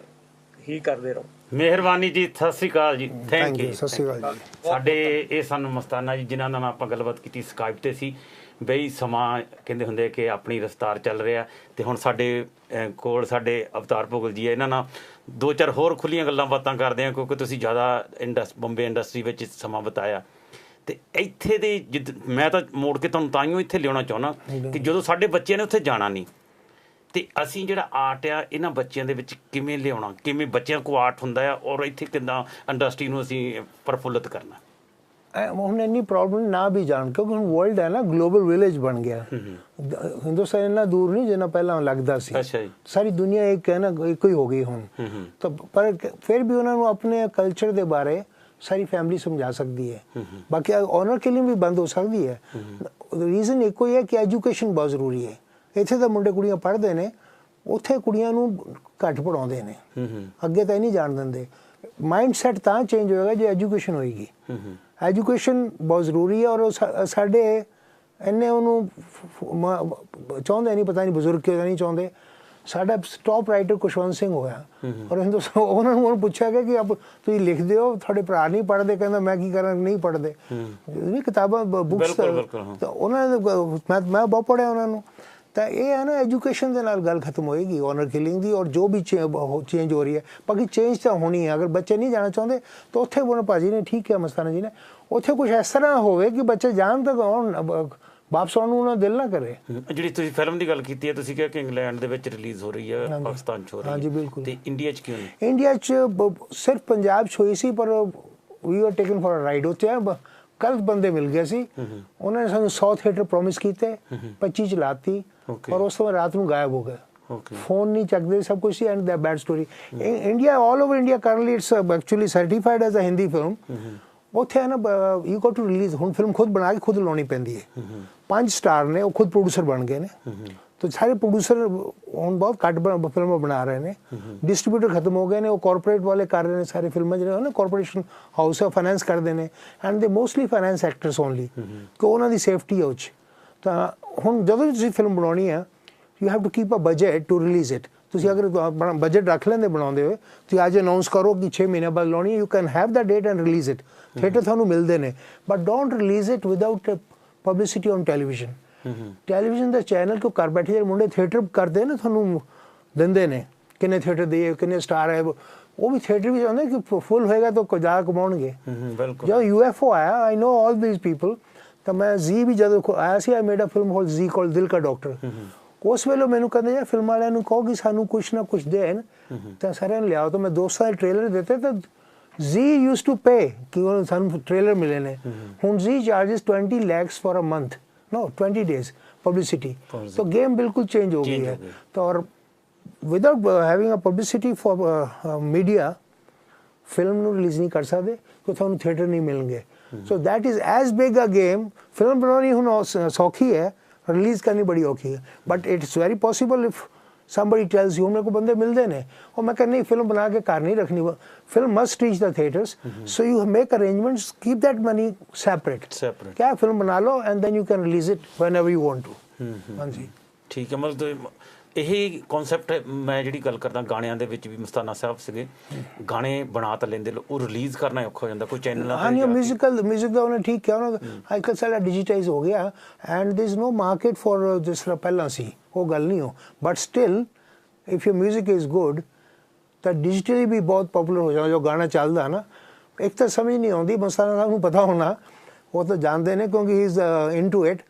ਹੀ ਕਰਦੇ ਰਹੋ। ਮਿਹਰਬਾਨੀ ਜੀ, ਸਤਿ ਸ੍ਰੀ ਅਕਾਲ ਜੀ, ਥੈਂਕ ਯੂ। ਸਤਿ ਸ੍ਰੀ ਅਕਾਲ ਜੀ। ਸਾਡੇ ਇਹ ਸਾਨੂੰ ਮਸਤਾਨਾ ਜੀ ਜਿਨ੍ਹਾਂ ਨਾਲ ਆਪਾਂ ਗੱਲਬਾਤ ਕੀਤੀ ਸਕਾਈਪ ਤੇ ਸੀ। ਬਈ ਸਮਾਂ ਕਹਿੰਦੇ ਹੁੰਦੇ ਕਿ ਆਪਣੀ ਰਫਤਾਰ ਚੱਲ ਰਿਹਾ ਤੇ ਹੁਣ ਸਾਡੇ ਕੋਲ ਸਾਡੇ ਅਵਤਾਰ ਭੋਗਲ ਜੀ ਹੈ, ਇਹਨਾਂ ਨਾਲ ਦੋ ਚਾਰ ਹੋਰ ਖੁੱਲੀਆਂ ਗੱਲਾਂ ਬਾਤਾਂ ਕਰਦੇ ਹਾਂ ਕਿਉਂਕਿ ਤੁਸੀਂ ਜ਼ਿਆਦਾ ਬੰਬੇ ਇੰਡਸਟਰੀ ਵਿੱਚ ਸਮਾਂ ਬਿਤਾਇਆ ਤੇ ਇੱਥੇ ਦੇ ਮੈਂ ਤਾਂ ਮੋੜ ਕੇ ਤੁਹਾਨੂੰ ਤਾਂਹੀਓ ਇੱਥੇ ਲਿਆਉਣਾ ਚਾਹੁੰਦਾ ਕਿ ਜਦੋਂ ਸਾਡੇ ਬੱਚਿਆਂ ਨੇ ਉੱਥੇ ਜਾਣਾ ਨਹੀਂ ਤੇ ਅਸੀਂ ਜਿਹੜਾ ਆਰਟ ਆ ਇਹਨਾਂ ਬੱਚਿਆਂ ਦੇ ਵਿੱਚ ਕਿਵੇਂ ਲਿਆਉਣਾ, ਕਿਵੇਂ ਬੱਚਿਆਂ ਕੋਲ ਆਰਟ ਹੁੰਦਾ ਆ ਔਰ ਇੱਥੇ ਕਿੱਦਾਂ ਇੰਡਸਟਰੀ ਨੂੰ ਅਸੀਂ ਪ੍ਰਫੁੱਲਿਤ ਕਰਨਾ। ਹੁਣ ਇੰਨੀ ਪ੍ਰੋਬਲਮ ਨਾ ਵੀ ਜਾਣ ਕਿਉਂਕਿ ਹੁਣ ਵਰਲਡ ਹੈ ਨਾ, ਗਲੋਬਲ ਵਿਲੇਜ ਬਣ ਗਿਆ। ਹਿੰਦੁਸਤਾਨ ਇੰਨਾ ਦੂਰ ਨਹੀਂ ਜਿੰਨਾ ਪਹਿਲਾਂ ਲੱਗਦਾ ਸੀ। ਅੱਛਾ ਜੀ। ਸਾਰੀ ਦੁਨੀਆ ਇੱਕ ਹੈ ਨਾ, ਇੱਕੋ ਹੀ ਹੋ ਗਈ ਹੁਣ। ਤਾਂ ਪਰ ਫਿਰ ਵੀ ਉਹਨਾਂ ਨੂੰ ਆਪਣੇ ਕਲਚਰ ਦੇ ਬਾਰੇ ਸਾਰੀ ਫੈਮਿਲੀ ਸਮਝਾ ਸਕਦੀ ਹੈ। ਬਾਕੀ ਆਨਰ ਕਿਲਿੰਗ ਵੀ ਬੰਦ ਹੋ ਸਕਦੀ ਹੈ। ਰੀਜ਼ਨ ਇੱਕੋ ਹੀ ਹੈ ਕਿ ਐਜੂਕੇਸ਼ਨ ਬਹੁਤ ਜ਼ਰੂਰੀ ਹੈ। ਇੱਥੇ ਤਾਂ ਮੁੰਡੇ ਕੁੜੀਆਂ ਪੜ੍ਹਦੇ ਨੇ, ਉੱਥੇ ਕੁੜੀਆਂ ਨੂੰ ਘੱਟ ਪੜ੍ਹਾਉਂਦੇ ਨੇ, ਅੱਗੇ ਤਾਂ ਨਹੀਂ ਜਾਣ ਦਿੰਦੇ। ਮਾਈਂਡ ਸੈਟ ਤਾਂ ਚੇਂਜ ਹੋਏਗਾ ਜੇ ਐਜੂਕੇਸ਼ਨ ਹੋਏਗੀ। ਐਜੂਕੇਸ਼ਨ ਬਹੁਤ ਜ਼ਰੂਰੀ ਹੈ ਔਰ ਸਾਡੇ ਇੰਨੇ ਉਹਨੂੰ ਚਾਹੁੰਦੇ ਨਹੀਂ, ਪਤਾ ਨਹੀਂ ਬਜ਼ੁਰਗ ਕਿਉਂ ਨਹੀਂ ਚਾਹੁੰਦੇ। ਸਾਡਾ ਟੌਪ ਰਾਈਟਰ ਖੁਸ਼ਵੰਤ ਸਿੰਘ ਹੋਇਆ ਔਰ ਹਿੰਦੁਸਤਾਨ ਉਹਨਾਂ ਨੂੰ ਉਹਨੂੰ ਪੁੱਛਿਆ ਗਿਆ ਕਿ ਤੁਸੀਂ ਲਿਖਦੇ ਹੋ, ਤੁਹਾਡੇ ਭਰਾ ਨਹੀਂ ਪੜ੍ਹਦੇ, ਕਹਿੰਦਾ ਮੈਂ ਕੀ ਕਰਾਂ, ਨਹੀਂ ਪੜ੍ਹਦੇ ਨਹੀਂ ਕਿਤਾਬਾਂ ਬੁੱਕਸ। ਤਾਂ ਉਹਨਾਂ ਨੇ ਮੈਂ ਬਹੁਤ ਪੜ੍ਹਿਆ ਉਹਨਾਂ ਨੂੰ। ਤਾਂ ਇਹ ਹੈ ਨਾ, ਐਜੂਕੇਸ਼ਨ ਦੇ ਨਾਲ ਗੱਲ ਖਤਮ ਹੋਏਗੀ ਆਨਰ ਕਿਲਿੰਗ ਦੀ। ਔਰ ਜੋ ਵੀ ਚੇਂਜ ਹੋ ਰਹੀ ਹੈ, ਬਾਕੀ ਚੇਂਜ ਤਾਂ ਹੋਣੀ ਹੈ। ਅਗਰ ਬੱਚੇ ਨਹੀਂ ਜਾਣਾ ਚਾਹੁੰਦੇ ਤਾਂ ਉੱਥੇ ਬੋਲਣ ਭਾਜੀ ਨੇ ਠੀਕ ਹੈ, ਮਸਤਾਨਾ ਜੀ ਨੇ, ਉੱਥੇ ਕੁਝ ਇਸ ਤਰ੍ਹਾਂ ਹੋਵੇ ਕਿ ਬੱਚੇ ਜਾਣ ਤੱਕ ਆਉਣ, ਵਾਪਸ ਆਉਣ ਨੂੰ ਉਹਨਾਂ ਦਿਲ ਨਾ ਕਰੇ। ਜਿਹੜੀ ਤੁਸੀਂ ਫਿਲਮ ਦੀ ਗੱਲ ਕੀਤੀ ਹੈ, ਤੁਸੀਂ ਕਿਹਾ ਕਿ ਇੰਗਲੈਂਡ ਦੇ ਵਿੱਚ ਰਿਲੀਜ਼ ਹੋ ਰਹੀ ਹੈ, ਪਾਕਿਸਤਾਨ 'ਚ ਹੋ ਰਹੀ ਹੈ। ਹਾਂਜੀ ਬਿਲਕੁਲ। ਤੇ ਇੰਡੀਆ 'ਚ ਕਿਉਂ ਨਹੀਂ? ਇੰਡੀਆ 'ਚ ਸਿਰਫ ਪੰਜਾਬ 'ਚ ਹੋਈ ਸੀ, ਪਰ we are taken for a ride. ਉੱਥੇ ਕੱਲ ਬੰਦੇ ਮਿਲ ਗਏ ਸੀ, ਉਹਨਾਂ ਨੇ ਸਾਨੂੰ 100 ਥੀਏਟਰ ਪ੍ਰੋਮਿਸ ਕੀਤੇ, 25 ਚਲਾਤੀ ਔਰ ਉਸ ਤੋਂ ਰਾਤ ਨੂੰ ਗਾਇਬ ਹੋ ਗਏ। ਫੋਨ ਨਹੀਂ ਚੱਕਦੇ, ਸਭ ਕੁਝ ਸੀ। And the bad story India, all over India currently it's actually certified as a Hindi film. ਉੱਥੇ ਹੈ ਨਾ, ਯੂ ਗੋਟ ਟੂ ਰਿਲੀਜ਼। ਹੁਣ ਫਿਲਮ ਖੁਦ ਬਣਾ ਕੇ ਖੁਦ ਲਾਉਣੀ ਪੈਂਦੀ ਹੈ। 5 ਸਟਾਰ ਨੇ, ਉਹ ਖੁਦ ਪ੍ਰੋਡਿਊਸਰ ਬਣ ਗਏ ਨੇ। ਤਾਂ ਸਾਰੇ ਪ੍ਰੋਡਿਊਸਰ ਹੁਣ ਬਹੁਤ ਘੱਟ ਫਿਲਮਾਂ ਬਣਾ ਰਹੇ ਨੇ। ਡਿਸਟਰੀਬਿਊਟਰ ਖਤਮ ਹੋ ਗਏ ਨੇ, ਉਹ ਕਾਰਪੋਰੇਟ ਵਾਲੇ ਕਰ ਰਹੇ ਨੇ ਸਾਰੇ ਫਿਲਮਾਂ, ਜਿਹੜੇ ਨਾ ਕਾਰਪੋਰੇਸ਼ਨ ਹਾਊਸ ਹੈ, ਫਾਈਨੈਂਸ ਕਰਦੇ ਨੇ। ਐਂਡ ਦੇ ਮੋਸਟਲੀ ਫਾਈਨੈਂਸ ਐਕਟਰਸ ਓਨਲੀ, ਕਿ ਉਹਨਾਂ ਦੀ ਸੇਫਟੀ ਹੈ ਉਹ 'ਚ। ਤਾਂ ਹੁਣ ਜਦੋਂ ਤੁਸੀਂ ਫਿਲਮ ਬਣਾਉਣੀ ਹੈ, you have to keep a budget to release it. ਤੁਸੀਂ ਅਗਰ ਬਜਟ ਰੱਖ ਲੈਂਦੇ ਬਣਾਉਂਦੇ ਹੋਏ, ਤੁਸੀਂ ਅੱਜ ਅਨਾਊਂਸ ਕਰੋ ਕਿ 6 ਮਹੀਨੇ ਬਾਅਦ ਲਾਉਣੀ ਹੈ, you can have the date and release it. Theatre ਤੁਹਾਨੂੰ ਮਿਲਦੇ ਨੇ, but don't release it without publicity on television. Television the channel ਕਿਉਂ ਘਰ ਬੈਠੇ ਜਿਹੜੇ ਮੁੰਡੇ ਥੀਏਟਰ ਕਰਦੇ ਨੇ, ਤੁਹਾਨੂੰ ਦਿੰਦੇ ਨੇ ਕਿੰਨੇ ਥੀਏਟਰ ਦੇ, ਕਿੰਨੇ ਸਟਾਰ ਹੈ। ਉਹ ਵੀ ਥੀਏਟਰ ਵੀ ਚਾਹੁੰਦੇ ਕਿ ਫੁੱਲ ਹੋਏਗਾ ਤਾਂ ਜ਼ਿਆਦਾ ਕਮਾਉਣਗੇ। ਜਦੋਂ UFO ਆਇਆ, ਆਈ ਨੋ ਆਲ ਦੀਜ਼ ਪੀਪਲ। ਤਾਂ ਮੈਂ ਜ਼ੀ ਵੀ ਜਦੋਂ ਆਇਆ ਸੀ, I made a film called Zee called Dil Ka doctor. ਉਸ ਵੇਲੇ ਮੈਨੂੰ ਕਹਿੰਦੇ ਯਾਰ ਫਿਲਮ ਵਾਲਿਆਂ ਨੂੰ ਕਹੋ ਕਿ ਸਾਨੂੰ ਕੁਛ ਨਾ ਕੁਛ ਦੇਣ ਤਾਂ ਸਾਰਿਆਂ ਨੂੰ ਲਿਆਓ। ਤਾਂ ਮੈਂ 2 ਸਾਲ ਟ੍ਰੇਲਰ ਦਿੱਤੇ ਤਾਂ Zee used to pay ਕਿ ਉਹ ਸਾਨੂੰ ਟ੍ਰੇਲਰ ਮਿਲੇ ਨੇ। ਹੁਣ Zee charges 20 lakhs for a month, no 20 days publicity। तो गेम बिल्कुल चेंज हो गई है। तो और without having a publicity for media film ਨੂੰ ਰਿਲੀਜ਼ ਨਹੀਂ ਕਰ ਸਕਦੇ ਕਿ ਤੁਹਾਨੂੰ ਥੀਏਟਰ ਨਹੀਂ ਮਿਲਣਗੇ। So that is as big a game. Film ਬਣਾਉਣੀ ਹੁਣ ਸੌਖੀ ਹੈ, ਰਿਲੀਜ਼ ਕਰਨੀ ਬੜੀ ਔਖੀ ਹੈ। But it's very possible if somebody tells you मेरे को बंदे मिलते हैं और मैं कहनी फिल्म बना के कार नहीं रखनी। Film must reach the theaters, so you make arrangements, keep that money separate। क्या फिल्म बना लो and then you can release it whenever you want to। हाँ जी ਠੀਕ ਹੈ। ਮਤਲਬ ਇਹੀ ਕਨਸੈਪਟ ਮੈਂ ਜਿਹੜੀ ਗੱਲ ਕਰਦਾ ਗਾਣਿਆਂ ਦੇ ਵਿੱਚ ਵੀ ਮਸਤਾਨਾ ਸਾਹਿਬ ਸੀਗੇ ਗਾਣੇ ਬਣਾ ਤਾਂ ਲੈਂਦੇ ਉਹ ਰਿਲੀਜ਼ ਕਰਨਾ ਔਖਾ ਹੋ ਜਾਂਦਾ ਕੋਈ ਚੈਨਲ हाँ जी म्यूजिक का उन्हें ठीक किया ना अजकल सारा डिजिटाइज हो गया and there is no market for जिस तरह पहला सी वो गल नहीं हो। But still if your music is good तो डिजिटली भी बहुत पॉपुलर हो जाना। जो गाना चलता है ना एक तो समझ नहीं आती मस्ताना साहब को पता होना वो तो जानते हैं क्योंकि ही इज इनटू इट।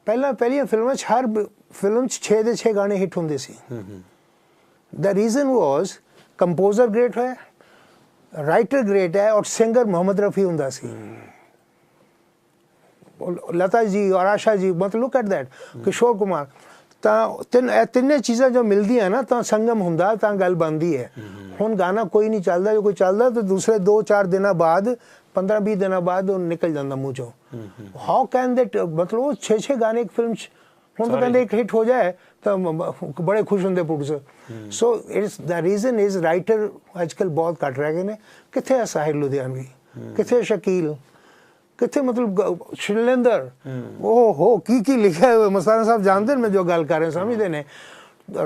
ਪਹਿਲੀਆਂ ਫਿਲਮਾਂ 'ਚ ਹਰ ਫਿਲਮ 'ਚ 6 ਦੇ 6 ਗਾਣੇ ਹਿੱਟ ਹੁੰਦੇ ਸੀ। The reason was composer great ਹੈ, ਰਾਈਟਰ ਗ੍ਰੇਟ ਹੈ ਔਰ ਸਿੰਗਰ ਮੁਹੰਮਦ ਰਫੀ ਹੁੰਦਾ ਸੀ। ਲਤਾ ਜੀ ਔਰ ਆਸ਼ਾ ਜੀ ਮਤਲਬ look at that Kishore Kumar ਤਾਂ ਤਿੰਨੇ ਚੀਜ਼ਾਂ ਜੋ ਮਿਲਦੀਆਂ ਨਾ ਤਾਂ ਸੰਗਮ ਹੁੰਦਾ ਤਾਂ ਗੱਲ ਬਣਦੀ ਹੈ। ਹੁਣ ਗਾਣਾ ਕੋਈ ਨਹੀਂ ਚੱਲਦਾ, ਜੋ ਕੋਈ ਚੱਲਦਾ ਤਾਂ ਦੂਸਰੇ 2-4 ਦਿਨਾਂ ਬਾਅਦ 15-20 ਦਿਨਾਂ ਬਾਅਦ ਉਹ ਨਿਕਲ ਜਾਂਦਾ ਮੂੰਹ ਚੋਂ। ਹਾਊ ਕੈਨ ਦੈਟ ਮਤਲਬ ਉਹ 6 ਗਾਣੇ ਇੱਕ ਫਿਲਮ 'ਚ ਹੁਣ ਤਾਂ ਕਹਿੰਦੇ ਇੱਕ ਹਿੱਟ ਹੋ ਜਾਏ ਤਾਂ ਬੜੇ ਖੁਸ਼ ਹੁੰਦੇ producer. So it's the reason is writer ਅੱਜ ਕੱਲ੍ਹ ਬਹੁਤ ਘੱਟ ਰਹਿ ਗਏ ਨੇ। ਕਿੱਥੇ ਹੈ ਸਾਹਿਲ ਲੁਧਿਆਣਵੀ, ਕਿੱਥੇ ਸ਼ਕੀਲ, ਕਿੱਥੇ ਮਤਲਬ ਸ਼ਿਲੇਂਦਰ ਉਹ ਹੋ ਕੀ ਲਿਖਿਆ ਹੈ। ਮਸਤਾਨਾ ਸਾਹਿਬ ਜਾਣਦੇ ਨੇ ਮੈਂ ਜੋ ਗੱਲ ਕਰ ਰਿਹਾ ਸਮਝਦੇ ਨੇ।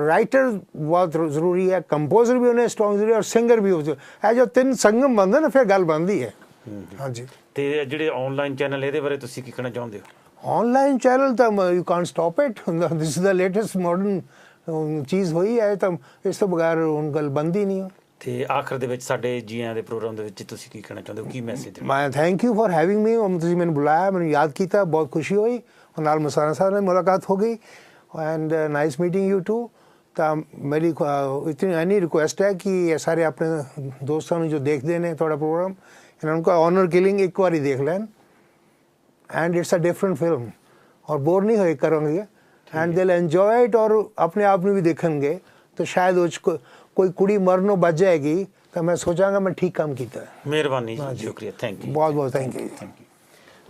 ਰਾਈਟਰ ਬਹੁਤ ਜ਼ਰੂਰੀ ਹੈ, ਕੰਪੋਜ਼ਰ ਵੀ ਉਹਨੇ ਸਟਰੋਂਗ ਜ਼ਰੂਰੀ ਔਰ ਸਿੰਗਰ ਵੀ ਇਹ ਜੋ ਤਿੰਨ ਸੰਗਮ ਬਣਦੇ ਨਾ ਫਿਰ ਗੱਲ ਬਣਦੀ ਹੈ। ਹਾਂਜੀ ਤੇ ਜਿਹੜੇ ਆਨਲਾਈਨ ਚੈਨਲ ਇਹਦੇ ਬਾਰੇ ਤੁਸੀਂ ਕੀ ਕਹਿਣਾ ਚਾਹੁੰਦੇ ਹੋ? ऑनलाइन चैनल तो you can't stop it. This is the latest modern चीज़ होई है तो इस तो बगैर ਹੁਣ ਗੱਲ ਬੰਦੀ ਨਹੀਂ ਹੋ। ਤੇ ਆਖਰ ਦੇ ਵਿੱਚ ਸਾਡੇ ਜੀਆਂ ਦੇ ਪ੍ਰੋਗਰਾਮ ਦੇ ਵਿੱਚ ਤੁਸੀਂ ਕੀ ਕਹਿਣਾ ਚਾਹੁੰਦੇ ਹੋ, ਕੀ ਮੈਸੇਜ ਦੇਣਾ? ਮੈਂ thank you for having me. ਤੁਸੀਂ ਮੈਨੂੰ ਬੁਲਾਇਆ, ਮੈਨੂੰ ਯਾਦ ਕੀਤਾ, ਬਹੁਤ ਖੁਸ਼ੀ ਹੋਈ और ਨਾਲ ਮਸਤਾਨਾ ਸਾਹਿਬ ਨਾਲ ਮੁਲਾਕਾਤ ਹੋ ਗਈ and nice meeting you too. ਤਾਂ ਮੇਰੀ ਇਤਨੀ ਐਨੀ ਰਿਕੁਐਸਟ ਹੈ ਕਿ ਇਹ ਸਾਰੇ ਆਪਣੇ ਦੋਸਤਾਂ ਨੂੰ ਜੋ ਦੇਖਦੇ ਨੇ ਤੁਹਾਡਾ ਪ੍ਰੋਗਰਾਮ ਇਹਨਾਂ ਨੂੰ ऑनर किलिंग ਇੱਕ ਵਾਰੀ ਦੇਖ ਲੈਣ and it's a different film और बोर नहीं होए करेंगे एंड दे एंजॉय इट और अपने आप में भी देखेंगे तो शायद वो कोई कुड़ी मरनों बच जाएगी तो मैं सोचांगा मैं ठीक काम किया। ਮਿਹਰਬਾਨੀ ਜੀ, ਸ਼ੁਕਰੀਆ, ਥੈਂਕ ਯੂ, बहुत बहुत थैंक यू।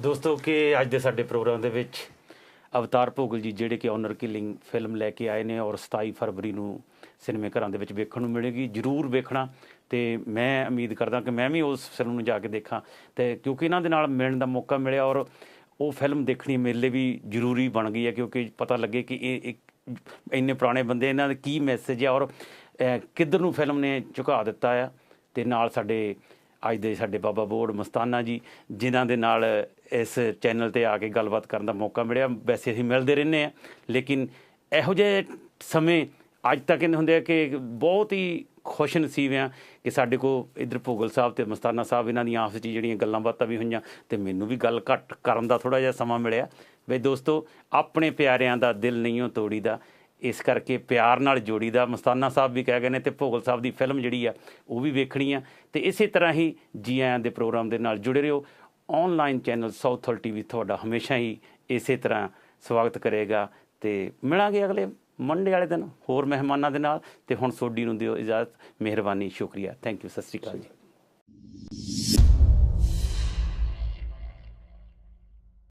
ਦੋਸਤੋ ਕਿ ਅੱਜ ਦੇ ਸਾਡੇ ਪ੍ਰੋਗਰਾਮ ਦੇ ਵਿੱਚ ਅਵਤਾਰ ਭੋਗਲ ਜੀ ਜਿਹੜੇ ਕਿ ऑनर किलिंग ਫਿਲਮ ਲੈ ਕੇ ਆਏ ਨੇ ਔਰ 27 ਫਰਵਰੀ ਨੂੰ ਸਿਨੇਮੇ ਘਰਾਂ ਦੇ ਵਿੱਚ ਵੇਖਣ ਨੂੰ ਮਿਲੇਗੀ। ਜ਼ਰੂਰ ਵੇਖਣਾ ਤੇ ਮੈਂ ਉਮੀਦ ਕਰਦਾ ਕਿ ਮੈਂ ਵੀ ਉਸ ਫਿਲਮ ਨੂੰ ਜਾ ਕੇ ਦੇਖਾਂ ਤੇ ਕਿਉਂਕਿ ਇਹਨਾਂ ਦੇ ਨਾਲ ਮਿਲਣ ਦਾ ਮੌਕਾ ਮਿਲਿਆ ਔਰ ਉਹ ਫਿਲਮ ਦੇਖਣੀ ਮੇਰੇ ਲਈ ਵੀ ਜ਼ਰੂਰੀ ਬਣ ਗਈ ਹੈ ਕਿਉਂਕਿ ਪਤਾ ਲੱਗੇ ਕਿ ਇਹ ਇੱਕ ਇੰਨੇ ਪੁਰਾਣੇ ਬੰਦੇ ਇਹਨਾਂ ਦਾ ਕੀ ਮੈਸੇਜ ਹੈ ਔਰ ਕਿੱਧਰ ਨੂੰ ਫਿਲਮ ਨੇ ਝੁਕਾ ਦਿੱਤਾ ਆ। ਤੇ ਨਾਲ ਅੱਜ ਦੇ ਸਾਡੇ ਬਾਬਾ ਬੋੜ ਮਸਤਾਨਾ ਜੀ ਜਿਨ੍ਹਾਂ ਦੇ ਨਾਲ ਇਸ ਚੈਨਲ 'ਤੇ ਆ ਕੇ ਗੱਲਬਾਤ ਕਰਨ ਦਾ ਮੌਕਾ ਮਿਲਿਆ। ਵੈਸੇ ਅਸੀਂ ਮਿਲਦੇ ਰਹਿੰਦੇ ਹਾਂ ਲੇਕਿਨ ਇਹੋ ਜਿਹੇ ਸਮੇਂ ਅੱਜ ਤੱਕ ਕਹਿੰਦੇ ਹੁੰਦੇ ਆ ਕਿ ਬਹੁਤ ਹੀ ਖੁਸ਼ ਨਸੀਬ ਆ ਕਿ ਸਾਡੇ ਕੋਲ ਇੱਧਰ ਭੋਗਲ ਸਾਹਿਬ ਅਤੇ ਮਸਤਾਨਾ ਸਾਹਿਬ ਇਹਨਾਂ ਦੀਆਂ ਆਪਸ 'ਚ ਜਿਹੜੀਆਂ ਗੱਲਾਂ ਬਾਤਾਂ ਵੀ ਹੋਈਆਂ ਅਤੇ ਮੈਨੂੰ ਵੀ ਗੱਲ ਘੱਟ ਕਰਨ ਦਾ ਥੋੜ੍ਹਾ ਜਿਹਾ ਸਮਾਂ ਮਿਲਿਆ। ਬਈ ਦੋਸਤੋ ਆਪਣੇ ਪਿਆਰਿਆਂ ਦਾ ਦਿਲ ਨਹੀਂ ਉਹ ਤੋੜੀਦਾ, ਇਸ ਕਰਕੇ ਪਿਆਰ ਨਾਲ ਜੋੜੀਦਾ। ਮਸਤਾਨਾ ਸਾਹਿਬ ਵੀ ਕਹਿ ਗਏ ਨੇ ਅਤੇ ਭੋਗਲ ਸਾਹਿਬ ਦੀ ਫਿਲਮ ਜਿਹੜੀ ਆ ਉਹ ਵੀ ਵੇਖਣੀ ਆ। ਅਤੇ ਇਸੇ ਤਰ੍ਹਾਂ ਹੀ ਜੀ ਆਇਆਂ ਦੇ ਪ੍ਰੋਗਰਾਮ ਦੇ ਨਾਲ ਜੁੜੇ ਰਹੋ। ਔਨਲਾਈਨ ਚੈਨਲ ਸਾਊਥ ਹਾਲ TV ਤੁਹਾਡਾ ਹਮੇਸ਼ਾ ਹੀ ਇਸੇ ਤਰ੍ਹਾਂ ਸਵਾਗਤ ਕਰੇਗਾ ਅਤੇ ਮਿਲਾਂਗੇ ਅਗਲੇ ਮੰਡੇ ਵਾਲੇ ਦਿਨ ਹੋਰ ਮਹਿਮਾਨਾਂ ਦੇ ਨਾਲ। ਅਤੇ ਹੁਣ ਸੋਢੀ ਨੂੰ ਦਿਓ ਇਜਾਜ਼ਤ। ਮਿਹਰਬਾਨੀ, ਸ਼ੁਕਰੀਆ, ਥੈਂਕ ਯੂ, ਸਤਿ ਸ਼੍ਰੀ ਅਕਾਲ ਜੀ।